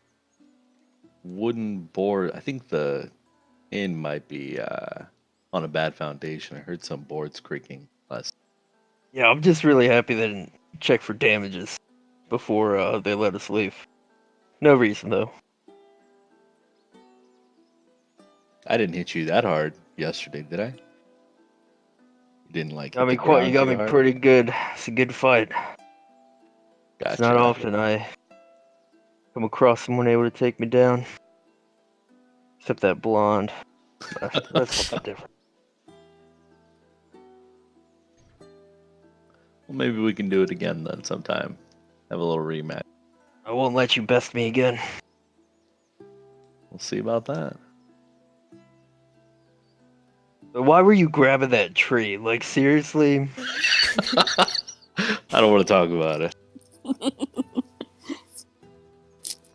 wooden board. I think the inn might be on a bad foundation. I heard some boards creaking last. Yeah, I'm just really happy they didn't check for damages before they let us leave. No reason though. I didn't hit you that hard yesterday, did I? You didn't like Got hit me the ground you got too me hard? pretty good. It's a good fight. Gotcha. It's not often I come across someone able to take me down. Except that blonde. That's something different. Well, maybe we can do it again then sometime. Have a little rematch. I won't let you best me again. We'll see about that. But why were you grabbing that tree? Like, seriously? I don't want to talk about it.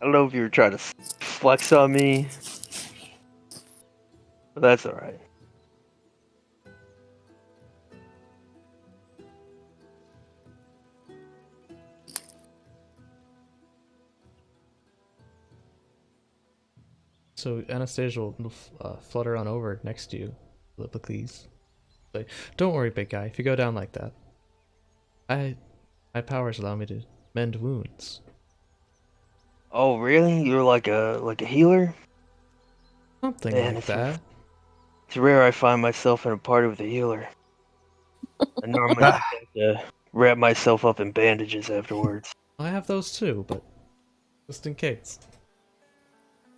I don't know if you were trying to flex on me. But that's alright. So Anastasia will flutter on over next to you, please. Like, don't worry, big guy. If you go down like that, my powers allow me to mend wounds. Oh, really? You're like a healer? Something Man, like that. It's rare I find myself in a party with a healer. I normally just have to wrap myself up in bandages afterwards. I have those too, but just in case.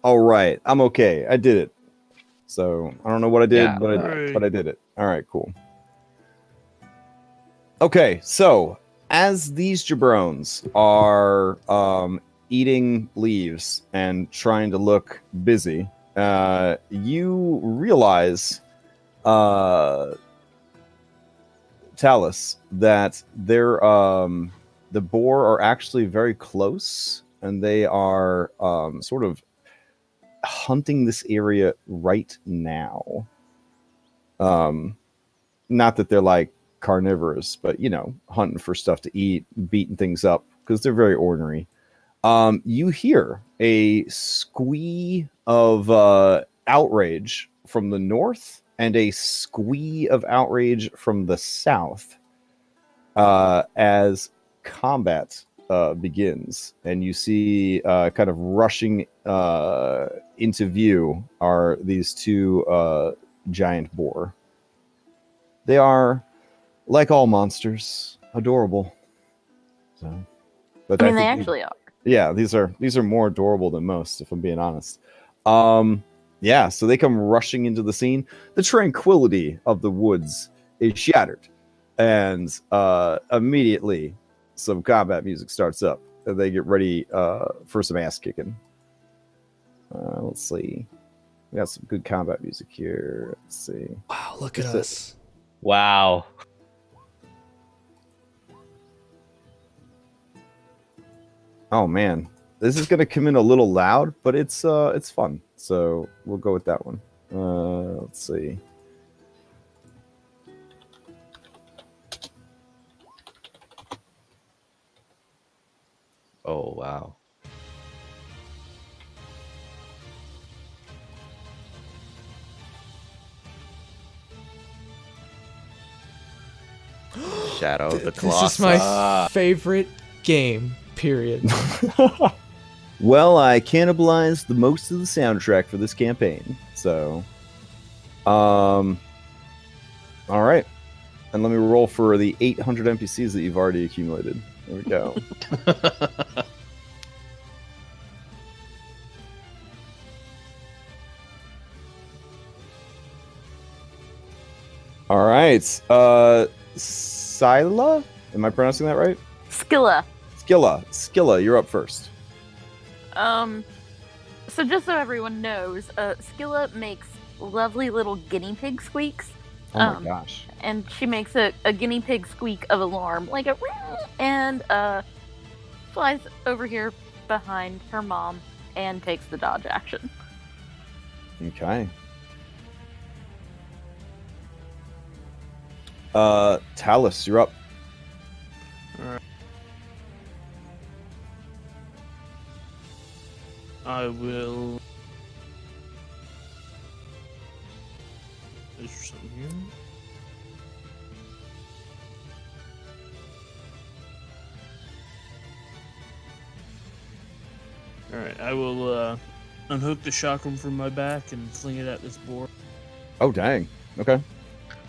All right, I'm okay. I did it. So I don't know what I did, Yeah, but I did it. All right, cool. Okay, so as these jabrones are eating leaves and trying to look busy, you realize, Talus, that they're the boar are actually very close, and they are sort of hunting this area right now. Not that they're like carnivorous, but you know, hunting for stuff to eat, beating things up because they're very ornery. You hear a squee of outrage from the north and a squee of outrage from the south as combat begins, and you see kind of rushing into view are these two giant boar. They are, like all monsters, adorable. So, but I mean, they think actually are. yeah, these are more adorable than most, if I'm being honest. Yeah, so they come rushing into the scene. The tranquility of the woods is shattered, and immediately some combat music starts up. they get ready for some ass kicking. Let's see. We got some good combat music here. Let's see. Wow, look at Just a- us. Wow. Oh man, this is gonna come in a little loud, but it's fun. So we'll go with that one. Let's see. Oh, wow. Shadow of the This Colossus. is my favorite game, period. Well, I cannibalized the most of the soundtrack for this campaign. So, all right. And let me roll for the 800 NPCs that you've already accumulated. There we go. All right. Scylla? Am I pronouncing that right? Skilla. Skilla, you're up first. So just so everyone knows, Skilla makes lovely little guinea pig squeaks. Oh my gosh. And she makes a guinea pig squeak of alarm, like a and flies over here behind her mom and takes the dodge action. Okay. Talus, you're up. Alright. I will. Is there something here? Alright, I will unhook the chakram from my back and fling it at this boar. Oh, dang. Okay.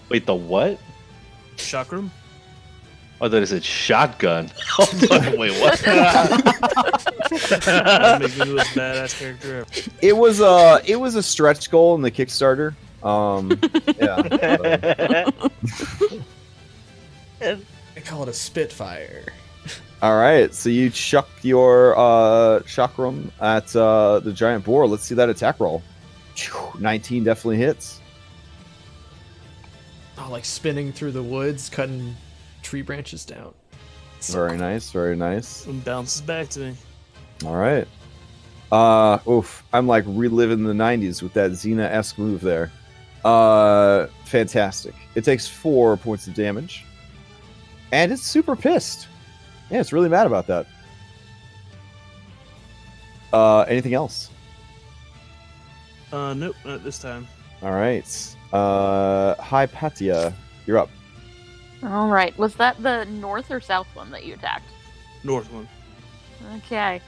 Wait, the what? Chakram? Oh, that is a shotgun. Hold on, wait, what? I'm making you the most badass character ever. It was a stretch goal in the Kickstarter. Yeah. I call it a Spitfire. All right, so you chuck your chakram at the giant boar. Let's see that attack roll. 19 definitely hits. Oh, like spinning through the woods, cutting tree branches down. Very nice, very nice. And bounces back to me. All right. Oof, I'm like reliving the 90s with that Xena-esque move there. Fantastic. It takes 4 points of damage. And it's super pissed. Yeah, it's really mad about that. Anything else? Nope, not this time. All right. Hypatia, you're up. All right, was that the north or south one that you attacked? North one. Okay.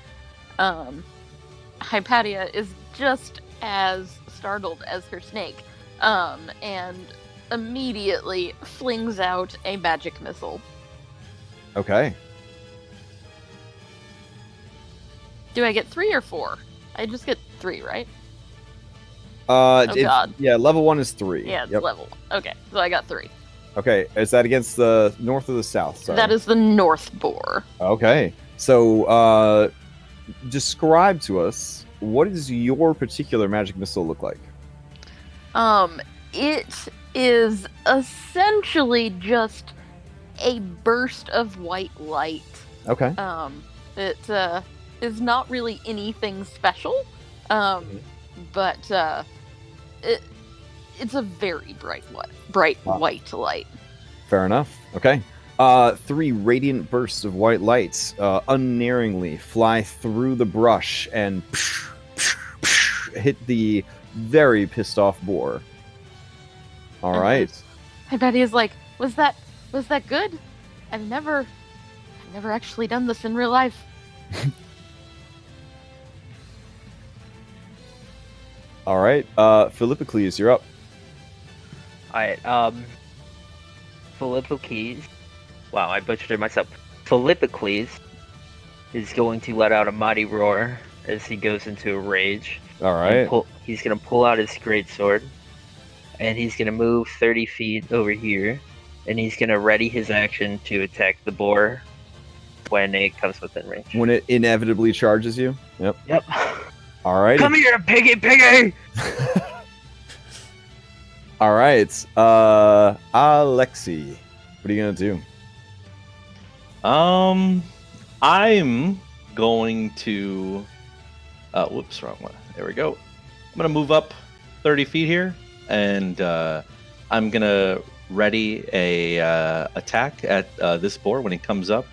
Hypatia is just as startled as her snake, and immediately flings out a magic missile. Okay. Do I get 3 or 4? I just get 3, right? God. Yeah, level 1 is 3. Yeah, it's Yep. level. Okay, so I got 3. Okay, is that against the north or the south? Sorry. That is the north boar. Okay, so describe to us, what does your particular magic missile look like? It is essentially just a burst of white light. Okay. It is not really anything special. But it's a very bright white light. Fair enough. Okay. 3 radiant bursts of white lights unerringly fly through the brush and hit the very pissed off boar. All right. I bet he is like, was that good? I've never actually done this in real life. All right. Philippocles, you're up. Alright, Philippocles. Wow, I butchered it myself. Philippocles is going to let out a mighty roar as he goes into a rage. All right. He's going to pull out his greatsword, and he's going to move 30 feet over here, and he's going to ready his action to attack the boar when it comes within range. When it inevitably charges you. Yep. Yep. All right. Come here, piggy! All right. Alexi, what are you gonna do? I'm going to. Whoops, wrong one. There we go. I'm gonna move up 30 feet here, and I'm gonna ready a attack at this boar when he comes up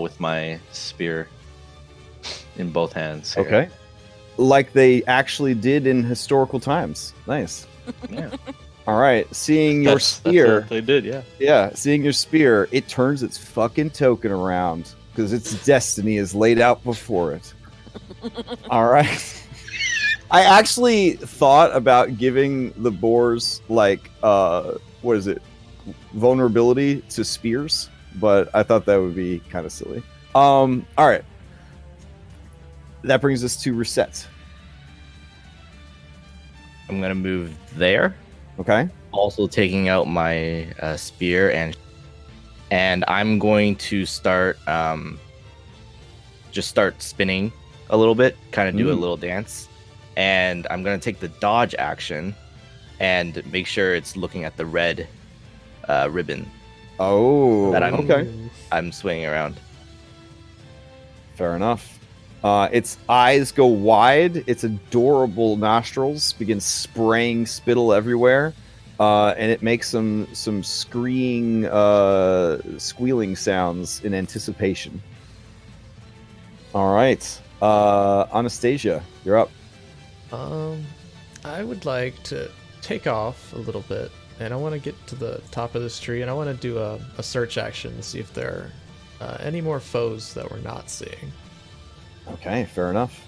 with my spear in both hands. Here. Okay. Like they actually did in historical times. Nice. Yeah. All right. Seeing your That's spear. what they did. Yeah. Yeah, seeing your spear, it turns its fucking token around because its destiny is laid out before it. All right. I actually thought about giving the boars like what is it? Vulnerability to spears, but I thought that would be kind of silly. All right. That brings us to reset. I'm gonna move there. Okay. Also taking out my spear and I'm going to start just start spinning a little bit, kind of do a little dance, and I'm gonna take the dodge action and make sure it's looking at the red ribbon Oh, that okay. I'm swinging around. Fair enough. Its eyes go wide. Its adorable nostrils begin spraying spittle everywhere, and it makes some squealing sounds in anticipation. All right, Anastasia, you're up. I would like to take off a little bit, and I want to get to the top of this tree, and I want to do a search action to see if there are any more foes that we're not seeing. Okay, fair enough.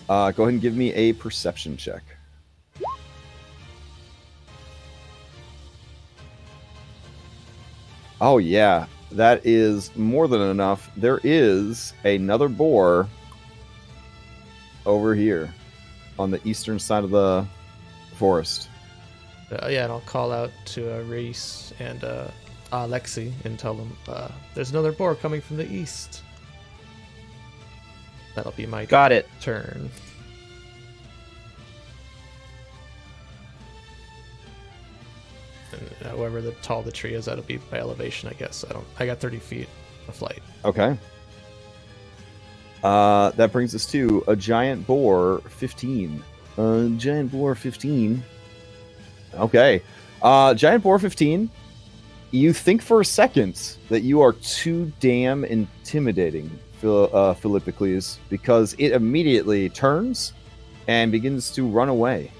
Go ahead and give me a perception check. Oh yeah, that is more than enough. There is another boar over here on the eastern side of the forest. Yeah, and I'll call out to Reese and Alexi and tell them there's another boar coming from the east. That'll be my Got it. turn. And however tall the tree is, that'll be my elevation, I guess. I got 30 feet of flight. Okay. That brings us to a giant boar 15. Giant boar 15. Okay. Giant boar 15. You think for a second that you are too damn intimidating, Philippicles, because it immediately turns and begins to run away.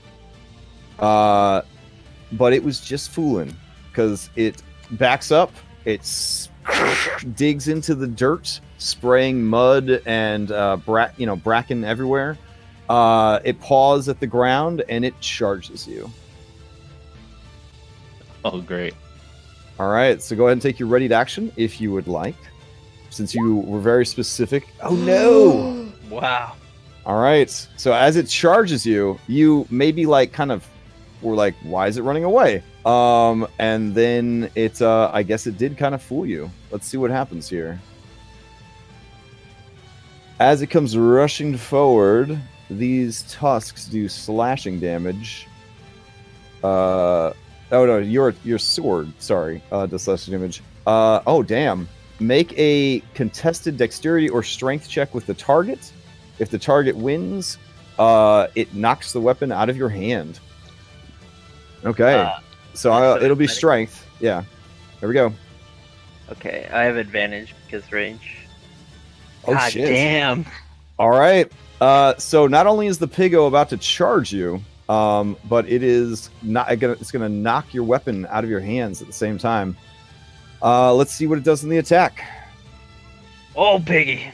But it was just fooling, because it backs up, it digs into the dirt, spraying mud and bracken everywhere. It paws at the ground and it charges you. Oh, great. All right, so go ahead and take your readied action if you would like, since you were very specific. Oh no! Wow. All right, so as it charges you, you maybe like kind of were like, why is it running away? And then it, I guess it did kind of fool you. Let's see what happens here. As it comes rushing forward, these tusks do slashing damage. Oh no, your sword, sorry, does slashing damage. Oh damn. Make a contested dexterity or strength check with the target. If the target wins, it knocks the weapon out of your hand. Okay. So it'll be strength. Yeah. There we go. Okay, I have advantage because range. Oh God shit. damn. All right. So not only is the Piggo about to charge you, but it is not. It's going to knock your weapon out of your hands at the same time. Let's see what it does in the attack. Oh, piggy.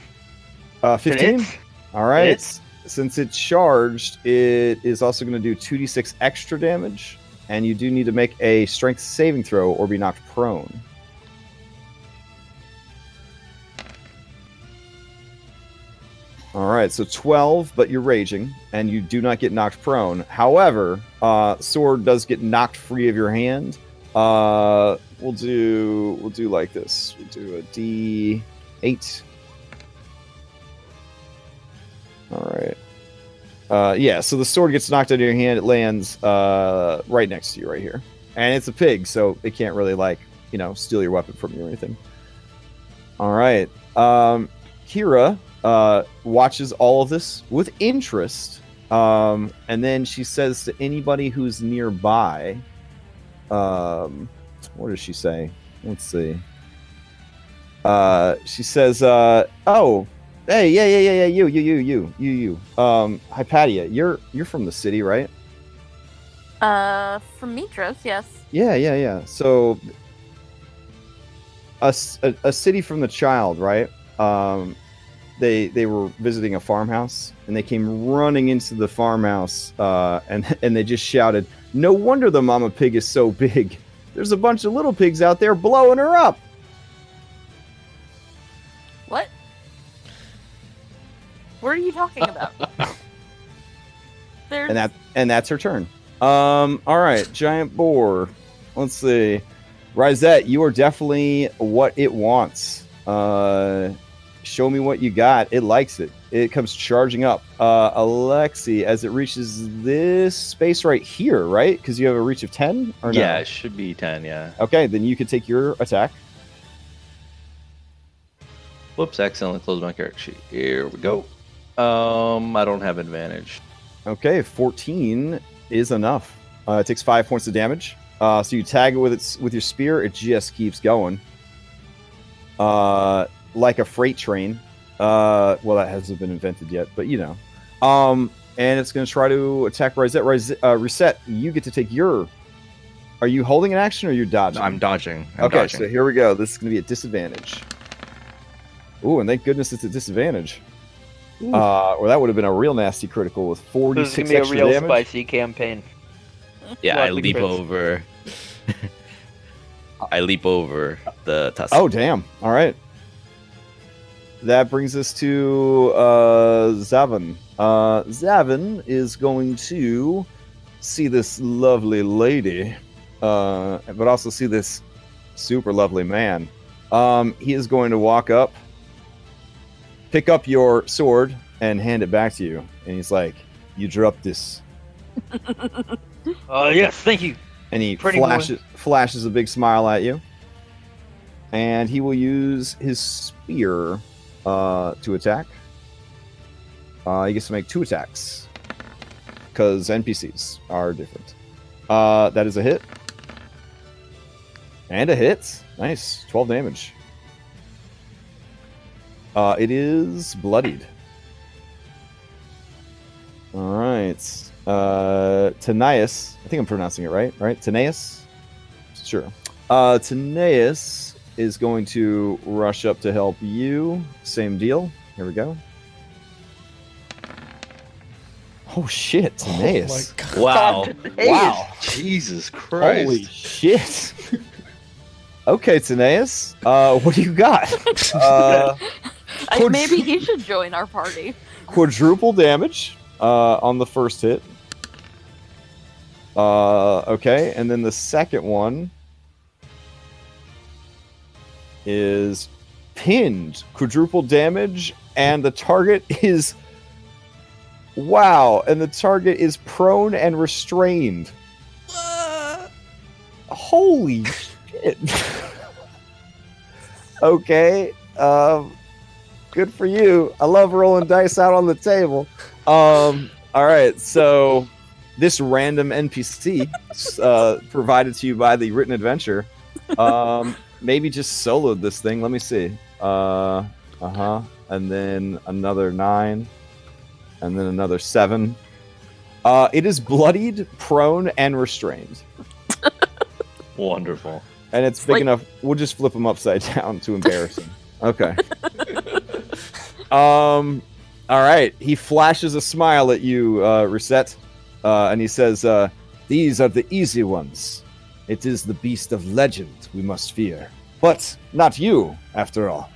15. Hit? All right. Hit? Since it's charged, it is also going to do 2d6 extra damage, and you do need to make a strength saving throw or be knocked prone. All right, so 12, but you're raging, and you do not get knocked prone. However, sword does get knocked free of your hand. We'll do like this. We'll do a D8 All right. Yeah, so the sword gets knocked out of your hand. It lands right next to you right here. And it's a pig, so it can't really, steal your weapon from you or anything. All right. Kira watches all of this with interest. And then she says to anybody who's nearby, what does she say? Let's see. She says, "Oh, hey, yeah, you. Hypatia, you're from the city, right?" From Mytros, yes. Yeah. So, a city from the child, right? They were visiting a farmhouse, and they came running into the farmhouse, and they just shouted, "No wonder the mama pig is so big. There's a bunch of little pigs out there blowing her up." What? What are you talking about? And that's her turn. All right, giant boar. Let's see. Rysette, you are definitely what it wants. Show me what you got. It likes it. It comes charging up. Alexi, as it reaches this space right here, right? Because you have a reach of 10? Or no? Yeah, it should be 10, yeah. Okay, then you can take your attack. Whoops, accidentally closed my character sheet. Here we go. I don't have advantage. Okay, 14 is enough. It takes 5 points of damage. So you tag it with your spear. It just keeps going. Like a freight train. Well, that hasn't been invented yet, but you know. And it's going to try to attack Rysette. Reset, you get to take your... Are you holding an action or are you dodging? I'm dodging. So here we go. This is going to be a disadvantage. Ooh, and thank goodness it's a disadvantage. Or that would have been a real nasty critical with 46 extra damage. This is going to be a real damage. spicy campaign. Yeah, I leap over. I leap over the tusk. Oh, damn. All right. That brings us to Zavin. Zavin is going to see this lovely lady, but also see this super lovely man. He is going to walk up, pick up your sword, and hand it back to you. And he's like, "You dropped this." Yes, thank you. And he Pretty flashes a big smile at you. And he will use his spear to attack. He gets to make 2 attacks. Because NPCs are different. That is a hit. And a hit. Nice. 12 damage. It is bloodied. Alright. Tanais. I think I'm pronouncing it right? Tanais? Sure. Tanais is going to rush up to help you. Same deal. Here we go. Oh shit, Tanais. Oh my God. Wow. Wow. Jesus Christ. Holy shit. Okay, Tanais. What do you got? Maybe he should join our party. Quadruple damage on the first hit. Okay, and then the second one is pinned. Quadruple damage, and the target is... Wow, and the target is prone and restrained. Holy shit. Okay, good for you. I love rolling dice out on the table. All right, so this random NPC provided to you by the written adventure, maybe just soloed this thing. Let me see. And then another 9, and then another 7. It is bloodied, prone, and restrained. Wonderful. And it's big enough. We'll just flip him upside down to embarrass him. Okay. All right. He flashes a smile at you, Reset, and he says, "These are the easy ones. It is the beast of legend we must fear, but not you, after all.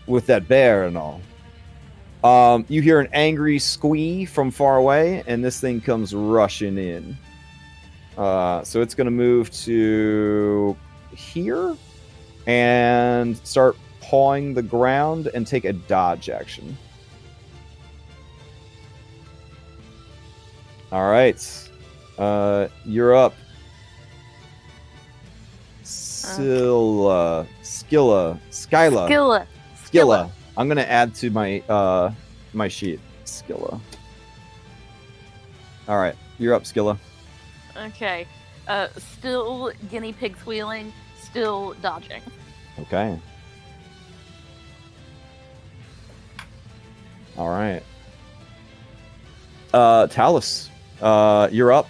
With that bear and all." You hear an angry squee from far away, and this thing comes rushing in. So it's going to move to here and start pawing the ground and take a dodge action. All right. You're up. Scylla. Skilla. I'm gonna add to my my sheet. Scylla. All right, you're up, Scylla. Okay. Still guinea pig squealing, still dodging. Okay. All right. Talus, you're up.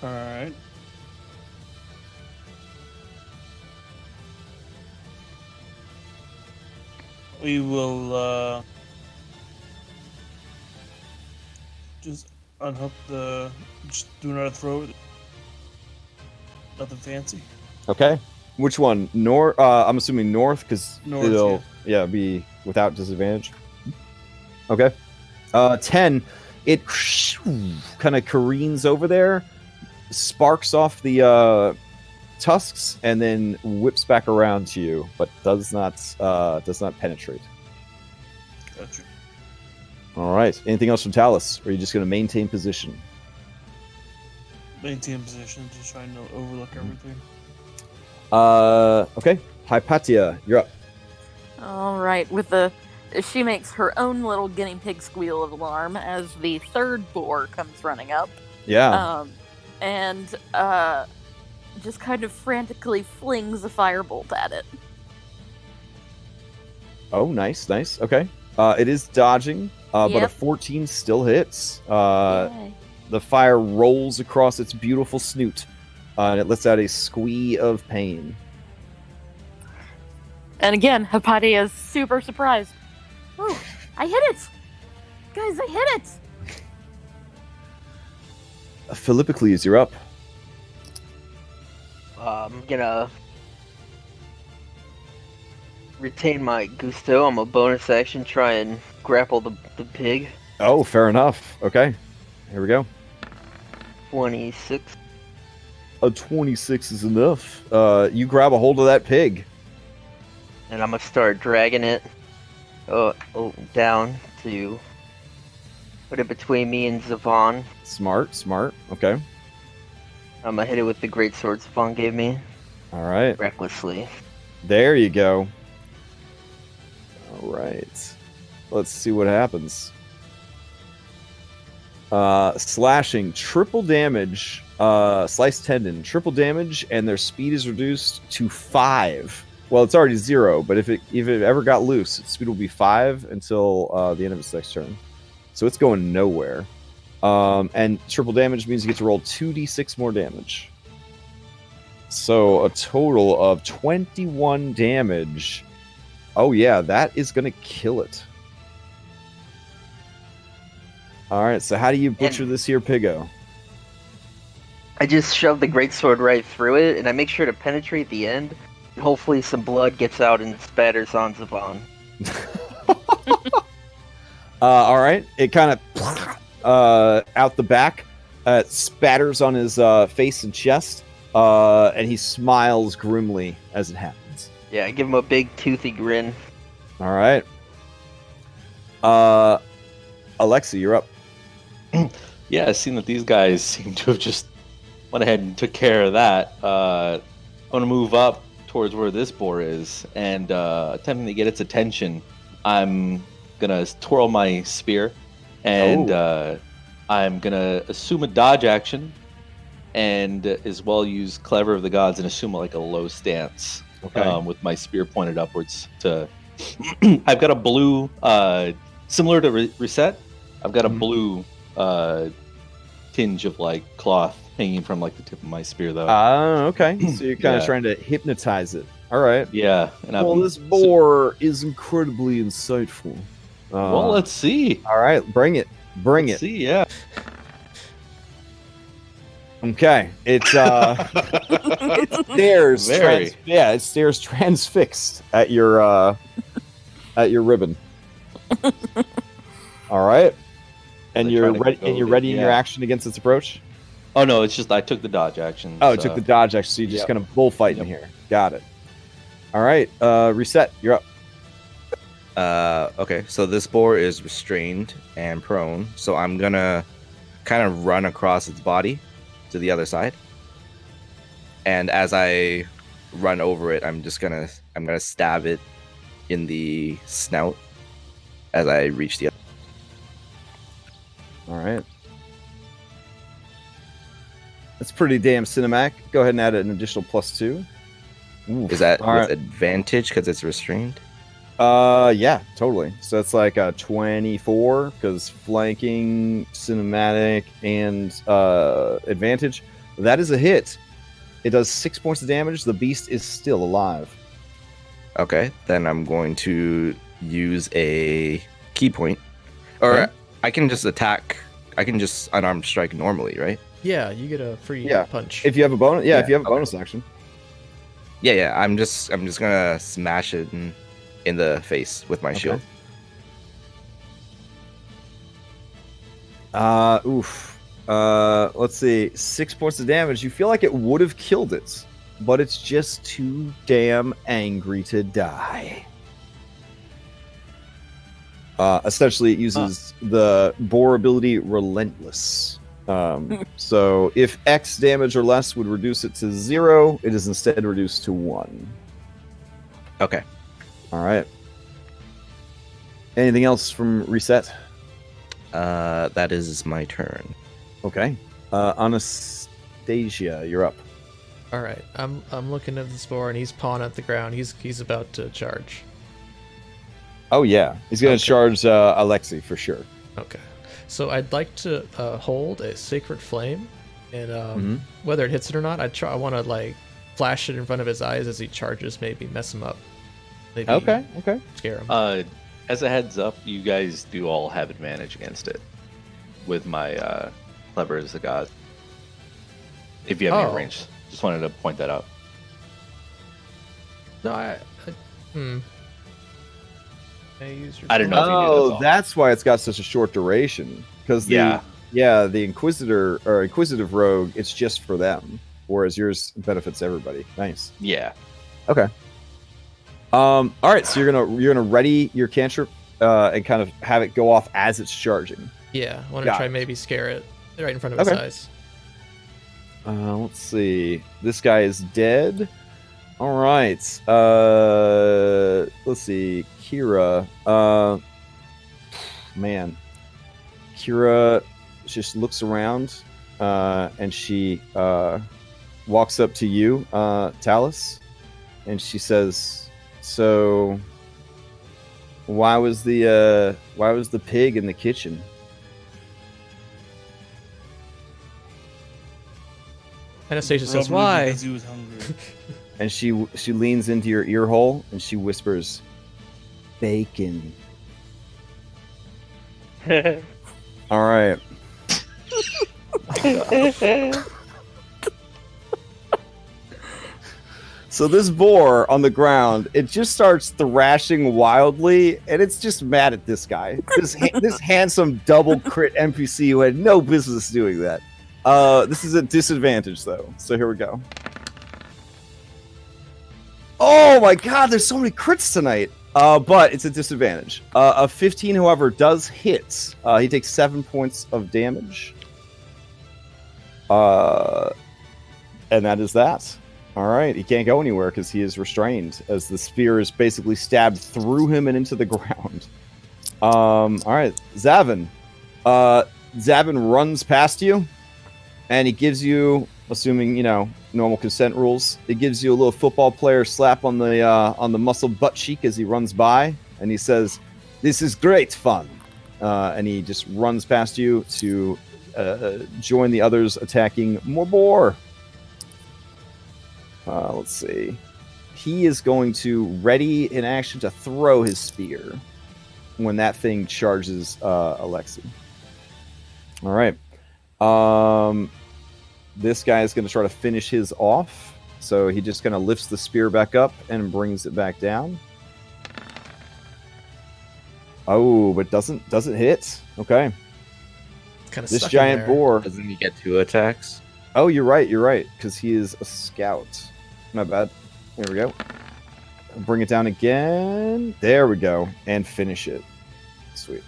All right. We will just unhook the. Just do another throw. Nothing fancy. Okay. Which one? North. I'm assuming north because North, it'll be without disadvantage. Okay. 10. It kind of careens over there, sparks off the tusks, and then whips back around to you, but does not penetrate. Gotcha. All right. Anything else from Talus? Or are you just going to maintain position? Maintain position, just trying to overlook everything. Okay. Hypatia, you're up. All right. She makes her own little guinea pig squeal of alarm as the third boar comes running up. Yeah. And just kind of frantically flings a firebolt at it. Oh, nice. Okay. It is dodging, but a Yep. 14 still hits. Yay. The fire rolls across its beautiful snoot, and it lets out a squee of pain. And again, Hypatia is super surprised. Oh, I hit it! Guys, I hit it! Philippocles, you're up. I'm gonna retain my gusto. I'm a bonus action try and grapple the pig. Oh, fair enough. Okay. Here we go. 26. A 26 is enough. You grab a hold of that pig. And I'm gonna start dragging it down to put it between me and Zavon. Smart. Okay. I'm gonna hit it with the great sword Zavon gave me All right. recklessly. There you go. All right. Let's see what happens. Slashing, triple damage, sliced tendon, triple damage, and their speed is reduced to 5. Well, it's already 0, but if it ever got loose, its speed will be 5 until the end of its next turn. So it's going nowhere. And triple damage means you get to roll 2d6 more damage. So a total of 21 damage. Oh yeah, that is going to kill it. All right, so how do you butcher this here piggo? I just shove the great sword right through it, and I make sure to penetrate the end. And hopefully some blood gets out and spatters on Zavon. All right, it kind of out the back, spatters on his face and chest, and he smiles grimly as it happens. Yeah, I give him a big toothy grin. All right. Alexa, you're up. Yeah, seeing that these guys seem to have just went ahead and took care of that, I'm going to move up towards where this boar is, and attempting to get its attention, I'm going to twirl my spear, and I'm going to assume a dodge action, and as well use Clever of the Gods and assume like a low stance with my spear pointed upwards to... I've got a blue, similar to Reset, I've got a blue tinge of like cloth hanging from like the tip of my spear though. Okay. So you're kind of trying to hypnotize it. All right. Yeah. And this boar is incredibly insightful. Well, let's see. All right, bring it. Let's see, yeah. Okay. It stares. It stares transfixed at your ribbon. All right. And you're ready. And you're ready in your action against its approach. Oh no, it's just I took the dodge action. Oh, it took the dodge action, so you're just kind of bullfighting here. Got it. All right, Reset. You're up. Okay, so this boar is restrained and prone, so I'm gonna kind of run across its body to the other side. And as I run over it, I'm gonna stab it in the snout as I reach the other. All right. That's pretty damn cinematic. Go ahead and add an additional +2. Oof. Is that All with right. advantage because it's restrained? Yeah, totally. So it's like a 24 because flanking, cinematic, and advantage. That is a hit. It does 6 points of damage. The beast is still alive. Okay, then I'm going to use a key point. Or Okay. I can just attack. I can just unarmed strike normally, right? Yeah, you get a free Yeah. punch. If you have a bonus, if Yeah, you have a okay. bonus action. Yeah. I'm just gonna smash it in the face with my shield. Oof. Let's see. 6 points of damage. You feel like it would have killed it, but it's just too damn angry to die. Essentially, it uses the Boar ability Relentless. So if X damage or less would reduce it to 0, it is instead reduced to 1. Okay. All right. Anything else from Reset? That is my turn. Okay. Anastasia, you're up. All right, I'm looking at this boar and he's pawing at the ground. He's about to charge. Oh yeah, he's gonna Okay. charge Alexi for sure. Okay, so I'd like to hold a sacred flame, and Mhm. whether it hits it or not, I want to like flash it in front of his eyes as he charges. Maybe mess him up. Maybe Okay. scare him. As a heads up, you guys do all have advantage against it with my clever as a god. If you have any range, just wanted to point that out. No, I use your I don't know if you knew that's Oh, all. that's why it's got such a short duration. Because the Inquisitor or Inquisitive Rogue, it's just for them, whereas yours benefits everybody. Nice. Yeah. Okay. All right, so you're gonna ready your cantrip and kind of have it go off as it's charging. Yeah, I want to Got try it. maybe scare it right in front of his Okay. eyes. Let's see. This guy is dead. All right. Let's see. Kira. Man. Kira just looks around and she walks up to you, Talus, and she says, "So, why was the pig in the kitchen?" Anastasia says, Probably "Why?" Because he was hungry. And she leans into your ear hole and she whispers, "Bacon." All right. So this boar on the ground, it just starts thrashing wildly, and it's just mad at this guy, this handsome double crit NPC who had no business doing that. This is a disadvantage though, so here we go. Oh my god, there's so many crits tonight. But it's a disadvantage. A 15, however, does hit. He takes 7 points of damage. And that is that. All right, he can't go anywhere because he is restrained as the spear is basically stabbed through him and into the ground. All right, Zavin. Zavin runs past you, and he gives you, assuming normal consent rules, it gives you a little football player slap on the muscled butt cheek as he runs by, and he says, "This is great fun," and he just runs past you to join the others attacking more boar. Let's see. He is going to ready in action to throw his spear when that thing charges Alexi. All right. This guy is going to try to finish his off. So he just kind of lifts the spear back up and brings it back down. Oh, but doesn't hit. Okay. Kind of This giant boar. Doesn't he get 2 attacks? Oh, you're right, because he is a scout. My bad. Here we go. Bring it down again. There we go. And finish it. Sweet.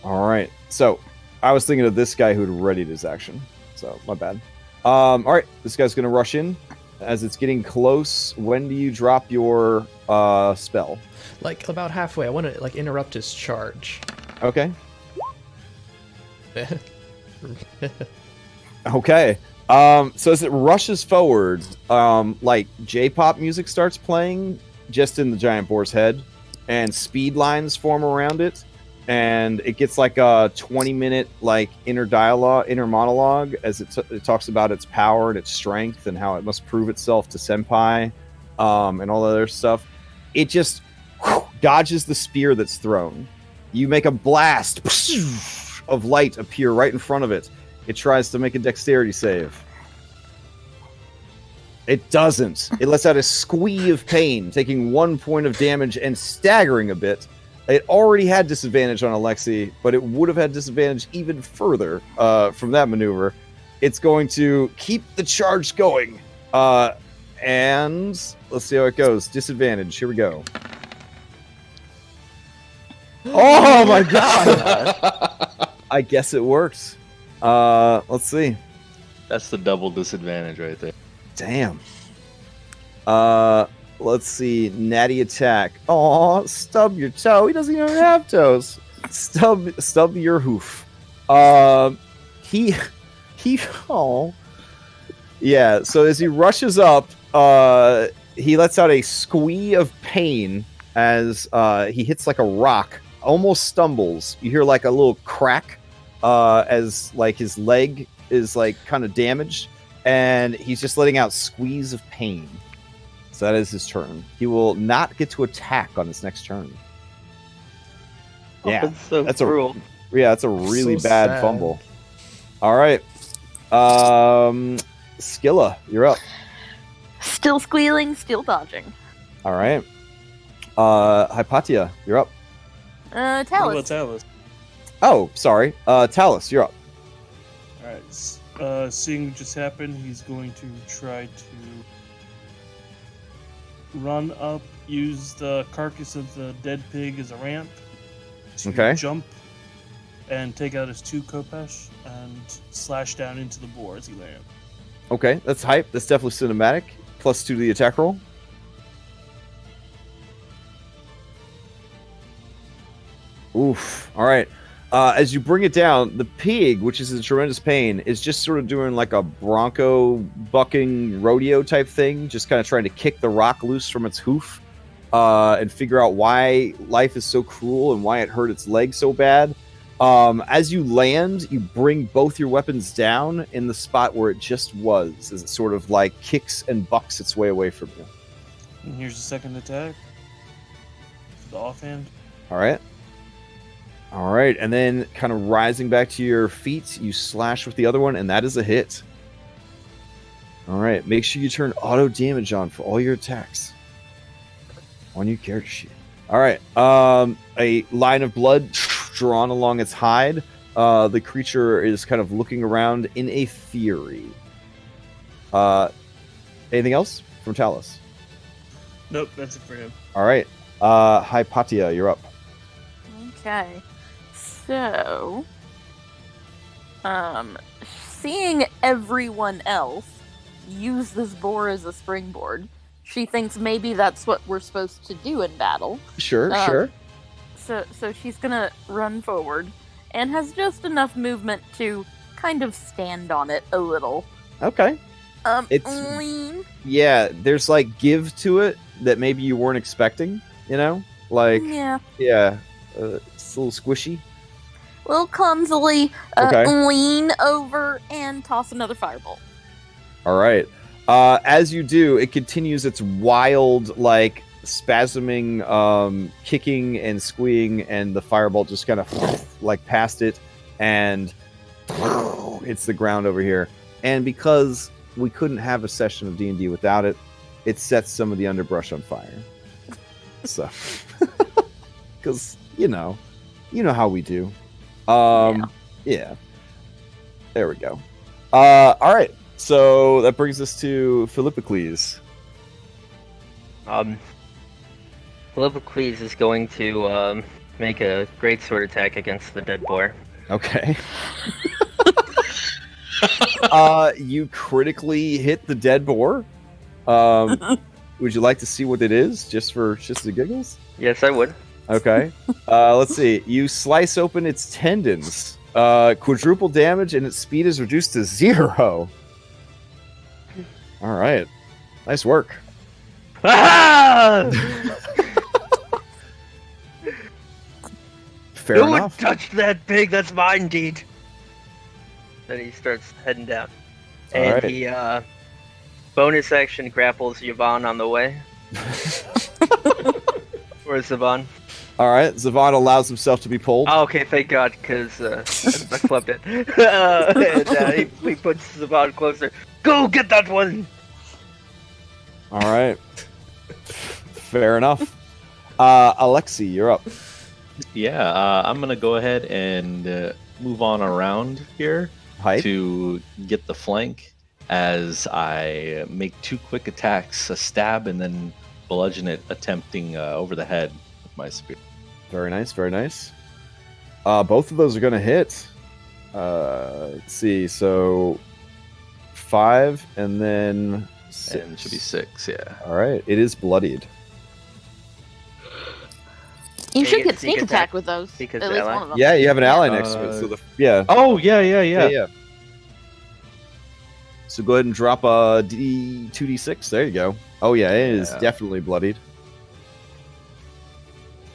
All right. So I was thinking of this guy who'd readied his action. So my bad. All right. This guy's going to rush in. As it's getting close, when do you drop your spell? Like about halfway. I want to like interrupt his charge. Okay. Okay. So as it rushes forward, like J-pop music starts playing just in the giant boar's head, and speed lines form around it, and it gets like a 20-minute like inner monologue as it talks about its power and its strength and how it must prove itself to Senpai, and all that other stuff. It just dodges the spear that's thrown. You make a blast of light appear right in front of it. It tries to make a dexterity save. It doesn't. It lets out a squee of pain, taking 1 point of damage and staggering a bit. It already had disadvantage on Alexi, but it would have had disadvantage even further from that maneuver. It's going to keep the charge going. And let's see how it goes. Disadvantage. Here we go. Oh my god! I guess it works. Let's see. That's the double disadvantage right there. Damn. Let's see. Natty attack. Aw, stub your toe. He doesn't even have toes. Stub your hoof. He. Oh. Yeah. So as he rushes up, he lets out a squee of pain as he hits like a rock. Almost stumbles. You hear like a little crack as like his leg is like kind of damaged, and he's just letting out squeeze of pain. So that is his turn. He will not get to attack on his next turn. Yeah, that's cruel. That's a really So bad sad. fumble. All right, Skilla, you're up. Still squealing, still dodging. All right, Hypatia, you're up. What about Talus. Talus? Oh, sorry, Talus, you're up. Alright, seeing what just happened, he's going to try to run up, use the carcass of the dead pig as a ramp to Okay. jump and take out his 2 Kopesh and slash down into the boar as he lands. Okay, that's hype. That's definitely cinematic. +2 to the attack roll. Oof. All right. As you bring it down, the pig, which is in tremendous pain, is just sort of doing like a bronco bucking rodeo type thing, just kind of trying to kick the rock loose from its hoof and figure out why life is so cruel and why it hurt its leg so bad. As you land, you bring both your weapons down in the spot where it just was, as it sort of like kicks and bucks its way away from you. And here's the second attack. The offhand. All right. All right, and then kind of rising back to your feet, you slash with the other one, and that is a hit. All right, make sure you turn auto damage on for all your attacks on your character sheet. All right, a line of blood drawn along its hide. The creature is kind of looking around in a fury. Anything else from Talus? Nope, that's it for him. All right, Hypatia, you're up. Okay. So, seeing everyone else use this boar as a springboard, she thinks maybe that's what we're supposed to do in battle. Sure, sure. So she's gonna run forward and has just enough movement to kind of stand on it a little. Okay. It's- lean. Yeah, there's like give to it that maybe you weren't expecting, you know? Like, Yeah. it's a little squishy. A little clumsily Okay. lean over and toss another firebolt. All right. As you do, it continues its wild, like, spasming, kicking and squeeing, and the firebolt just kind of, like, past it and hits the ground over here. And because we couldn't have a session of D&D without it, it sets some of the underbrush on fire. So, because, you know how we do. Yeah. There we go. All right. So that brings us to Philippocles. Philippocles is going to make a great sword attack against the dead boar. Okay. You critically hit the dead boar. Would you like to see what it is, just for the giggles? Yes, I would. Okay. Let's see. You slice open its tendons. Quadruple damage, and its speed is reduced to 0. All right. Nice work. Ah! Fair Who would enough. touch that pig? That's mine, indeed. Then he starts heading down. All And right. he, bonus action grapples Yvonne on the way. Where's Yvonne? All right. Zavon allows himself to be pulled. Oh, okay, thank God, because I flipped it. And he puts Yvonne closer. Go get that one! All right. Fair enough. Alexi, you're up. Yeah, I'm gonna go ahead and move on around here Hype. to get the flank as I make 2 quick attacks, a stab and then bludgeon it, attempting over the head with my spear. Very nice, very nice. Both of those are going to hit. Let's see, so 5 and then 6. And it should be 6, yeah. All right, it is bloodied. You Can should you get get sneak sneak attack attack with those. because At least ally? one of them. Yeah, you have an ally next to it. So yeah. Oh, yeah. So go ahead and drop a 2d6. There you go. Oh yeah, it is Yeah. definitely bloodied.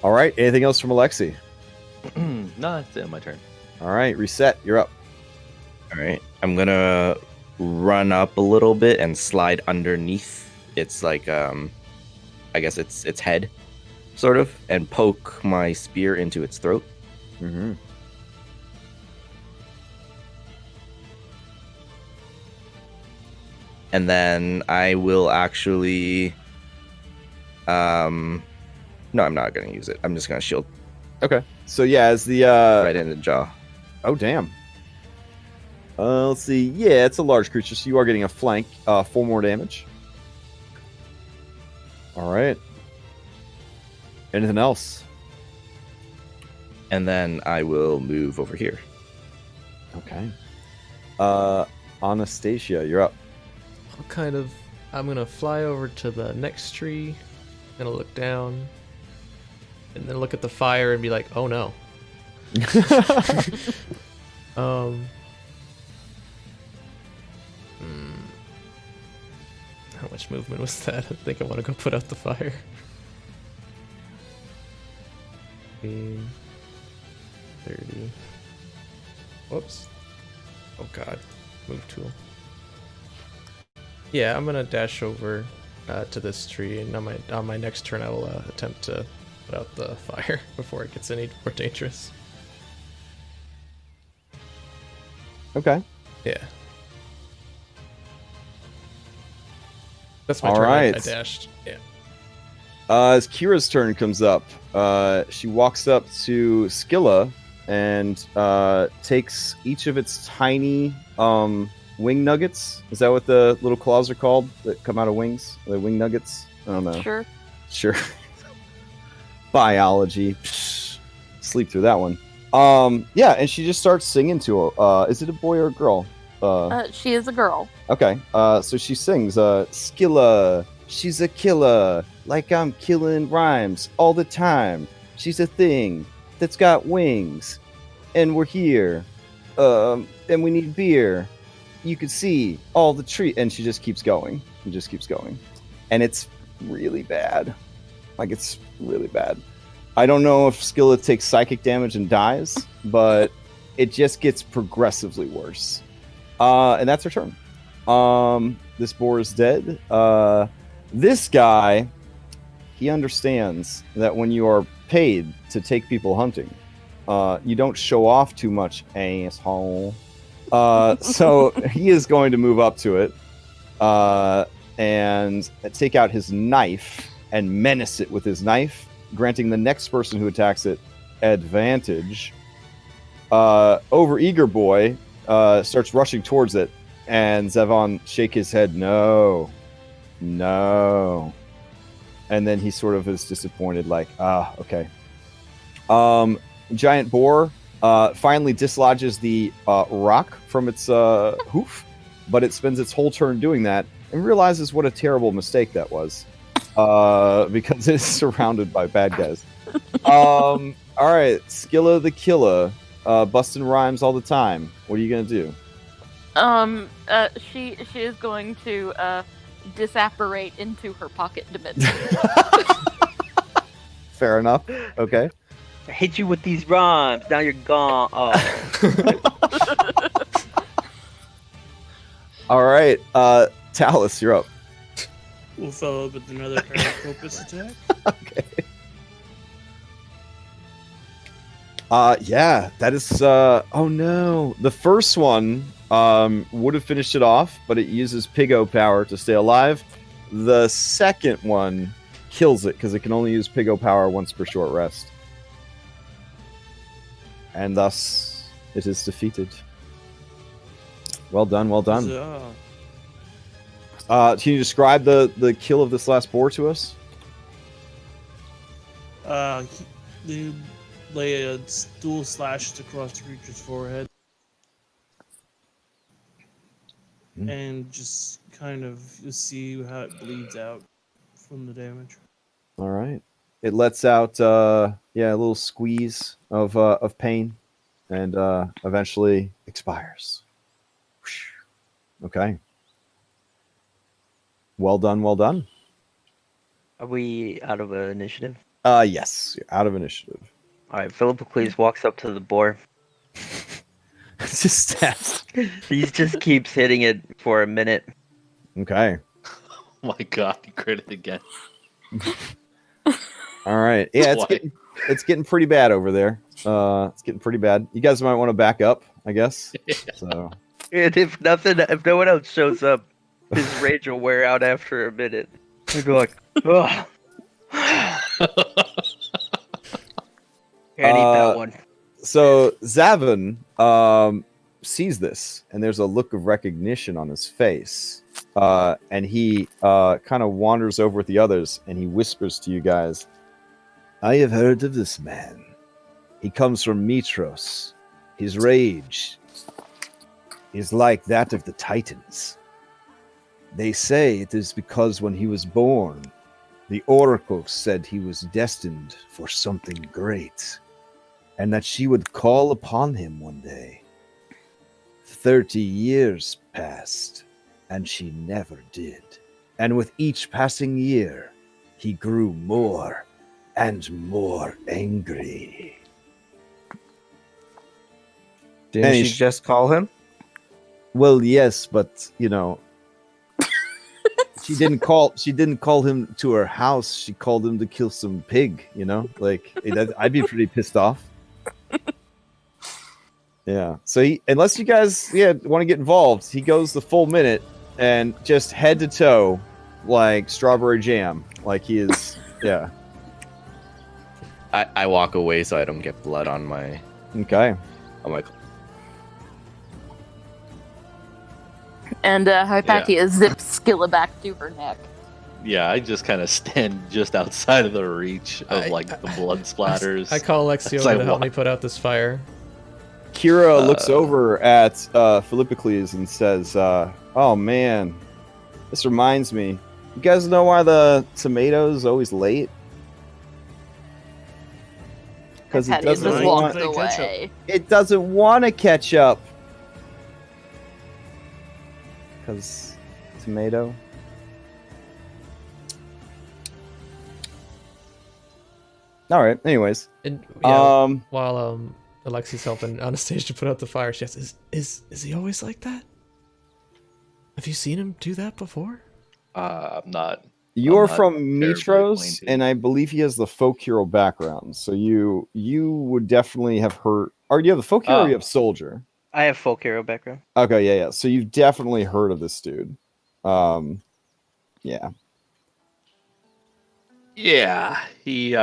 All right, anything else from Alexi? No, that's it, my turn. All right, reset. You're up. All right. I'm going to run up a little bit and slide underneath. It's like, I guess its head, sort of, and poke my spear into its throat. Mm-hmm. And then I will actually, no, I'm not going to use it. I'm just going to shield Okay. So yeah, as the right in the jaw. Oh, damn. Let's see. Yeah, it's a large creature, so you are getting a flank. 4 more damage. All right. Anything else? And then I will move over here. Okay. Anastasia, you're up. I'm gonna fly over to the next tree, gonna look down, and then look at the fire and be like, oh no. How much movement was that? I think I want to go put out the fire. 15, 30. Whoops. Oh god. Move tool. Yeah, I'm gonna dash over to this tree, and on my next turn I will attempt to put out the fire before it gets any more dangerous. Okay. Yeah. That's my All turn. I right. dashed. Yeah. As Kira's turn comes up, she walks up to Skilla and takes each of its tiny wing nuggets. Is that what the little claws are called that come out of wings? The wing nuggets? I don't know. Sure. Biology. Psh, sleep through that one. Yeah, and she just starts singing to her. Is it a boy or a girl? She is a girl. Okay. So she sings, Skilla, she's a killer, like I'm killing rhymes all the time. She's a thing that's got wings, and we're here. And we need beer. You can see all the tree, and she just keeps going. And just keeps going. And it's really bad. Like, it's really bad. I don't know if Skilla takes psychic damage and dies, but it just gets progressively worse. And that's her turn. This boar is dead. This guy, he understands that when you are paid to take people hunting, you don't show off too much, asshole. So he is going to move up to it and take out his knife and menace it with his knife, granting the next person who attacks it advantage. Overeager boy starts rushing towards it, and Zevon shake his head, no. And And then he sort of is disappointed, like, okay. Giant boar finally dislodges the rock from its hoof, but it spends its whole turn doing that and realizes what a terrible mistake that was, because it's surrounded by bad guys. All right, Skilla the Killer, busting rhymes all the time. What are you gonna do? She is going to disapparate into her pocket dimension. Fair enough. Okay. I hit you with these rhymes. Now you're gone. Oh. All right, Talus, you're up. We'll follow up with another Paracopus attack. Okay. Yeah, that is. Oh no, the first one would have finished it off, but it uses Pigo power to stay alive. The second one kills it because it can only use Pigo power once per short rest, and thus it is defeated. Well done, well done. So, Can you describe the kill of this last boar to us? they lay a dual slashes across the creature's forehead. And just kind of you see how it bleeds out from the damage. All right. It lets out a little squeeze of pain, and eventually expires. Okay. Well done, well done. Are we out of initiative? Yes, you're out of initiative. All right, Philippocles walks up to the boar. Just stabs. He just keeps hitting it for a minute. Okay. Oh my god, you crit again. All right. Yeah, it's getting pretty bad over there. It's getting pretty bad. You guys might want to back up, I guess. So. And if no one else shows up, his rage will wear out after a minute. He'll be like, ugh. Here, I need that one. So Zavin sees this, and there's a look of recognition on his face. And he kind of wanders over with the others, and he whispers to you guys, I have heard of this man. He comes from Mytros. His rage is like that of the Titans. They say it is because when he was born, the Oracle said he was destined for something great, and that she would call upon him one day. 30 years passed, and she never did. And with each passing year, he grew more and more angry. Didn't And she just call him? Well, yes, but she didn't call him to her house. She called him to kill some pig. Like I'd be pretty pissed off. Yeah. So unless you guys want to get involved, he goes the full minute and just head to toe like strawberry jam. Like he is. Yeah. I walk away so I don't get blood on my. Okay. On my. And Hypatia zips Skilla back to her neck. Yeah, I just kind of stand just outside of the reach of the blood splatters. I call Alexio It's like, to help what? me put out this fire. Kira looks over at Philippocles and says, "Oh man, this reminds me. You guys know why the tomato's always late? Because it Hypatia just doesn't walks want. away. It doesn't want to catch up. Because tomato." All right. Anyways, And while Alexi's helping Anastasia to put out the fire, she asks, "Is he always like that? Have you seen him do that before?" I'm not. you're not from terribly Mytros, acquainted. and I believe he has the folk hero background. So you would definitely have heard. Or do you have the folk hero or you have soldier? I have folk hero background. Okay, yeah. So you've definitely heard of this dude. Yeah. Yeah, he's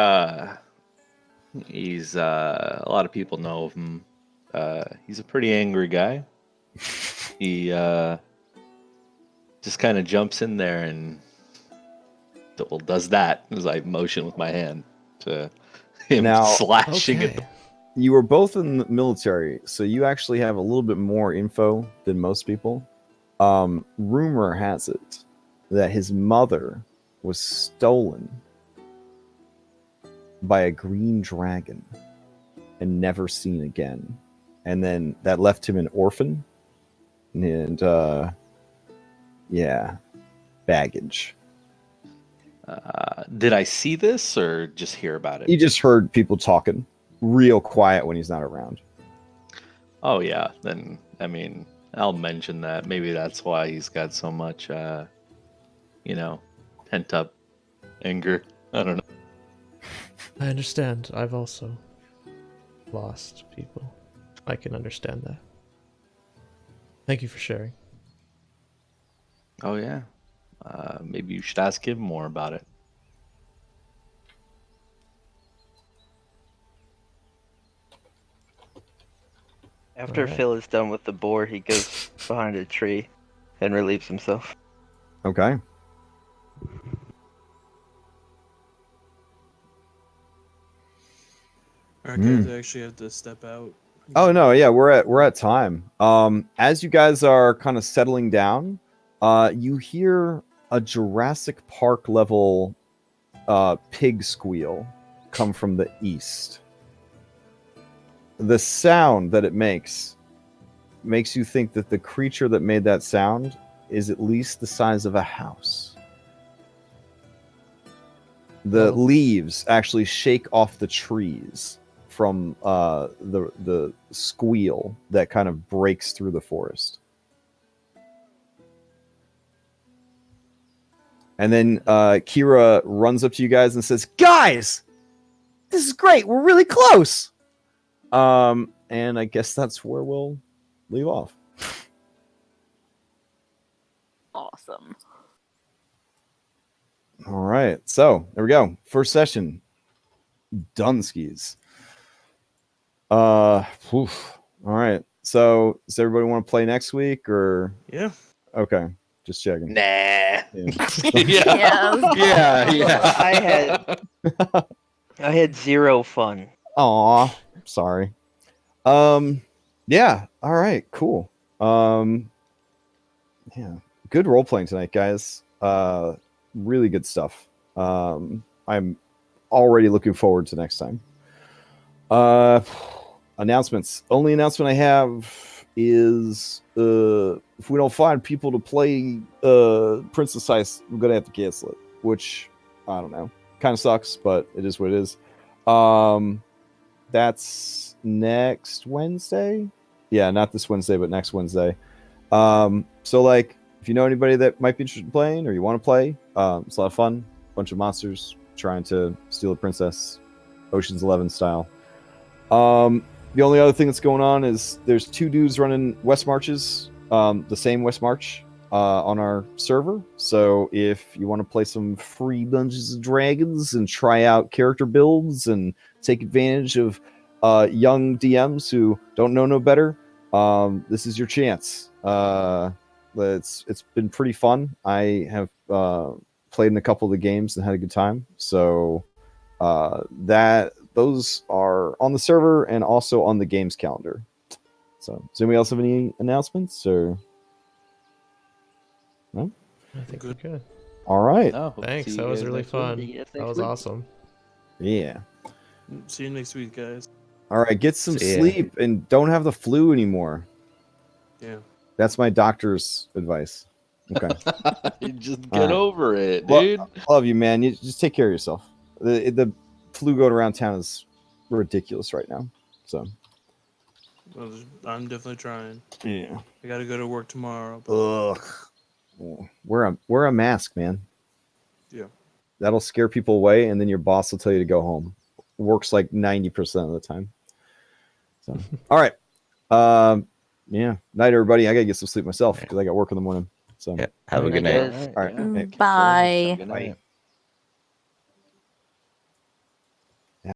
a lot of people know of him. He's a pretty angry guy. He just kind of jumps in there and does that as I motion with my hand to him Now- slashing Okay. it. You were both in the military, so you actually have a little bit more info than most people. Rumor has it that his mother was stolen by a green dragon and never seen again. And then that left him an orphan and, baggage. Did I see this or just hear about it? You just heard people talking real quiet when he's not around. Oh yeah, then I mean I'll mention that. Maybe that's why he's got so much pent up anger. I don't know. I understand. I've also lost people. I can understand that. Thank you for sharing. Oh yeah. Maybe you should ask him more about it. After Alright. Phil is done with the boar, he goes behind a tree and relieves himself. Okay. Alright, guys, I actually have to step out. Oh no, yeah, we're at time. As you guys are kind of settling down, you hear a Jurassic Park level pig squeal come from the east. The sound that it makes you think that the creature that made that sound is at least the size of a house. The Oh. leaves actually shake off the trees from the squeal that kind of breaks through the forest. And then Kira runs up to you guys and says, "Guys, this is great. We're really close." And I guess that's where we'll leave off. Awesome. All right. So there we go. First session. Dunskies. All right. So does everybody want to play next week or Yeah. okay? Just checking. Nah. Yeah. Yeah. I had zero fun. Aw, sorry. Yeah. All right. Cool. Yeah. Good role playing tonight, guys. Really good stuff. I'm already looking forward to next time. Announcements. Only announcement I have is if we don't find people to play Princess Ice, I'm gonna have to cancel it. Which I don't know. Kind of sucks, but it is what it is. That's next Wednesday. Yeah, not this Wednesday, but next Wednesday. So like, if you know anybody that might be interested in playing or you want to play, it's a lot of fun. Bunch of monsters trying to steal a princess, Ocean's 11 style. The only other thing that's going on is there's 2 dudes running West Marches, the same West March, on our server. So if you want to play some free Dungeons and Dragons and try out character builds and take advantage of young DMs who don't know no better, this is your chance. It's been pretty fun. I have played in a couple of the games and had a good time. So those are on the server and also on the games calendar. So does anybody else have any announcements or no? I think we're good. All right. No, we'll Thanks. see That you was guys really next week. fun. See you guys That next was week. awesome. Yeah. See you next week, guys. All right. Get some See ya. sleep and don't have the flu anymore. Yeah. That's my doctor's advice. Okay. You just All get right. over it, Well, dude. love you, man. You just take care of yourself. The flu going around town is ridiculous right now. So Well, I'm definitely trying. yeah. I gotta go to work tomorrow. But Ugh. Wear a mask, man. Yeah. That'll scare people away, and then your boss will tell you to go home. Works like 90% of the time. So all right. Yeah. Night, everybody. I gotta get some sleep myself because I got work in the morning. So Yeah. Have a Good good night, night. guys. all right. Yeah. Hey. Bye. Good night.